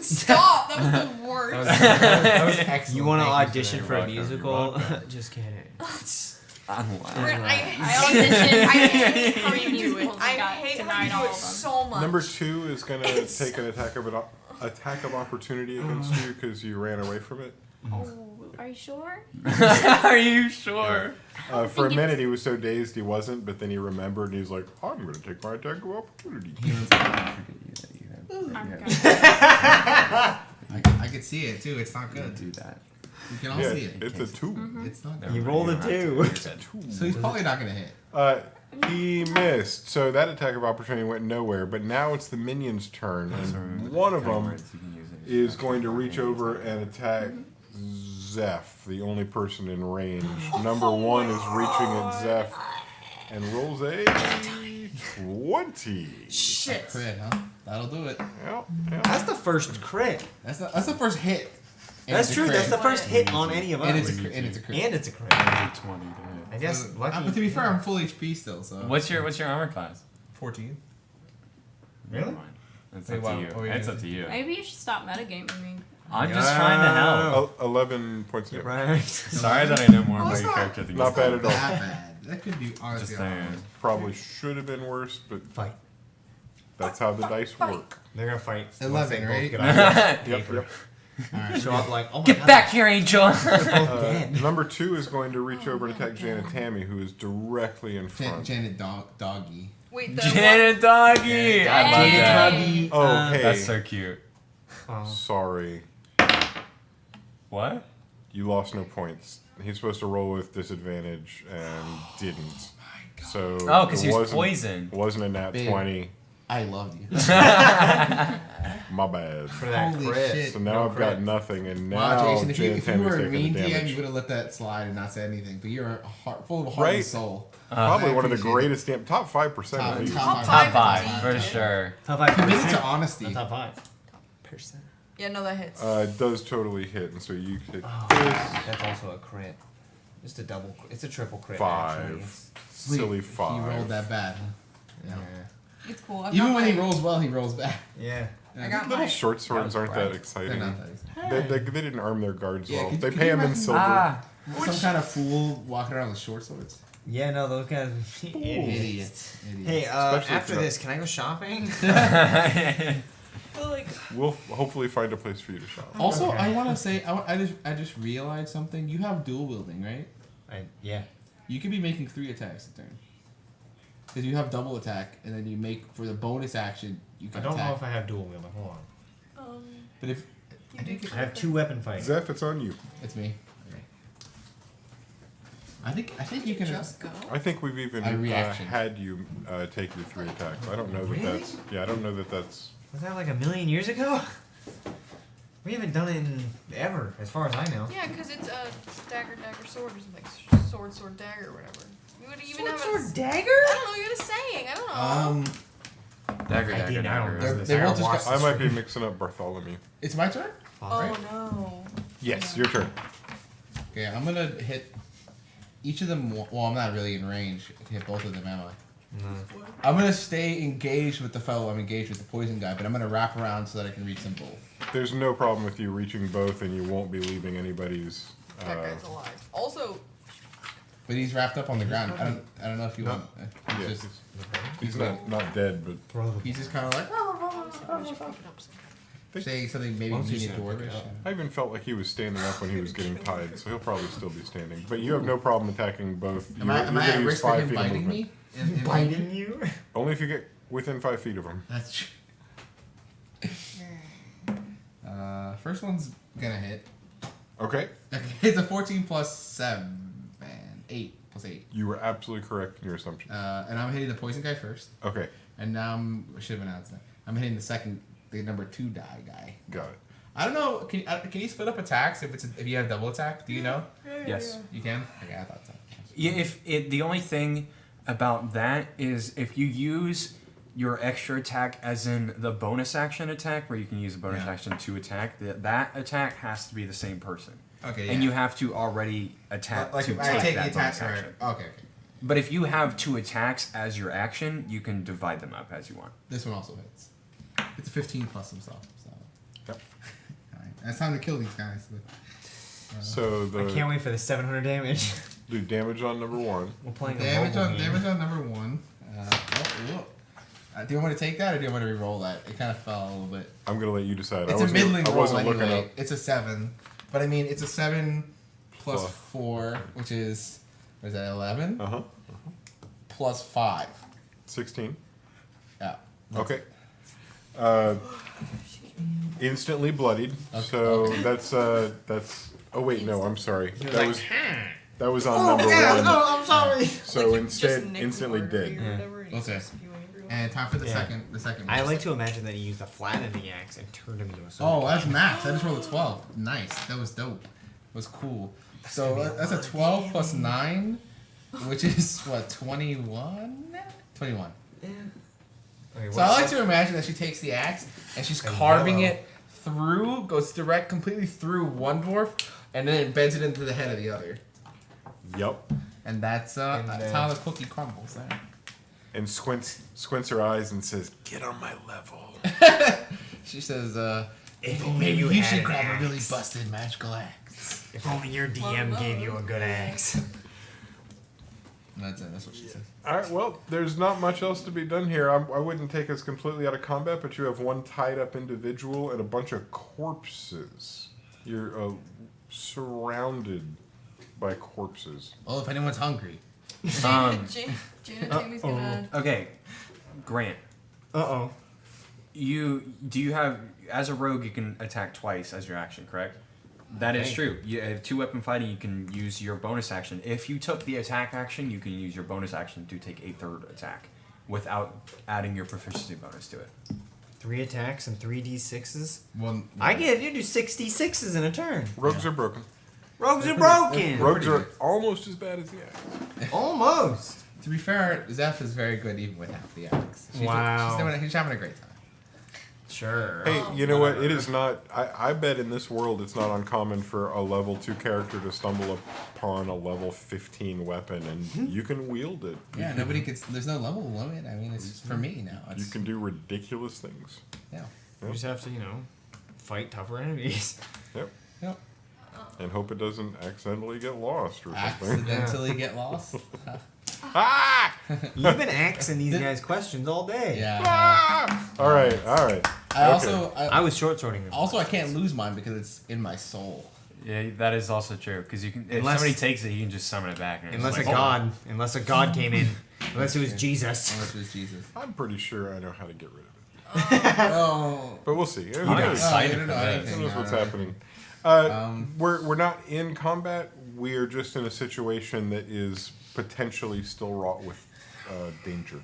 Stop. That was the worst. That was excellent. You want to Thank you, audition sir. for a welcome, you're musical? welcome. Just kidding. I'm We're- glad. I auditioned I hate for how you do it. musicals and I got hate how denied you do all it of them. so much. Number 2 is gonna take an attack of opportunity against you because you ran away from it. Oh, are you sure? Are you sure? For a think minute, he was so dazed he wasn't, but then he remembered and he's like, "I'm gonna take my attack of opportunity." I'm I could see it too. It's not good. Do that. You can all Yeah, see it. it's a 2. It's not You good. rolled a 2. So he's probably not gonna hit. He missed, so that attack of opportunity went nowhere. But now it's the minion's turn, and one of them is going to reach over and attack Zeph, the only person in range. Number 1 is reaching at Zeph and rolls a 20. Shit. Crit, huh? That'll do it. Yep, yep. That's the first crit. That's the first hit. And That's it's a true. crit. That's the first hit on any of us. And it's a crit. And it's a crit. And it's a crit. 20 to I guess So, lucky. but to be fair, I'm full HP still. So. hit. What's your armor class? 14. Really? Never mind. It's Wait, up what- to you. what were you It's gonna up to you. Maybe you should stop metagaming me. I'm just trying to help. 11 points. You're Of right. Sorry that I know more Well, about it's your not- character than you. Not bad at all. That bad. That could be honestly. Just saying. Probably should have been worse, but Fight. that's how the dice work. They're gonna fight. 11, once they both right? Get off the Yep, paper. yep. Alright. Show up like, oh my Get god. back here, Angel! Dead. Number 2 is going to reach over and attack Janet Tammy, who is directly in front. Janet Doggy. Wait, the Janet Doggy! Yeah, I love Janet that. Doggy. Oh, hey. That's so cute. Oh. Sorry. What? You lost no points. He's supposed to roll with disadvantage and didn't. So Oh, because it he's wasn't- poisoned. Wasn't a nat Babe. 20. I loved you. My bad. For that Holy crit. shit. So now No I've got crit. nothing, and now Wow, Jason, if you Janet were Tammy's a taking mean the DM, you damage. would have let that slide and not said anything. But you're full of a heart and Right. soul. Probably I one of the appreciate greatest top 5% Top- at least. top Top five. 5, for sure. Top 5 Committed to honesty. Not top 5. Percent. yeah, no, that hits. It does totally hit, and so you hit Oh, this. that's also a crit. Just a double. It's a triple crit. 5. Actually. It's- Silly 5. He rolled that bad. Huh? Yeah. It's cool. I've Even got when he my- rolls well, he rolls back. Yeah. I got Little my. short swords aren't that They're exciting. not that exciting. They didn't arm their guards Yeah, well. could- They could pay you them in imagine- silver. Ah, Some kind of fool walking around with short swords. Yeah, no, those guys are idiots. Idiots. Hey, Especially after if this, can I go shopping? But like, We'll hopefully find a place for you to shop. Also, Okay. I want to say, I just realized something. You have dual wielding, right? Yeah. You could be making 3 attacks a turn. Because you have double attack, and then you make, for the bonus action, you I can don't know attack. if I have dual wielding. Hold on. But if, you do I have 2 weapon fighting. Zeph, it's on you. it's me. I think you can just go. I think we've even A reaction. had you take your 3 attacks. I don't know that Really? that's. Yeah, I don't know that that's. Was that like a million years ago? We haven't done it in ever, as far as I know. Yeah, because it's a dagger, sword, or something. Sword, dagger, or whatever. You would even have a. dagger? I don't know. You had a saying. I don't know. dagger, I dagger, did, I don't dagger. know. They I both just watched I the might be stream. mixing up Bartholomew. It's my turn? Oh no. Yes, Yeah. your turn. Okay, I'm gonna hit each of them. Well, I'm not really in range to hit both of them, am I? No. I'm gonna stay engaged with the fellow I'm engaged with, the poison guy, but I'm gonna wrap around so that I can reach them both. There's no problem with you reaching both, and you won't be leaving anybody's. That guy's alive. Also, But he's wrapped up on the ground. I don't know if you No. want. Yeah, He's just, he's not dead, but Throw the he's just kind of like I should pick it up sometime. saying something maybe Once you mean said pick dwarvish. it up. I even felt like he was standing up when he was getting tied, so he'll probably still be standing. But you have no problem attacking both. Am I You're gonna at use risk for 5 him feet of biting movement. me? In Biting you? Only if you get within 5 feet of him. That's true. First one's gonna hit. Okay, Okay, it's a 14 plus 7, 8 plus 8. you were absolutely correct in your assumption. And I'm hitting the poison guy first, Okay, and now I should have announced that. I'm hitting the number 2 die guy. got it. I don't know. Can you split up attacks if you have double attack? Do you know? Yes. You can. Okay, I thought so. Yeah, the only thing about that is if you use your extra attack as in the bonus action attack, where you can use a bonus Yeah. action to attack, that attack has to be the same person. Okay. And you have to already attack like to if I take the that attack. bonus Right. action. Okay. But if you have 2 attacks as your action, you can divide them up as you want. This one also hits. It's a 15 plus himself. So. Yep. Alright. It's time to kill these guys. So I can't wait for the 700 damage. do damage on number 1. We're playing Damage a mobile on game. number 1. Do you want me to take that or do you want me to re-roll that? It kind of fell a little bit. I'm gonna let you decide. It's a middling I roll wasn't looking anyway. up. It's a 7, but I mean it's a 7 plus Plus. 4, which is what is that 11 Uh-huh. plus 5. 16. Yeah. Okay. Instantly bloodied. Okay. So Okay. that's. Oh wait, no, I'm sorry. He was That like, was "Huh." that was on number 1. I'm sorry. So Like, you instead, just nicked instantly Lord or dead. whatever, and he's Okay. just spewing everywhere. And time for the Yeah. second one. I like to imagine that he used the flat of the axe and turned him into a sword. Oh, that's max. I just rolled a 12. Nice. That was dope. It was cool. So that's a 12 plus 9, which is what, 21? 21. Okay, So I like to imagine that she takes the axe and she's And carving yellow. it through, goes completely through one dwarf, and then embeds it into the head of the other. Yep. And that's And, how the cookie crumbles there. and squints her eyes and says, "Get on my level." She says, If only maybe you you had should an grab a really axe. busted magical axe. If only your DM gave you a good axe. That's it. That's what she says. All right. Well, there's not much else to be done here. I wouldn't take us completely out of combat, but you have one tied up individual and a bunch of corpses. You're surrounded by corpses. Well, if anyone's hungry. Janet Tammy's gonna. Okay, Grant. Uh-oh. You have, as a rogue, you can attack twice as your action, correct? That is true. You have 2-weapon fighting. You can use your bonus action. If you took the attack action, you can use your bonus action to take a third attack, without adding your proficiency bonus to it. 3 attacks and 3 d6s. Well, I get you do 6 d6s in a turn. Rogues are broken. Rogues are broken. Rogues are almost as bad as the axe. Almost. to be fair, Zeph is very good even without the axe. Wow. She's having a great time. Sure. Hey, you know what? It is not. I bet in this world it's not uncommon for a level 2 character to stumble upon a level 15 weapon, and you can wield it. Yeah, nobody gets. There's no level limit. I mean, it's for me now. It's, You can do ridiculous things. Yeah. You just have to, fight tougher enemies. Yep. Yep. And hope it doesn't accidentally get lost or something. Accidentally get lost. Ah! You've been asking these guys questions all day. Yeah. Ah! All right. I was short sorting them. Also, I can't lose mine because it's in my soul. Yeah, that is also true. Because you can, if somebody takes it, you can just summon it back. And it's Unless like, a god came in. Unless it was Jesus. Unless it was Jesus. I'm pretty sure I know how to get rid of it. Oh. But we'll see. Who I'm knows? excited I don't for know this. Who knows what's happening? Um, We're not in combat. We're just in a situation that is potentially still wrought with danger.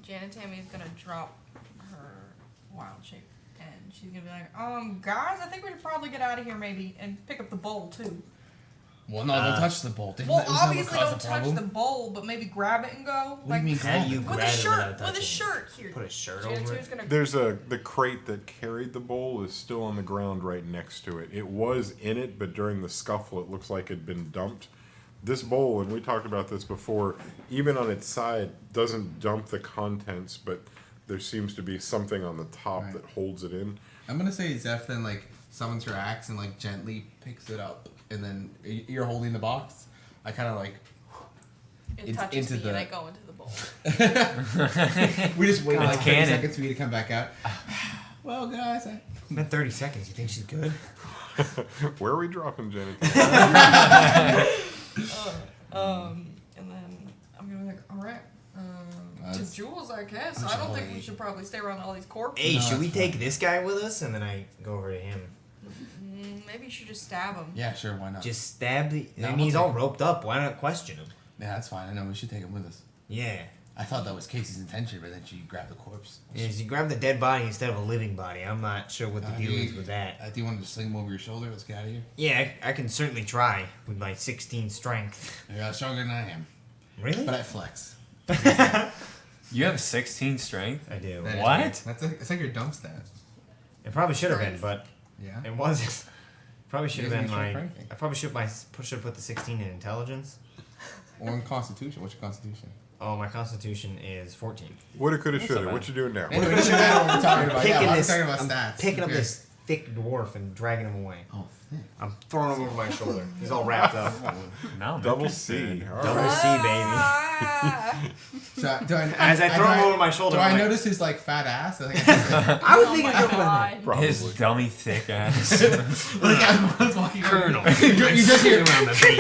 Janet Tammy's gonna drop her wild shape, and she's gonna be like, guys, I think we should probably get out of here maybe, and pick up the bowl too. Well, no, don't touch the bolt. Well, obviously don't touch the bowl, but maybe grab it and go. What do you mean How do you with grab a it shirt, without with a touching? shirt here. Put a shirt Janet over Tammy's it. gonna. There's the crate that carried the bowl is still on the ground right next to it. It was in it, but during the scuffle, it looks like it'd been dumped. This bowl, and we talked about this before, even on its side, doesn't dump the contents, but there seems to be something on the top Right. that holds it in. I'm gonna say Zeph then summons her axe and gently picks it up, and then you're holding the box. I kind of It touches into me, and the- I go into the bowl. we just wait It's 30 canon. seconds for you to come back out. Well, guys, Been 30 seconds. You think she's good? Where are we dropping, Jenny? And then I'm gonna be like, all right, to That's- Jules, I guess. I'm I don't think sorry. we should probably stay around all these corpses. Hey, No, should we that's take fine. this guy with us? And then I go over to him. Maybe you should just stab him. yeah, sure, why not? Just stab the. No, I mean, he's we'll all take him. roped up. Why not question him? Yeah, that's fine. I know we should take him with us. Yeah. I thought that was Casey's intention, but then she grabbed the corpse. Is you grab the dead body instead of a living body. I'm not sure what the deal is with that. Do you want to just sling him over your shoulder? Let's get out of here. Yeah, I can certainly try with my 16 strength. You're stronger than I am, Really? but I flex. You have 16 strength? I do. That is What? weird. It's like your dump stat. It probably should have been, but Yeah. it wasn't. Probably should have You been guys my. need strength for anything. I probably should have put the 16 in intelligence. Or in Constitution. What's your Constitution? Oh, my Constitution is 14. Woulda, coulda, That's shoulda. not What bad. you doing now? Anyway, this is what we're talking about. Picking Yeah, I'm this, talking about I'm stats. picking up Okay. this thick dwarf and dragging him away. Oh, thick. I'm throwing him over my shoulder. He's all wrapped up. No, I'm Double interested. C. All Double right. C, baby. So, do I, As I throw him over my shoulder, do I'm I like- notice his fat ass? I think I I was Oh thinking my of God. Probably. His dummy thick ass. like I was walking Colonel. You just hear around the base.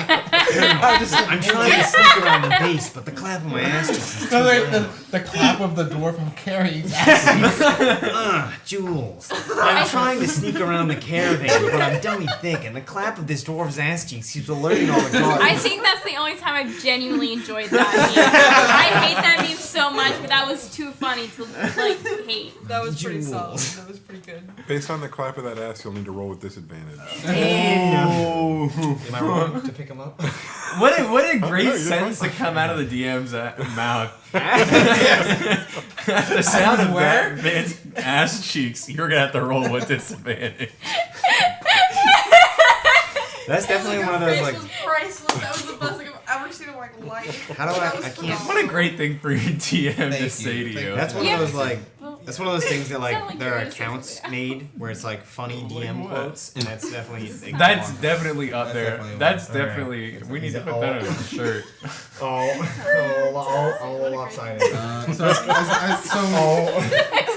I'm trying to sneak around the base, but the clap of my ass just is too loud. the clap of the dwarf I'm carrying. ass. Jules. I'm trying to sneak around the caravan, but I'm dummy thick, and the clap of this dwarf's ass cheeks keeps alerting all the guards. I think that's the only time I've genuinely enjoyed that meme. I hate that meme so much, but that was too funny to hate. That was pretty Jules. solid. That was pretty good. Based on the clap of that ass, you'll need to roll with disadvantage. Am I wrong to pick him up? What a great you're sentence fine. to come out of the DM's mouth. The sound of that man's ass cheeks, you're gonna have to roll with disadvantage. That's definitely one of Your those face like. was priceless. That was the best thing I've ever seen him like light. How do I can't. What a great thing for your DM Thank to you. say to Thank you. That's one Yeah, of those because- like. well, That's one of those things that It's not like like there are you're innocent, accounts yeah. made where it's like funny DM quotes, and that's definitely. That's definitely up That's there. definitely That's one. Alright. definitely. We need Is to it put that on a shirt. all lopsided. So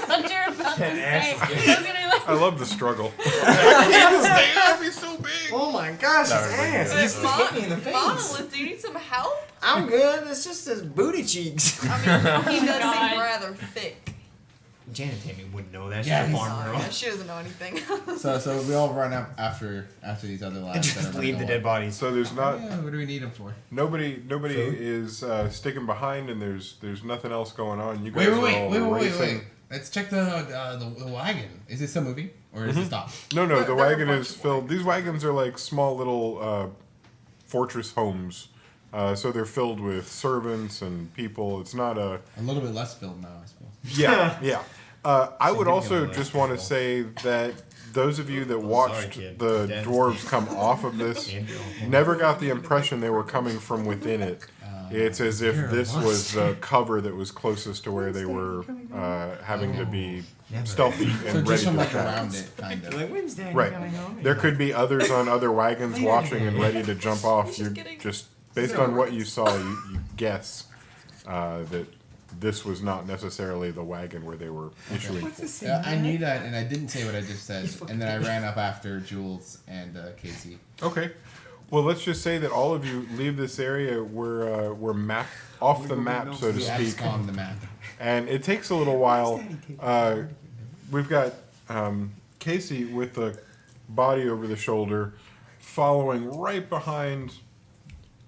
What you're about to say. I was gonna I love the struggle. I'd be so big. Oh my gosh, his That was ass! really He just hit me in the face. Monolith, do you need some help? I'm good. It's just his booty cheeks. I mean, he does God. seem rather thick. Janet Tammy wouldn't know that. She's Yeah, a he's farm girl. Yeah, she doesn't know anything. So we all run up after these other And lads. that just are leave the going. dead bodies. So there's not Yeah, what do we need them for? nobody Food? is sticking behind, and there's nothing else going on. You guys Wait, are all wait. racing. Let's check the wagon. Is it still moving or is it stopped? No, There- the there are a wagon bunch is of filled. These wagons are like small little fortress homes. So they're filled with servants and people. It's not a A little bit less filled now, I suppose. yeah, yeah. I would also Significantly just less want to people. say that those of you that watched kid. the Dead. dwarves come off of this never got the impression they were coming from within it. It's as if this was the cover that was closest to where they were having to be stealthy So and ready just from to like attack. around it, kind of. Like, when's Daddy Right. coming home? There could be others on other wagons watching and ready to jump off. You just based on what you saw, you guess that this was not necessarily the wagon where they were issuing. I knew that, and I didn't say what I just said, and then I ran up after Jules and Casey. Okay. Well, let's just say that all of you leave this area. We're map off the map, so to We speak, abscond the map. and it takes a little while. We've got Casey with the body over the shoulder, following right behind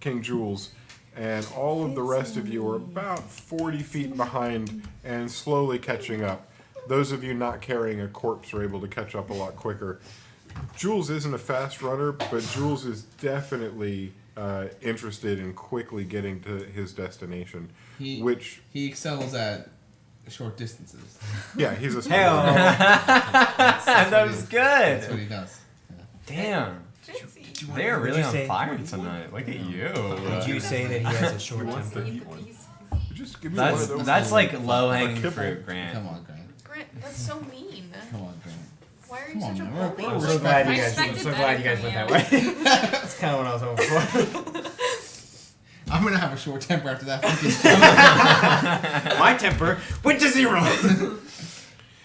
King Jules, and all of the rest of you are about 40 feet behind and slowly catching up. Those of you not carrying a corpse are able to catch up a lot quicker. Jules isn't a fast runner, but Jules is definitely interested in quickly getting to his destination. Which, He excels at short distances. yeah, he's a Hell. That was That's what good. he does. Damn. They are What'd really you on say? fire tonight. Look at you. Did you say that he has a short temper? just give me one That's of those. that's like low hanging kibble. fruit, Grant. Come on, Grant. Grant, that's so mean. Come on, Grant. Why are you Come on, such a man. bully? We're I'm so glad you I guys. I'm expected so glad you guys better went from that way. That's kind of what I was hoping for. I'm gonna have a short temper after that fucking show. My temper went to 0.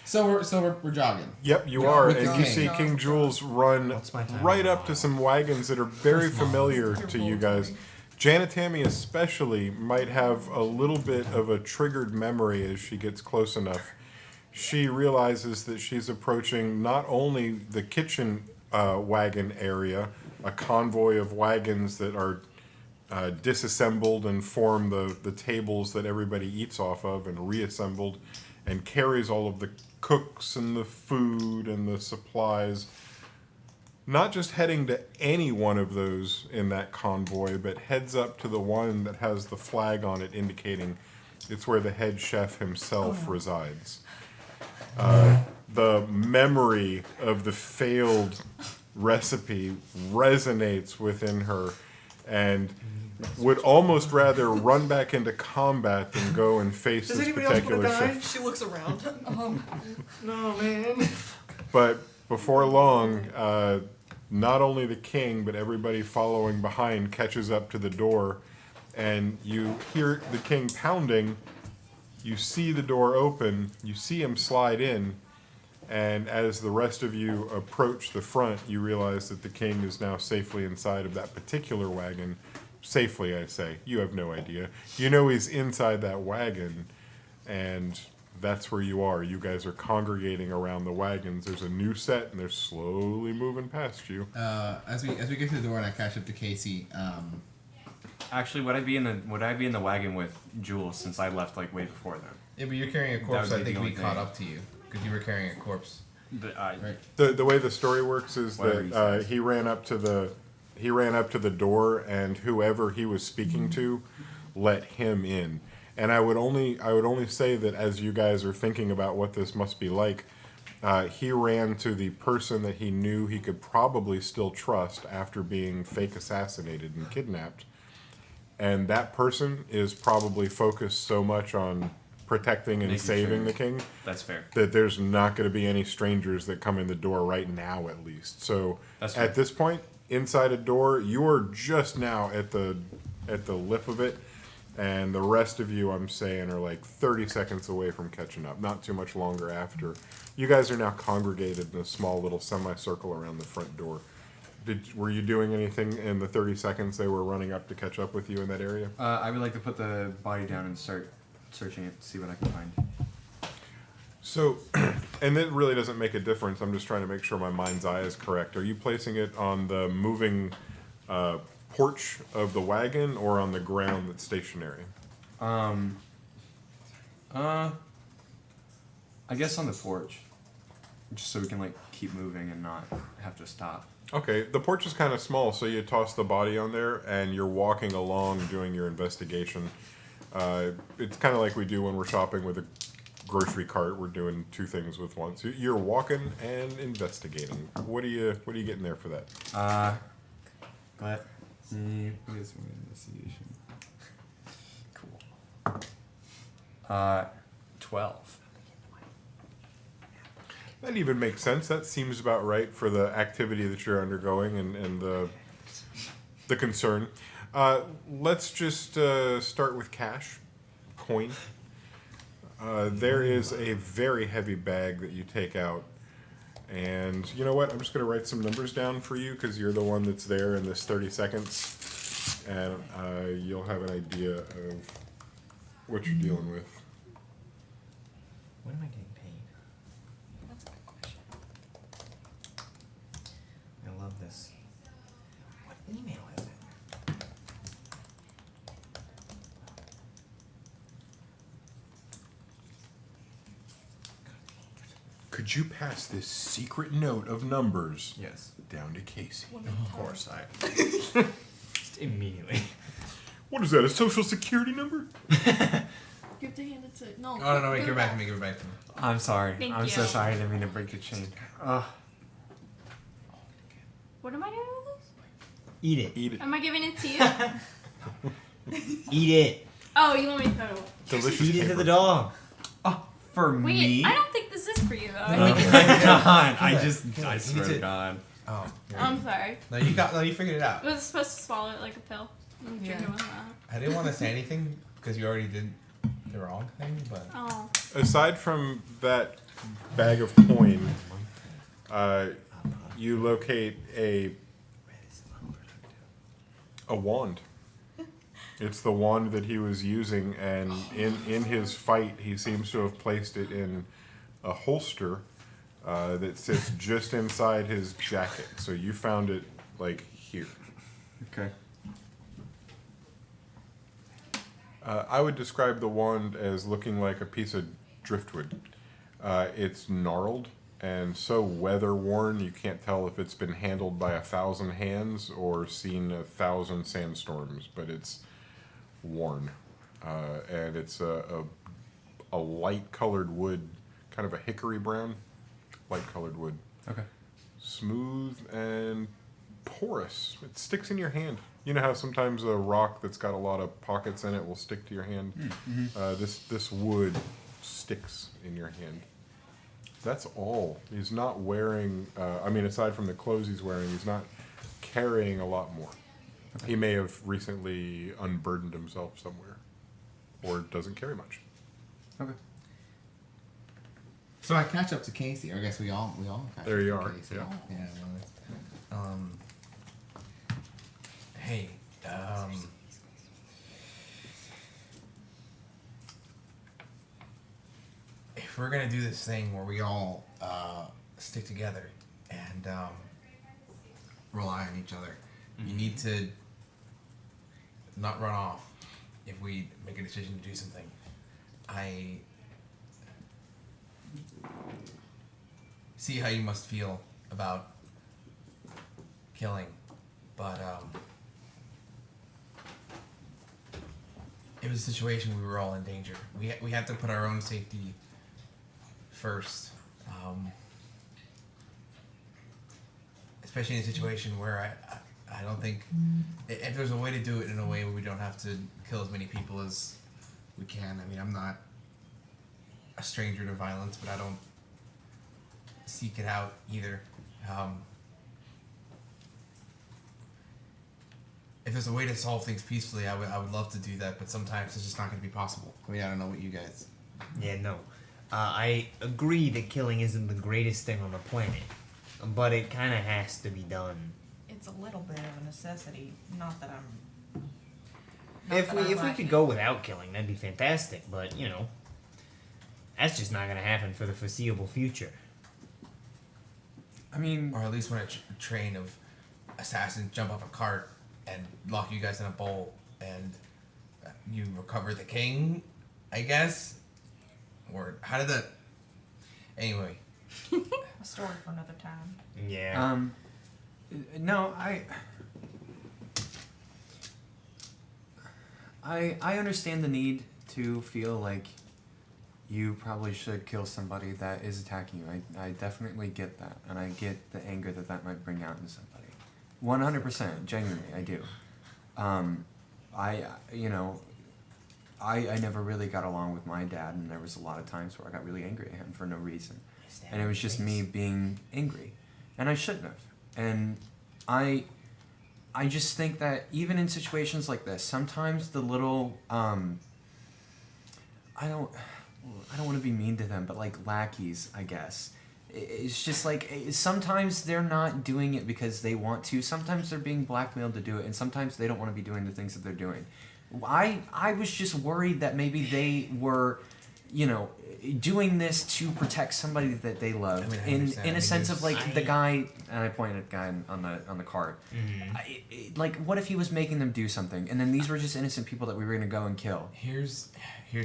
So we're jogging. Yep, you are, With and the you king. see King Jules run What's my time? right up to some wagons that are very familiar to you guys. Janet Tammy especially might have a little bit of a triggered memory as she gets close enough. She realizes that she's approaching not only the kitchen wagon area, a convoy of wagons that are disassembled and form the tables that everybody eats off of, and reassembled, and carries all of the cooks and the food and the supplies. Not just heading to any one of those in that convoy, but heads up to the one that has the flag on it indicating it's where the head chef himself resides. The memory of the failed recipe resonates within her, and would almost rather run back into combat than go and face Does this anybody else particular wanna die? chef. She looks around. No, man. But before long, not only the king, but everybody following behind catches up to the door, and you hear the king pounding. You see the door open, you see him slide in, and as the rest of you approach the front, you realize that the king is now safely inside of that particular wagon. Safely, I say. You have no idea. You know he's inside that wagon, and that's where you are. You guys are congregating around the wagons. There's a new set, and they're slowly moving past you. As we get to the door and I catch up to Casey, Actually, would I be in the wagon with Jules since I left like way before them? Yeah, but you're carrying a That corpse. would I be think the we only caught thing. up to you because you were carrying a corpse. But I, right? The way the story works is Whatever that he says. he ran up to the door, and whoever he was speaking to let him in. And I would only say that as you guys are thinking about what this must be like, he ran to the person that he knew he could probably still trust after being fake assassinated and kidnapped, and that person is probably focused so much on protecting and Making saving sure. the king That's fair. that there's not going to be any strangers that come in the door right now, at least. So That's at fair. this point, inside a door, you're just now at the lip of it, and the rest of you, I'm saying, are like 30 seconds away from catching up. Not too much longer after. You guys are now congregated in a small little semicircle around the front door. Were you doing anything in the 30 seconds they were running up to catch up with you in that area? I would like to put the body down and start searching it to see what I can find. So, and it really doesn't make a difference. I'm just trying to make sure my mind's eye is correct. Are you placing it on the moving porch of the wagon or on the ground that's stationary? I guess on the porch, just so we can like keep moving and not have to stop. Okay, the porch is kind of small, so you toss the body on there and you're walking along doing your investigation. It's kind of like we do when we're shopping with a grocery cart. We're doing two things with one. So you're walking and investigating. What are you getting there for that? Let me put this one in investigation. Cool. 12. That even makes sense. That seems about right for the activity that you're undergoing and the concern. Let's just start with cash, coin. There is a very heavy bag that you take out. And you know what? I'm just going to write some numbers down for you because you're the one that's there in this 30 seconds. And you'll have an idea of what you're dealing with. When am I getting paid? That's a good question. I love this. What email is it? Could you pass this secret note of numbers Yes. down to Casey? Of course, I. Just immediately. What is that, a social security number? You have to hand it to no. Oh no, wait, give give it back to me. Give it back to me. I'm sorry. Thank I'm so you. sorry. I didn't mean to break the chain. What am I doing with Eat it. Eat it. this? Am I giving it to you? Eat it. Oh, you want me to throw it away? Delicious Eat it to paper. the dog. For Wait, me? I don't think this is for you though. I Oh think my it's god! I Good. just, Good. I You swear need to to- God. Oh. I'm sorry. No, you figured it out. Was I supposed to swallow it like a pill? I'm drinking with that. I didn't want to say anything because you already did the wrong thing, but Oh. Aside from that bag of coin, you locate a wand. It's the wand that he was using, and in his fight, he seems to have placed it in a holster that sits just inside his jacket. So you found it like here. Okay. I would describe the wand as looking like a piece of driftwood. It's gnarled and so weather worn you can't tell if it's been handled by 1,000 hands or seen 1,000 sandstorms, but it's worn. And it's a light colored wood, kind of a hickory brown, light colored wood. Okay. Smooth and porous. It sticks in your hand. You know how sometimes a rock that's got a lot of pockets in it will stick to your hand? This wood sticks in your hand. That's all. He's not wearing, I mean, aside from the clothes he's wearing, he's not carrying a lot more. Okay. He may have recently unburdened himself somewhere or doesn't carry much. Okay. So I catch up to Casey, or I guess we all catch There up you to are, Casey. yeah. yeah. Well, hey, if we're gonna do this thing where we all stick together and rely on each other, you need to not run off if we make a decision to do something. I see how you must feel about killing, but it was a situation we were all in danger. We have to put our own safety first, especially in a situation where I don't think if there's a way to do it in a way where we don't have to kill as many people as we can. I mean, I'm not a stranger to violence, but I don't seek it out either. If there's a way to solve things peacefully, I would love to do that, but sometimes it's just not going to be possible. I mean, I don't know what you guys. Yeah, no. I agree that killing isn't the greatest thing on the planet, but it kind of has to be done. It's a little bit of a necessity. Not that I'm. If we could go without killing, that'd be fantastic. But you know, that's just not gonna happen for the foreseeable future. I mean, Or at least when a train of assassins jump off a cart and lock you guys in a bowl and you recover the king, I guess? Or how did that... Anyway. A story for another time. Yeah. no, I understand the need to feel like you probably should kill somebody that is attacking you. I definitely get that, and I get the anger that might bring out in somebody. 100%, genuinely, I do. I never really got along with my dad, and there was a lot of times where I got really angry at him for no reason. And it was just me being angry. And I shouldn't have. And I just think that even in situations like this, sometimes the little, I don't want to be mean to them, but like lackeys, I guess. It's just like, sometimes they're not doing it because they want to. Sometimes they're being blackmailed to do it, and sometimes they don't want to be doing the things that they're doing. I was just worried that maybe they were, doing this to protect somebody that they love. I mean, in a sense of like the guy, and I pointed at the guy on the cart. Mm-hmm. Like, what if he was making them do something, and then these were just innocent people that we were gonna go and kill? Here's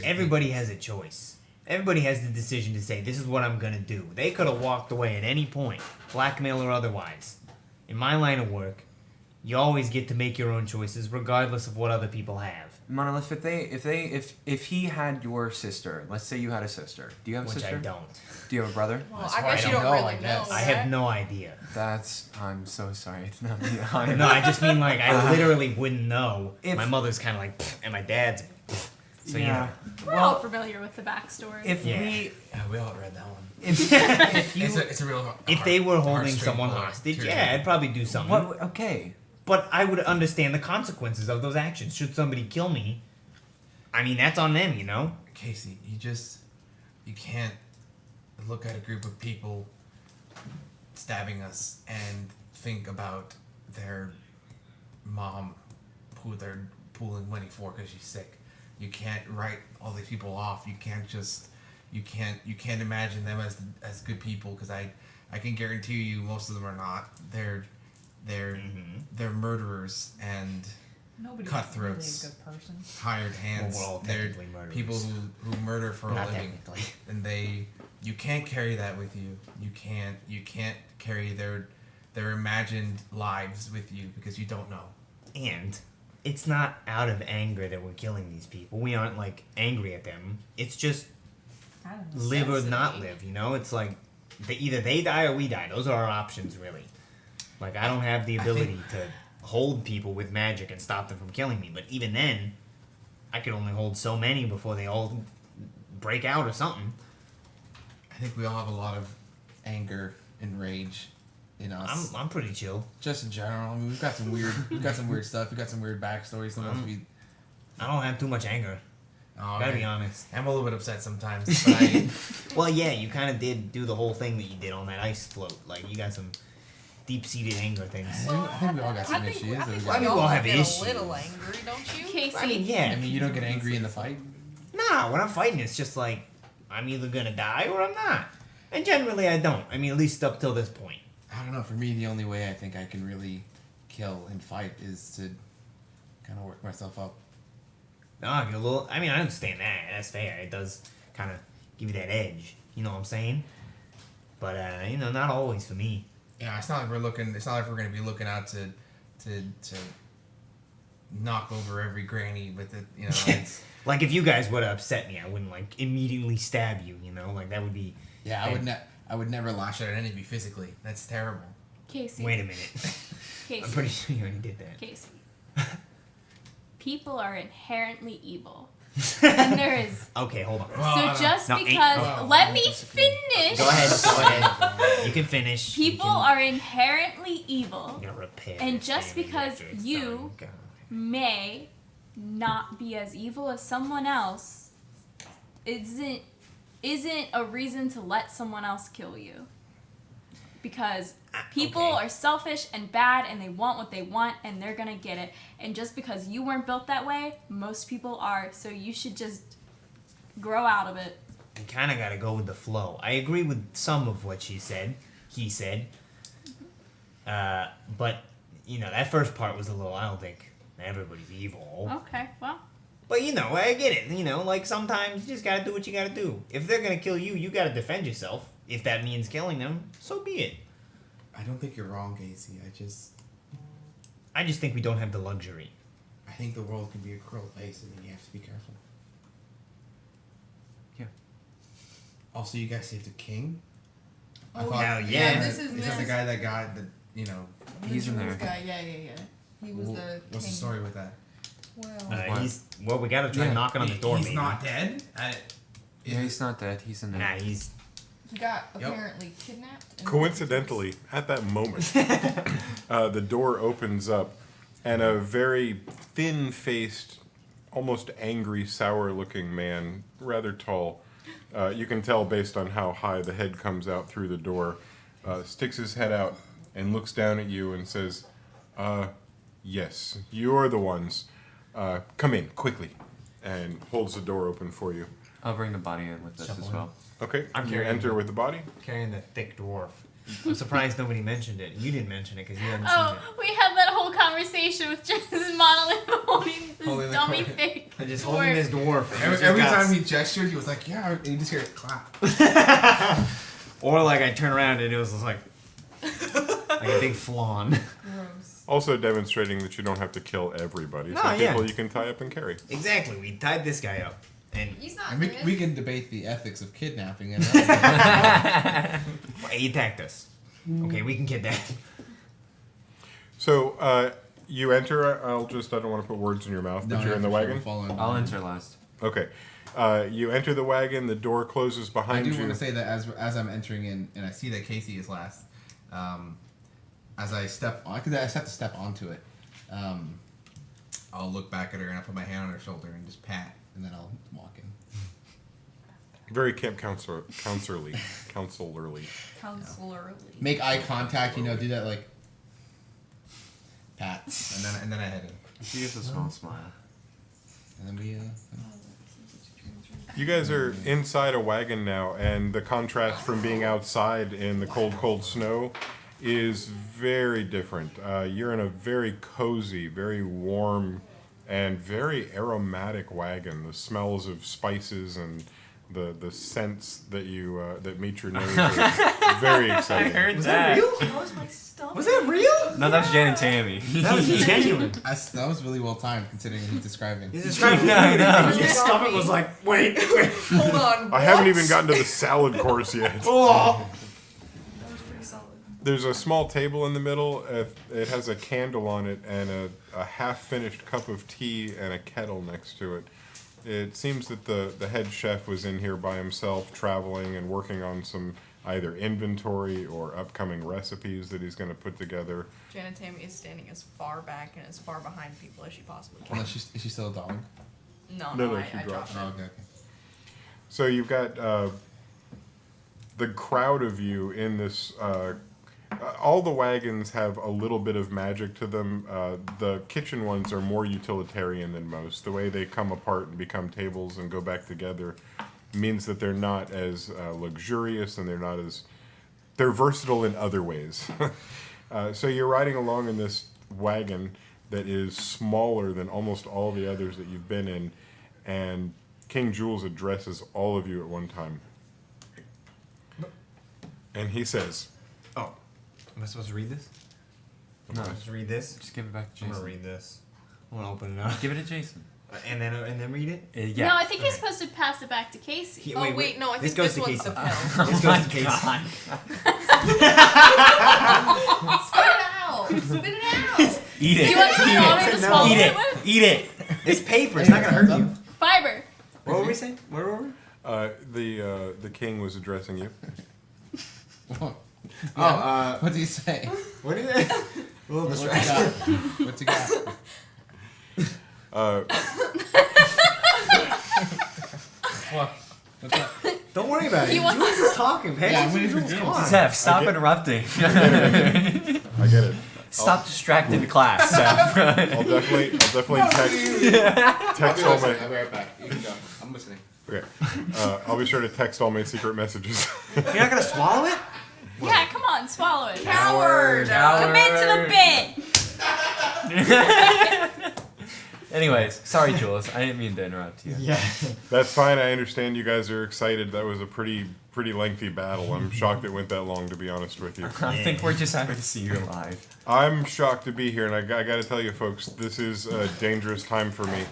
Everybody has a choice. Everybody has the decision to say, this is what I'm gonna do. They could have walked away at any point, blackmail or otherwise. In my line of work, you always get to make your own choices, regardless of what other people have. Monolith, if he had your sister, let's say you had a sister. Do you have a Which sister? I don't. Do you have a brother? Well, That's I why guess I you don't don't know, really I know. guess. I have no idea. I'm so sorry. It's not me. No, I just mean like I literally wouldn't know. If- My mother's kind of like, "Pfft," and my dad's, "Pfft." So you know. We're all familiar with the backstory. If Yeah. we all read that one. if you It's a real If they were holding heartstring someone puller, hostage, too. yeah, I'd probably do something. what? Okay. But I would understand the consequences of those actions. Should somebody kill me, I mean, that's on them, you know? Casey, you can't look at a group of people stabbing us and think about their mom who they're pooling money for because she's sick. You can't write all these people off. You can't imagine them as good people because I can guarantee you most of them are not. They're murderers and Nobody's cutthroats. really a good person. hired hands. Well, we're all They're technically murderers. people who murder for a Not living, technically. and you can't carry that with you. You can't carry their imagined lives with you because you don't know. And it's not out of anger that we're killing these people. We aren't, like, angry at them. It's just Out of live or necessity. not live, you know? It's like, either they die or we die. Those are our options, really. Like, I don't have the ability to hold people with magic and stop them from killing me. But even then, I could only hold so many before they all break out or something. I think we all have a lot of anger and rage in us. I'm pretty chill. Just in general. I mean, we've got some weird stuff. We've got some weird backstories. Some of us we. I don't have too much anger. Gotta be honest. I'm a little bit upset sometimes, but Well, yeah, you kind of did do the whole thing that you did on that ice float. Like, you got some deep-seated anger things. I think we all got some issues. I think We got- we all all have get issues. a little angry, don't you? Casey, I mean, yeah. I mean, you don't get angry in the fight. Nah, when I'm fighting, it's just like, I'm either gonna die or I'm not. And generally, I don't. I mean, at least up till this point. I don't know. For me, the only way I think I can really kill and fight is to kind of work myself up. No, I get a little. I mean, I understand that. That's fair. It does kind of give you that edge. You know what I'm saying? But not always for me. Yeah, it's not like we're looking. It's not like we're going to be looking out to knock over every granny with it. You know, it's, Like if you guys would have upset me, I wouldn't like immediately stab you. You know, like that would be. Yeah, I would never lash should at any be physically. That's terrible. Casey. Wait a minute. Casey. I'm pretty sure you already did that. Casey. People are inherently evil. And there is. Okay, hold on. So just No, because. Let me finish. Go ahead. You can finish. People are inherently evil. You're gonna repair And this just thing because after it's you done. may not be as evil as someone else isn't a reason to let someone else kill you. Because people okay. are selfish and bad and they want what they want and they're gonna get it. And just because you weren't built that way, most people are. So you should just grow out of it. You kind of got to go with the flow. I agree with some of what he said. But, you know, that first part was a little, I don't think everybody's evil. Okay, well. But, you know, I get it. You know, like sometimes you just got to do what you got to do. If they're going to kill you, you got to defend yourself. If that means killing them, so be it. I don't think you're wrong, Casey. I just think we don't have the luxury. I think the world can be a cruel place, and then you have to be careful. Yeah. Also, you guys saved the king. Oh, hell yeah. This is the guy that got the, you know. the He's in Jules there. guy. Yeah. He was the What's king. the story with that? Well, We got to try knocking on the door, He's maybe. not dead. Yeah, he's not dead. He's in there. Nah, he's... he got apparently kidnapped. and- Coincidentally, at that moment, the door opens up, and a very thin-faced, almost angry, sour-looking man, rather tall, you can tell based on how high the head comes out through the door, sticks his head out and looks down at you and says, yes, you're the ones. Come in, quickly, and holds the door open for you. I'll bring the body in with us as well. Okay, I'm you carrying enter the- with the body. Carrying the thick dwarf. I'm surprised nobody mentioned it. You didn't mention it because you hadn't Oh, seen we had that whole conversation with just this monolith holding this Holding the dummy corner. thing. it. Just holding this dwarf. Every time he gestured, he was like, "Yeah," and you just hear it clap. Or like I turn around and it was just like a big flawn. Gross. Also demonstrating that you don't have to kill everybody. No, Some yeah. people you can tie up and carry. Exactly. We tied this guy up. And He's not And we, good. we can debate the ethics of kidnapping and he attacked us. Okay, we can get that. So you enter. I don't want to put words in your mouth, but you're in the wagon. I'll enter last. Okay. You enter the wagon. The door closes I behind do you. want to say that as I'm entering in, and I see that Casey is last. As I step on, because I just have to step onto it, I'll look back at her and I'll put my hand on her shoulder and just pat. and then I'll walk in. Very camp counselorly. Counselorly. Make eye contact. You know, do that like pat, And then I head in. She gives a small smile. and then we. You guys are inside a wagon now, and the contrast from being outside in the cold, cold snow is very different. You're in a very cozy, very warm, and very aromatic wagon. The smells of spices and the scents that you that meet your nose are very exciting. Was that real? That was my stuff. Was that real? No, that's Jan and Tammy. That was genuine. That was really well timed considering what he's describing. He's describing No, no. Your stomach was like, wait. Hold on. I haven't even gotten to the salad course yet. Oh. That was pretty solid. There's a small table in the middle. It has a candle on it and a half-finished cup of tea and a kettle next to it. It seems that the head chef was in here by himself, traveling and working on some either inventory or upcoming recipes that he's going to put together. Janet Tammy is standing as far back and as far behind people as she possibly can. Unless is she still a dog? No, No, I she dropped. dropped Oh, it. okay. So you've got the crowd of you in this. All the wagons have a little bit of magic to them. The kitchen ones are more utilitarian than most. The way they come apart and become tables and go back together means that they're not as luxurious and they're versatile in other ways. So you're riding along in this wagon that is smaller than almost all the others that you've been in, and King Jules addresses all of you at one time. And he says, Oh. Am I supposed to read this? No, Supposed to read this? just give it back to I'm gonna Jason. read this. I'm gonna open it up. Give it to Jason. And then read it? Yeah. No, I think he's supposed to pass it back to Casey. Oh, wait, no, I This think goes this to one's Casey. the pill. This goes to Casey. Spread it out. Spit it out. Eat it. Do you want some water to swallow Eat it it. with? Eat it. It's paper. It's not gonna hurt you. Fiber. What were we saying? Where were we? The king was addressing you. Yeah. What do you say? What is it? A little What you distraction. got? What you got? What? What's up? Don't worry about it. He wants- Jules is talking. Hey, Yeah, I'm waiting for Jules, Jules. come on. Zeph, stop I get- interrupting. I get it. Stop distracting the class, Zeph. I'll definitely text all my. I'll be right back. You can go. I'm listening. Okay. I'll be sure to text all my secret messages. You're not gonna swallow it? Yeah, come on, swallow it. Coward. Commit to the bit. Anyways, sorry, Jules. I didn't mean to interrupt you. Yeah. That's fine. I understand you guys are excited. That was a pretty lengthy battle. I'm shocked it went that long, to be honest with you. I think we're just happy to see you alive. I'm shocked to be here, and I got to tell you, folks, this is a dangerous time for me.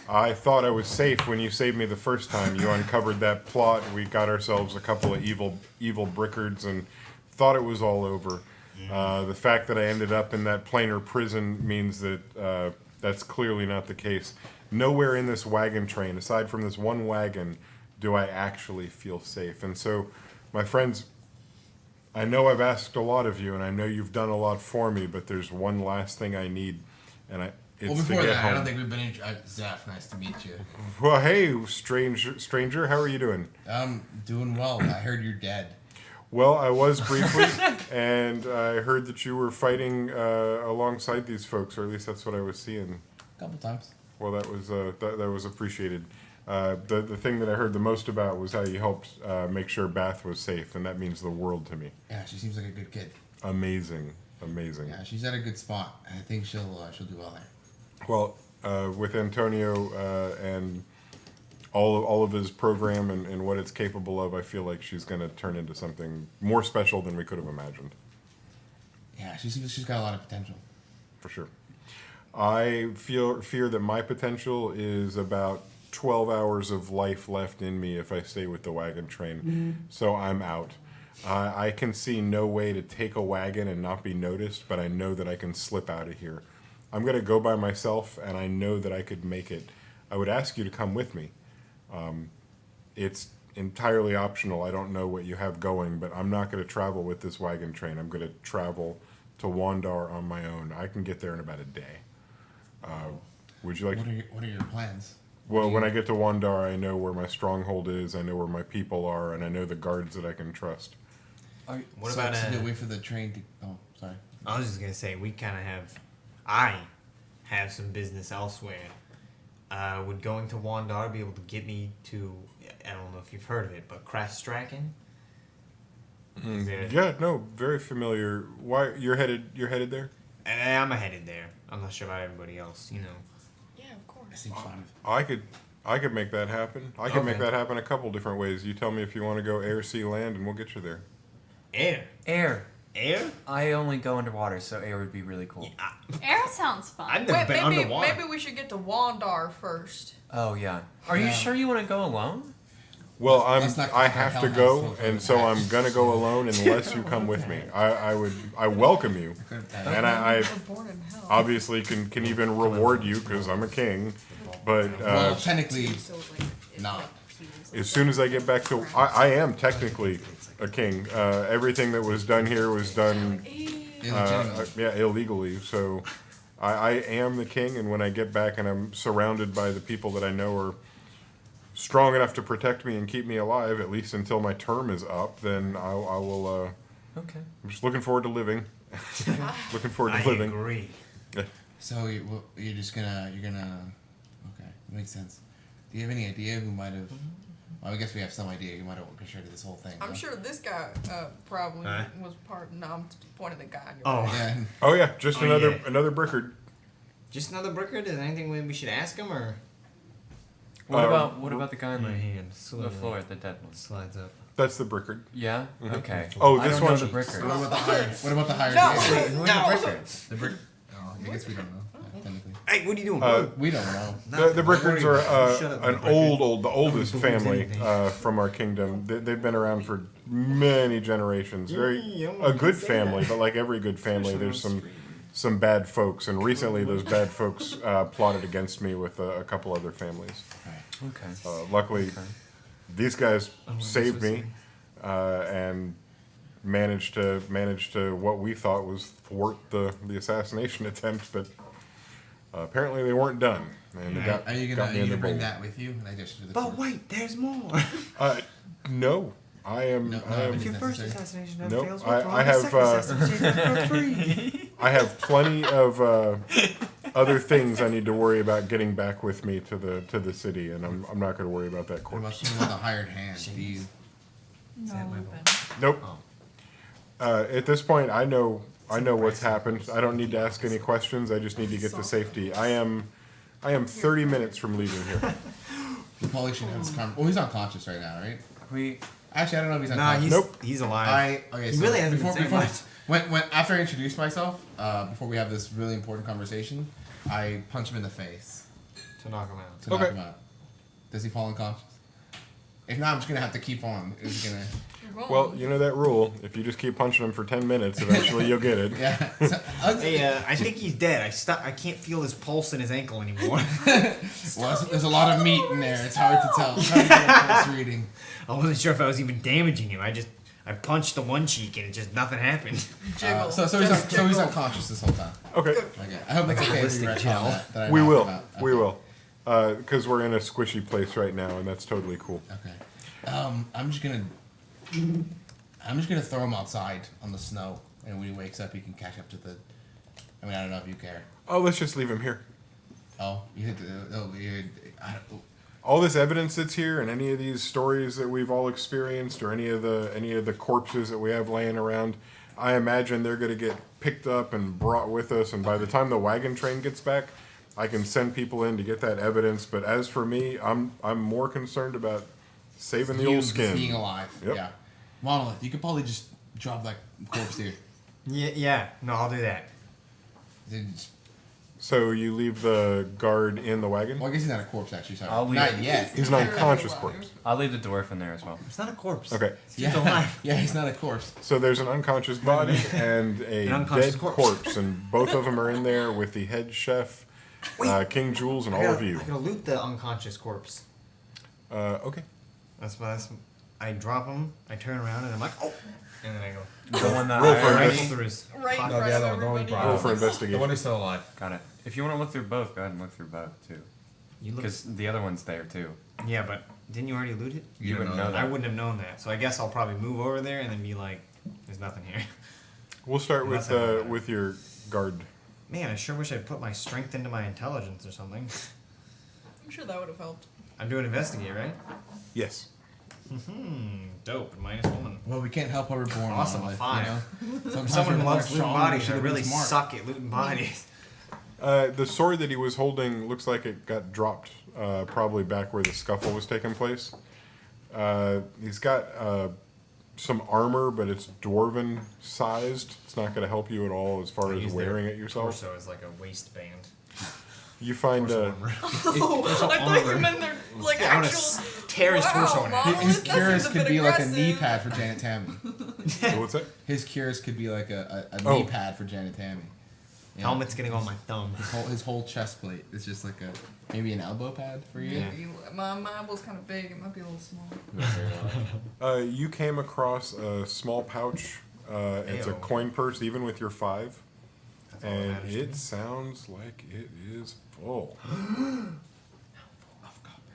I thought I was safe when you saved me the first time. You uncovered that plot. We got ourselves a couple of evil brickards and thought it was all over. The fact that I ended up in that planar prison means that that's clearly not the case. Nowhere in this wagon train, aside from this one wagon, do I actually feel safe. And so, my friends, I know I've asked a lot of you, and I know you've done a lot for me, but there's one last thing I need, and it's Well, to before get that, home. I don't think we've been. Zeph, nice to meet you. Well, hey, stranger, how are you doing? I'm doing well. I heard you're dead. Well, I was briefly, and I heard that you were fighting alongside these folks, or at least that's what I was seeing. A couple times. Well, that was appreciated. The thing that I heard the most about was how you helped make sure Bath was safe, and that means the world to me. Yeah, she seems like a good kid. Amazing. Yeah, she's at a good spot. I think she'll do well there. Well, with Antonio and all of his program and what it's capable of, I feel like she's going to turn into something more special than we could have imagined. Yeah, she's got a lot of potential. For sure. I fear that my potential is about 12 hours of life left in me if I stay with the wagon train. So I'm out. I can see no way to take a wagon and not be noticed, but I know that I can slip out of here. I'm going to go by myself, and I know that I could make it. I would ask you to come with me. It's entirely optional. I don't know what you have going, but I'm not going to travel with this wagon train. I'm going to travel to Wandar on my own. I can get there in about a day. Would you like? What are your plans? Well, when I get to Wandar, I know where my stronghold is. I know where my people are, and I know the guards that I can trust. What So about wait for the train to? Oh, sorry. I was just gonna say we kind of have. I have some business elsewhere. Would going to Wandar be able to get me to? I don't know if you've heard of it, but Krastraken. Is there- Yeah, no, very familiar. Why you're headed there? I'm headed there. I'm not sure about everybody else. You know. Yeah, of That course. seems fun. I could make that happen. I could make Okay. that happen a couple different ways. You tell me if you want to go air, sea, land, and we'll get you there. Air. Air. Air. I only go underwater, so air would be really cool. Air sounds fun. I've never been underwater. Maybe we should get to Wandar first. Oh yeah. Are you Yeah. sure you want to go alone? Well, Let's not I compare have to Hellhouse go, to and so Hellhouse. I'm gonna go alone unless you come with me. I welcome you, and I was born in hell. obviously can even reward you because I'm a king. But Well, technically, not. as soon as I get back to, I am technically a king. Everything that was done here was done, Illegitimately. illegally. So I am the king, and when I get back and I'm surrounded by the people that I know are strong enough to protect me and keep me alive, at least until my term is up, then I will. Okay. I'm just looking forward to living. Looking forward to I living. agree. So you're just gonna okay, that makes sense. Do you have any idea who might have? Well, I guess we have some idea who might have orchestrated this whole thing. I'm huh? sure this guy probably Huh? was part. No, I'm pointing the guy. Oh. Yeah. Oh yeah, just Oh, another yeah. another brickard. Just another bricker? Is there anything we should ask him or? What about the guy on My the, hand the floor, the dead one? slides up. That's the brickard. Yeah. Okay. Oh, I this don't know one's- the bricker. What about the hired? What about the hired? No. guy? Wait, who are the brickers? The brick. Oh, I guess we don't know. Technically, Hey, what are you doing? we don't know. The Brickards are Shut up, an Brickard. the oldest Don't believe family anything. from our kingdom. They've been around for many generations. Very Yeah, a good say family, that. but like every good family, there's some some bad folks, and recently those bad folks plotted against me with a couple other families. Okay. Luckily, these guys Oh, this saved was me and managed to what we thought was thwart the assassination attempt, but apparently they weren't done. And they got, Are you got gonna, me are in you the gonna bring bowl. that with you? And I just do the But corpse. wait, there's more. No, I am. No, I am if your first assassination Nope, I have I have plenty of other things I need to worry about getting back with me to the city, and I'm not going to worry about that What about corpse. someone with a hired hand? Do you? No, that my Lupin. Nope. Oh. At this point, I know what's happened. I don't need to ask any questions. I just need to get to safety. I am 30 minutes from leaving here. You probably should have this well, he's unconscious right now, right? We Actually, I don't know if he's Nah, unconscious. Nope. he's alive. Okay, He so really hasn't been saying much. when after I introduce myself, before we have this really important conversation, I punch him in the face To knock him out. to knock Okay. him out. Does he fall unconscious? If not, I'm just gonna have to keep on. It's gonna. You're going. Well, you know that rule. If you just keep punching him for 10 minutes, eventually you'll get it. Yeah. Hey, I think he's dead. I can't feel his pulse in his ankle anymore. Well, there's a lot of meat in there. It's hard to tell. It's hard to get a pulse reading. I wasn't sure if I was even damaging him. I punched the one cheek and it just nothing happened. Jiggle. So Just he's jiggle. unconscious this whole time. Okay, Okay. I hope that's okay. If ballistic you gel. that I we knocked will. him out. We Okay. will. Because we're in a squishy place right now, and that's totally cool. Okay. I'm just gonna throw him outside on the snow, and when he wakes up, he can catch up to the. I mean, I don't know if you care. Oh, let's just leave him here. Oh, you hit the. Oh, you. I don't, All this evidence that's here, and any of these stories that we've all experienced, or any of the corpses that we have laying around, I imagine they're going to get picked up and brought with us. And by the time the wagon train gets back, I can send people in to get that evidence. But as for me, I'm more concerned about saving the old skin. Being alive. Yep. Yeah. Monolith, you could probably just drop that corpse here. Yeah. No, I'll do that. Then just- So you leave the guard in the wagon? Well, I guess he's not a corpse, actually. Sorry. I'll leave Not it. yet. He's an unconscious corpse. I'll leave the dwarf in there as well. It's not a corpse. Okay. He's alive. Yeah, he's not a corpse. So there's an unconscious body and a An unconscious dead corpse. corpse, and both of them are in there with the head chef, King Jules, and all of you. I gotta loot the unconscious corpse. Okay. That's. I drop him. I turn around and I'm like, oh, and then I go. The one that Roll for I invest- Rifle through his. Right in No, front the of other one, the one we everybody. brought Roll up. for The investigation. one who's still alive. got it. If you want to look through both, go ahead and look through both too, You look. because the other one's there too. Yeah, but didn't you already loot it? You wouldn't know I that. wouldn't have known that. So I guess I'll probably move over there and then be like, "There's nothing here." We'll start Unless with I know that. with your guard. Man, I sure wish I'd put my strength into my intelligence or something. I'm sure that would have helped. I'm doing investigate, right? Yes. Dope. Minus one. Well, we can't help how we're born. Awesome, Monolith, fine. You know? Sometimes Someone we're loves more looting strong, we bodies. I should've been really smart. suck at looting bodies. The sword that he was holding looks like it got dropped probably back where the scuffle was taking place. He's got some armor, but it's dwarven sized. It's not going to help you at all as far as Use their wearing it yourself. Torso is like a waistband. You find Torso armor. Oh, I thought you meant they're like Yeah, I wanna actual. tear his torso in half. His That cures seems a could bit be like a knee aggressive. pad for Janet Tammy. what's that? His cures could be like a Oh. knee pad for Janet Tammy. Yeah. Helmet's getting on my thumb. His whole chest plate is just like a maybe an elbow pad for you. Yeah. My elbow's kind of big. It might be a little small. You came across a small pouch. It's a Ayo. coin purse, even with your 5. That's all that And matters to it me. sounds like it is full.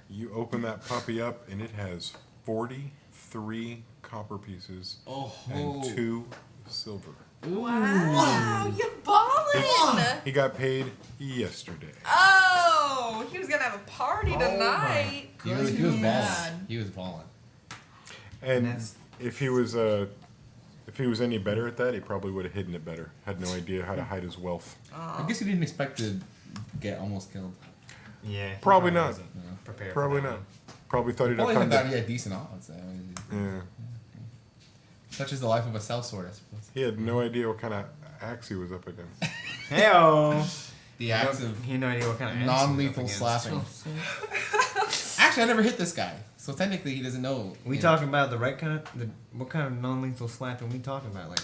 You open that puppy up, and it has 43 copper pieces Oh, and 2 silver. Wow, you balling! He got paid yesterday. Oh, he was gonna have a party tonight. he was balling. Mad. He was balling. And That's- if he was any better at that, he probably would have hidden it better. Had no idea how to hide his wealth. I guess he didn't expect to get almost killed. Yeah. he Probably not. wasn't prepared for Probably that not. one. Probably thought he'd have Probably time thought to. he had decent odds. I mean, Yeah. such is the life of a sellsword, I suppose. He had no idea what kind of axe he was up against. Hey-o. The axe of He had no idea what kind of non-lethal slapping. Actually, I never hit this guy, so technically he doesn't know. We you know. talking about the right kind of what kind of non-lethal slapping we talking about? Like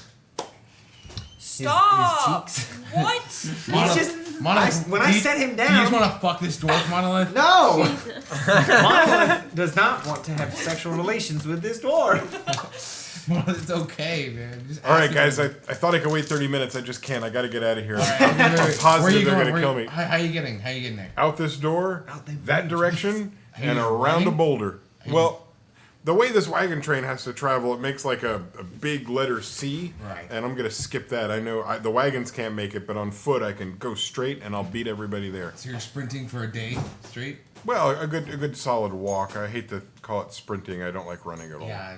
Stop! His cheeks. What? He's just Monolith, when do I you- set him Do you down. just want to fuck this dwarf, Monolith? No, Jesus. Monolith does not want to have sexual relations with this dwarf. Monolith, it's okay, man. Just All right, ask him. guys. I thought I could wait 30 minutes. I just can't. I got to get out of here. All right, I'm wait. Where positive you they're going? gonna kill me. How you getting? How you getting there? Out this door, Out the that way. direction, Are you and around a running? boulder. you- Well, the way this wagon train has to travel, it makes like a big letter C. Right. And I'm gonna skip that. I know the wagons can't make it, but on foot I can go straight, and I'll beat everybody there. So you're sprinting for a day straight? Well, a good solid walk. I hate to call it sprinting. I don't like running at all. Yeah,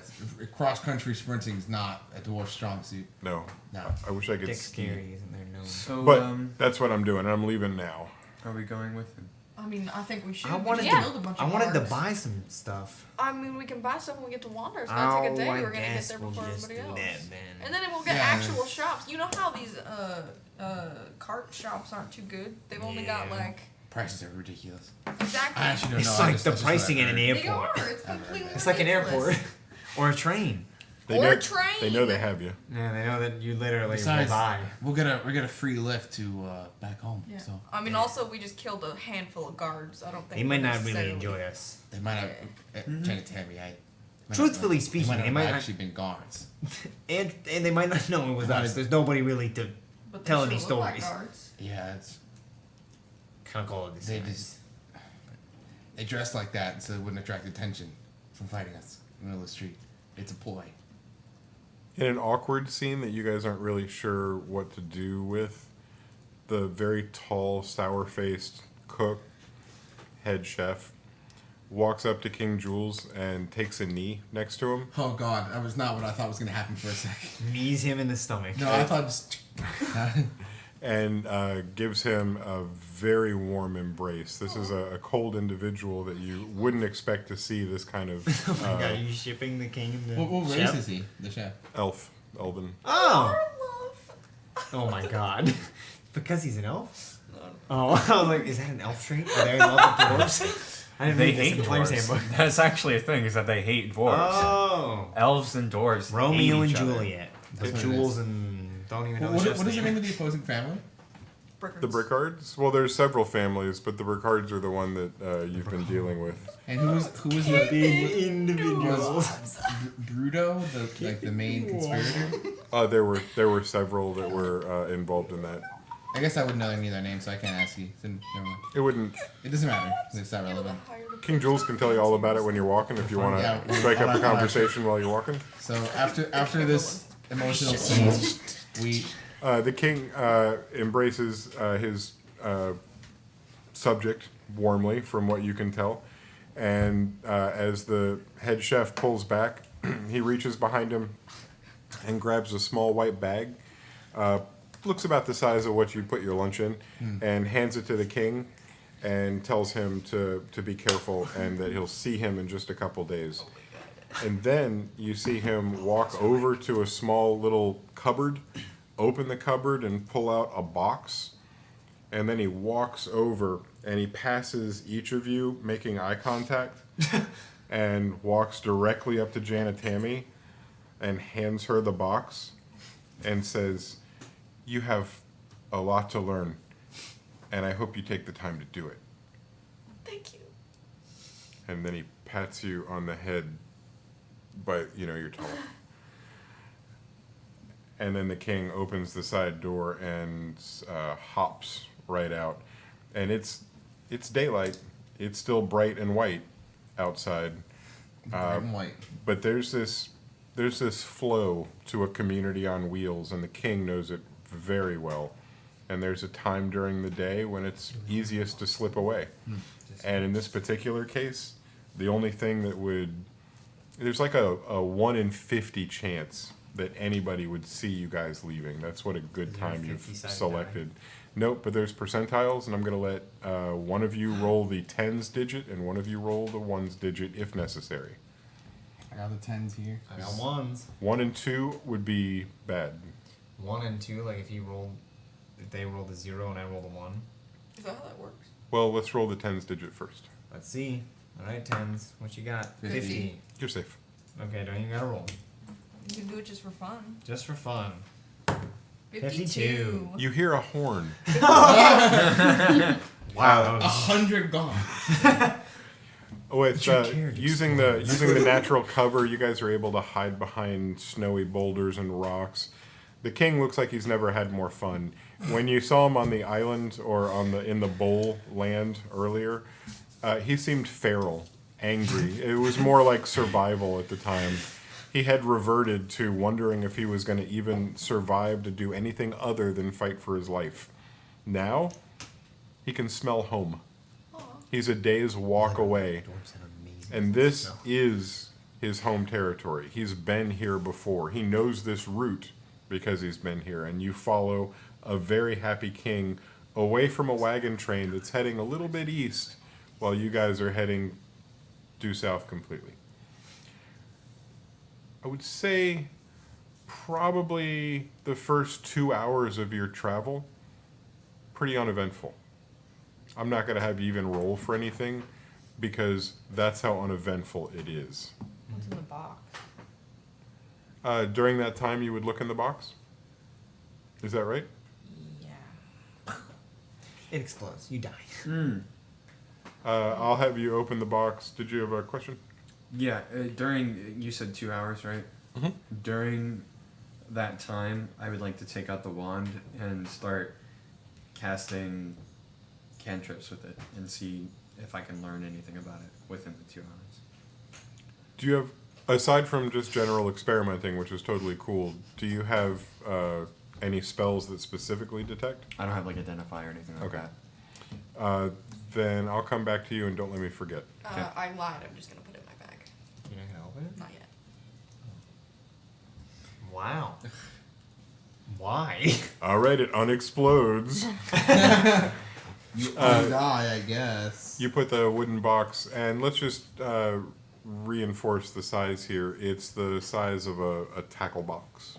cross country sprinting is not a dwarf strong suit. No. No. I wish I could ski. Dexterity isn't there? No. So, But that's what I'm doing, and I'm leaving now. are we going with him? I mean, I think we should. I We wanted just to- build a bunch I of wanted to guards. buy some stuff. I mean, we can buy stuff when we get to Wander. It's gonna take a day. I We're gonna get guess there we'll before just everybody do else. that then. And then we'll get Yeah, actual that's- shops. You know how these cart shops aren't too good? They've only got Yeah. like Prices are ridiculous. exactly. I actually don't It's know. I like just- the that's just what pricing I in an heard. They airport. are. It's completely It's like an ridiculous. airport or a train. They Or know, a train. They know they have you. Yeah, they know that you literally Besides, will die. we'll get a free lift to back home. Yeah. So I mean, also we just killed a handful of guards. I don't think They might we're not really necessarily- enjoy us. they might have. Jenna Tammy, Truthfully speaking, they they might might have not- actually been guards. And they might not know it was Might us. have- There's nobody really to But they tell sure any look like stories. guards. Yeah, it's Kind of call it the they same. just they dress like that so it wouldn't attract attention from fighting us in the middle of the street. It's a ploy. In an awkward scene that you guys aren't really sure what to do with, the very tall, sour-faced cook, head chef, walks up to King Jules and takes a knee next to him. Oh God, that was not what I thought was gonna happen for a second. Knees him in the stomach. No, I thought just. And gives him a very warm embrace. This is a cold individual that you wouldn't expect to see this kind of Oh my god, are you shipping the king and the What race chef? is he? The chef. elven. Oh! Oh my god. Because he's an elf? Oh, I was like, is that an elf trait? Are they in love with dwarves? I didn't They read this hate in the player's dwarves. handbook. That's actually a thing, is that they hate dwarves. Oh! Elves and dwarves Romeo hate and each other. Juliet. That's The what it Jules is. and don't even know What the is chef's the name of the opposing family? Brickards. The Brickards? Well, there's several families, but the Brickards are the one that you've been dealing with. And who was the Big individuals. was Bruto, the main conspirator? There were several that were involved in that. I guess I wouldn't know any of their names, so I can't ask you. So never mind. It wouldn't. It doesn't matter. It's not relevant. King Jules can tell you all about it when you're walking if you want Yeah, to strike up a I'll- conversation while you're walking. So after this emotional scene, we The king embraces his subject warmly, from what you can tell. And as the head chef pulls back, he reaches behind him and grabs a small white bag. Looks about the size of what you put your lunch in, and hands it to the king and tells him to be careful and that he'll see him in just a couple days. And then you see him walk over to a small little cupboard, open the cupboard and pull out a box. And then he walks over and he passes each of you, making eye contact, and walks directly up to Janet Tammy and hands her the box and says, "You have a lot to learn, and I hope you take the time to do it." Thank you. And then he pats you on the head, but you're tall. And then the king opens the side door and hops right out. And it's daylight. It's still bright and white outside. black and white. But there's this flow to a community on wheels, and the king knows it very well. And there's a time during the day when it's easiest to slip away. And in this particular case, the only thing that there's like a 1 in 50 chance that anybody would see you guys leaving. That's what a good Is there a time you've 50-sided selected. Nope, but there's percentiles, and I'm going to let one of you roll the tens digit and one of you roll the ones digit if necessary. I got the tens here. I got ones. 1 and 2 would be bad. 1 and 2, like if they rolled a 0 and I rolled a 1. Is that how that works? Well, let's roll the tens digit first. Let's see. Alright, tens. What you got? 50. You're safe. Okay, don't even gotta roll. You can do it just for fun. Just for fun. 52. You hear a horn. Wow. 100 gone. With using the natural cover, you guys are able to hide behind snowy boulders and rocks. The king looks like he's never had more fun. When you saw him on the island or in the bowl land earlier, he seemed feral, angry. It was more like survival at the time. He had reverted to wondering if he was going to even survive to do anything other than fight for his life. Now, he can smell home. He's a day's walk away. And this is his home territory. He's been here before. He knows this route because he's been here. And you follow a very happy king away from a wagon train that's heading a little bit east while you guys are heading due south completely. I would say probably the first 2 hours of your travel, pretty uneventful. I'm not going to have you even roll for anything because that's how uneventful it is. What's in the box? During that time, you would look in the box? Is that right? Yeah. It explodes. You die. I'll have you open the box. Did you have a question? Yeah, during, you said 2 hours, right? Mhm. During that time, I would like to take out the wand and start casting cantrips with it and see if I can learn anything about it within the 2 hours. Do you have, aside from just general experimenting, which is totally cool, do you have any spells that specifically detect? I don't have like identify or anything like Okay. that. Then I'll come back to you and don't let me forget. I lied. I'm just gonna put it in my bag. You're not gonna open it? Not yet. Wow. Why? All right, it unexplodes. You die, I guess. You put the wooden box, and let's just reinforce the size here. It's the size of a tackle box.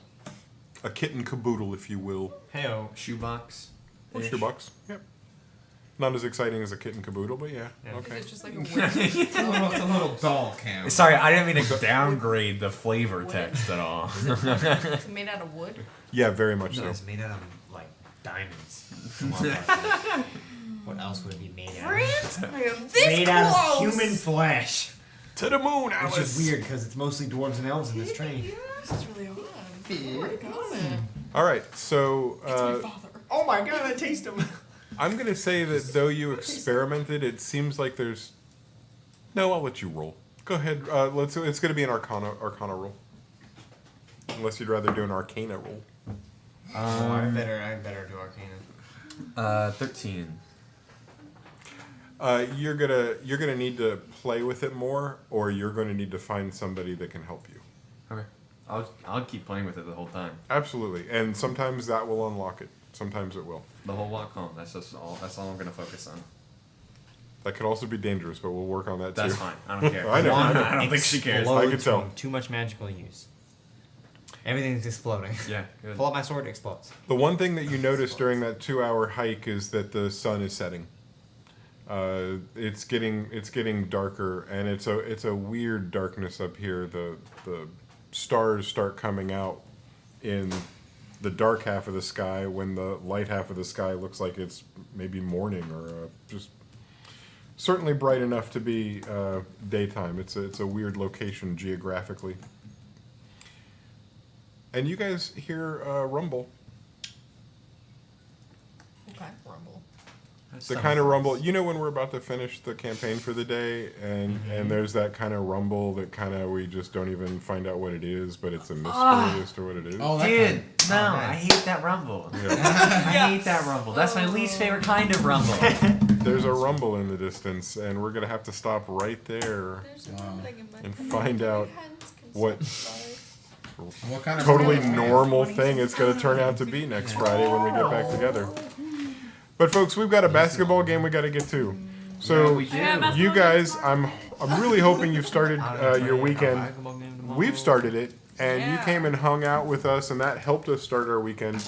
A kitten caboodle, if you will. Heyo. Shoebox. Or shoebox. Yep. Not as exciting as a kitten caboodle, but yeah. Yeah. Okay. It's just like a It's a little doll cam. Sorry, I didn't mean to downgrade the flavor text at all. Is it made out of wood? Yeah, very much No, so. it's made out of like diamonds. Come on, Bucky. What else would it be made out of? I am this Made close. out of human flesh. To the moon, Which Alice. is weird because it's mostly dwarves and elves in this train. This is really odd. Oh my god. All right, so My father. Oh my god, I taste them. I'm going to say that though you experimented, it seems like there's... No, I'll let you roll. Go ahead. It's going to be an Arcana roll. Unless you'd rather do an Arcana roll. I better do Arcana. 13. You're gonna need to play with it more, or you're going to need to find somebody that can help you. Okay. I'll keep playing with it the whole time. Absolutely, and sometimes that will unlock it. Sometimes it will. The whole walk home. That's all I'm gonna focus on. That could also be dangerous, but we'll work on that too. That's fine. I don't care. I know. I don't think she cares. I can tell. Too much magical use. Everything's exploding. Yeah. Good. Pull out my sword, it explodes. The one thing that you notice during that 2-hour hike is that the sun is setting. It's getting darker, and it's a weird darkness up here. The stars start coming out in the dark half of the sky when the light half of the sky looks like it's maybe morning or just certainly bright enough to be daytime. It's a weird location geographically. And you guys hear rumble. Okay, rumble. The kind of rumble, you know, when we're about to finish the campaign for the day, and there's that kind of rumble that kind of we just don't even find out what it is, but it's a mystery as to what it is. Oh, that Dude, kind. no, Oh, I nice. hate that rumble. Yeah. I hate that rumble. That's my least favorite kind of rumble. There's a rumble in the distance, and we're gonna have to stop right there There's Wow. something in my and find out what What kind of totally rumble? normal thing it's gonna turn out to be next Friday when we get back together. But folks, we've got a basketball game we got to get to. So we do. Yeah, you guys, I'm really hoping you've started your weekend. We've started it, and you Yeah. came and hung out with us, and that helped us start our weekend.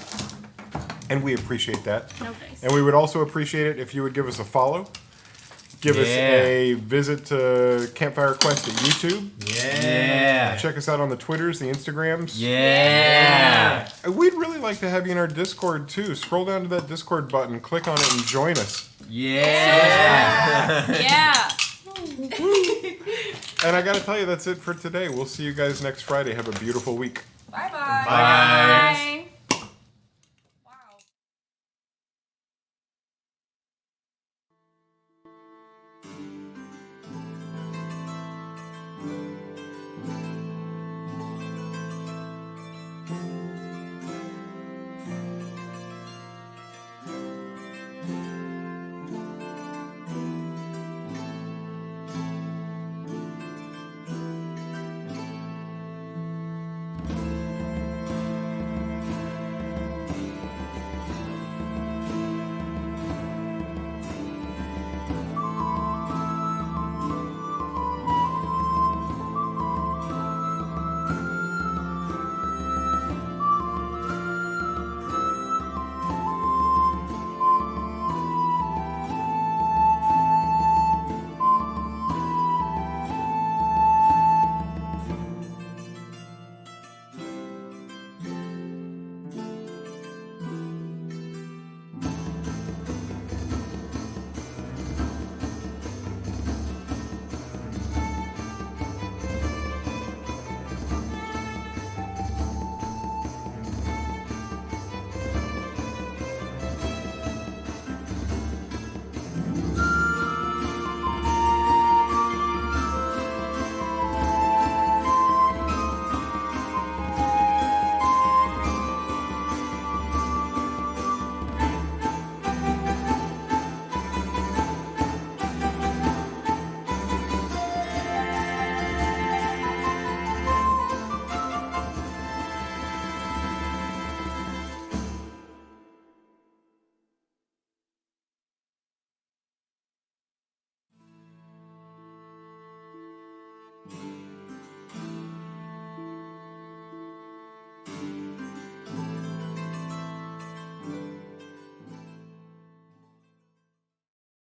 And we appreciate that. No dice. And we would also appreciate it if you would give us a follow. Give us a visit to Campfire Quest at YouTube. Yeah. Check us out on the Twitters, the Instagrams. Yeah. We'd really like to have you in our Discord too. Scroll down to that Discord button, click on it, and join us. Yeah. Yeah. And I gotta tell you, that's it for today. We'll see you guys next Friday. Have a beautiful week. Bye bye. Bye. Bye.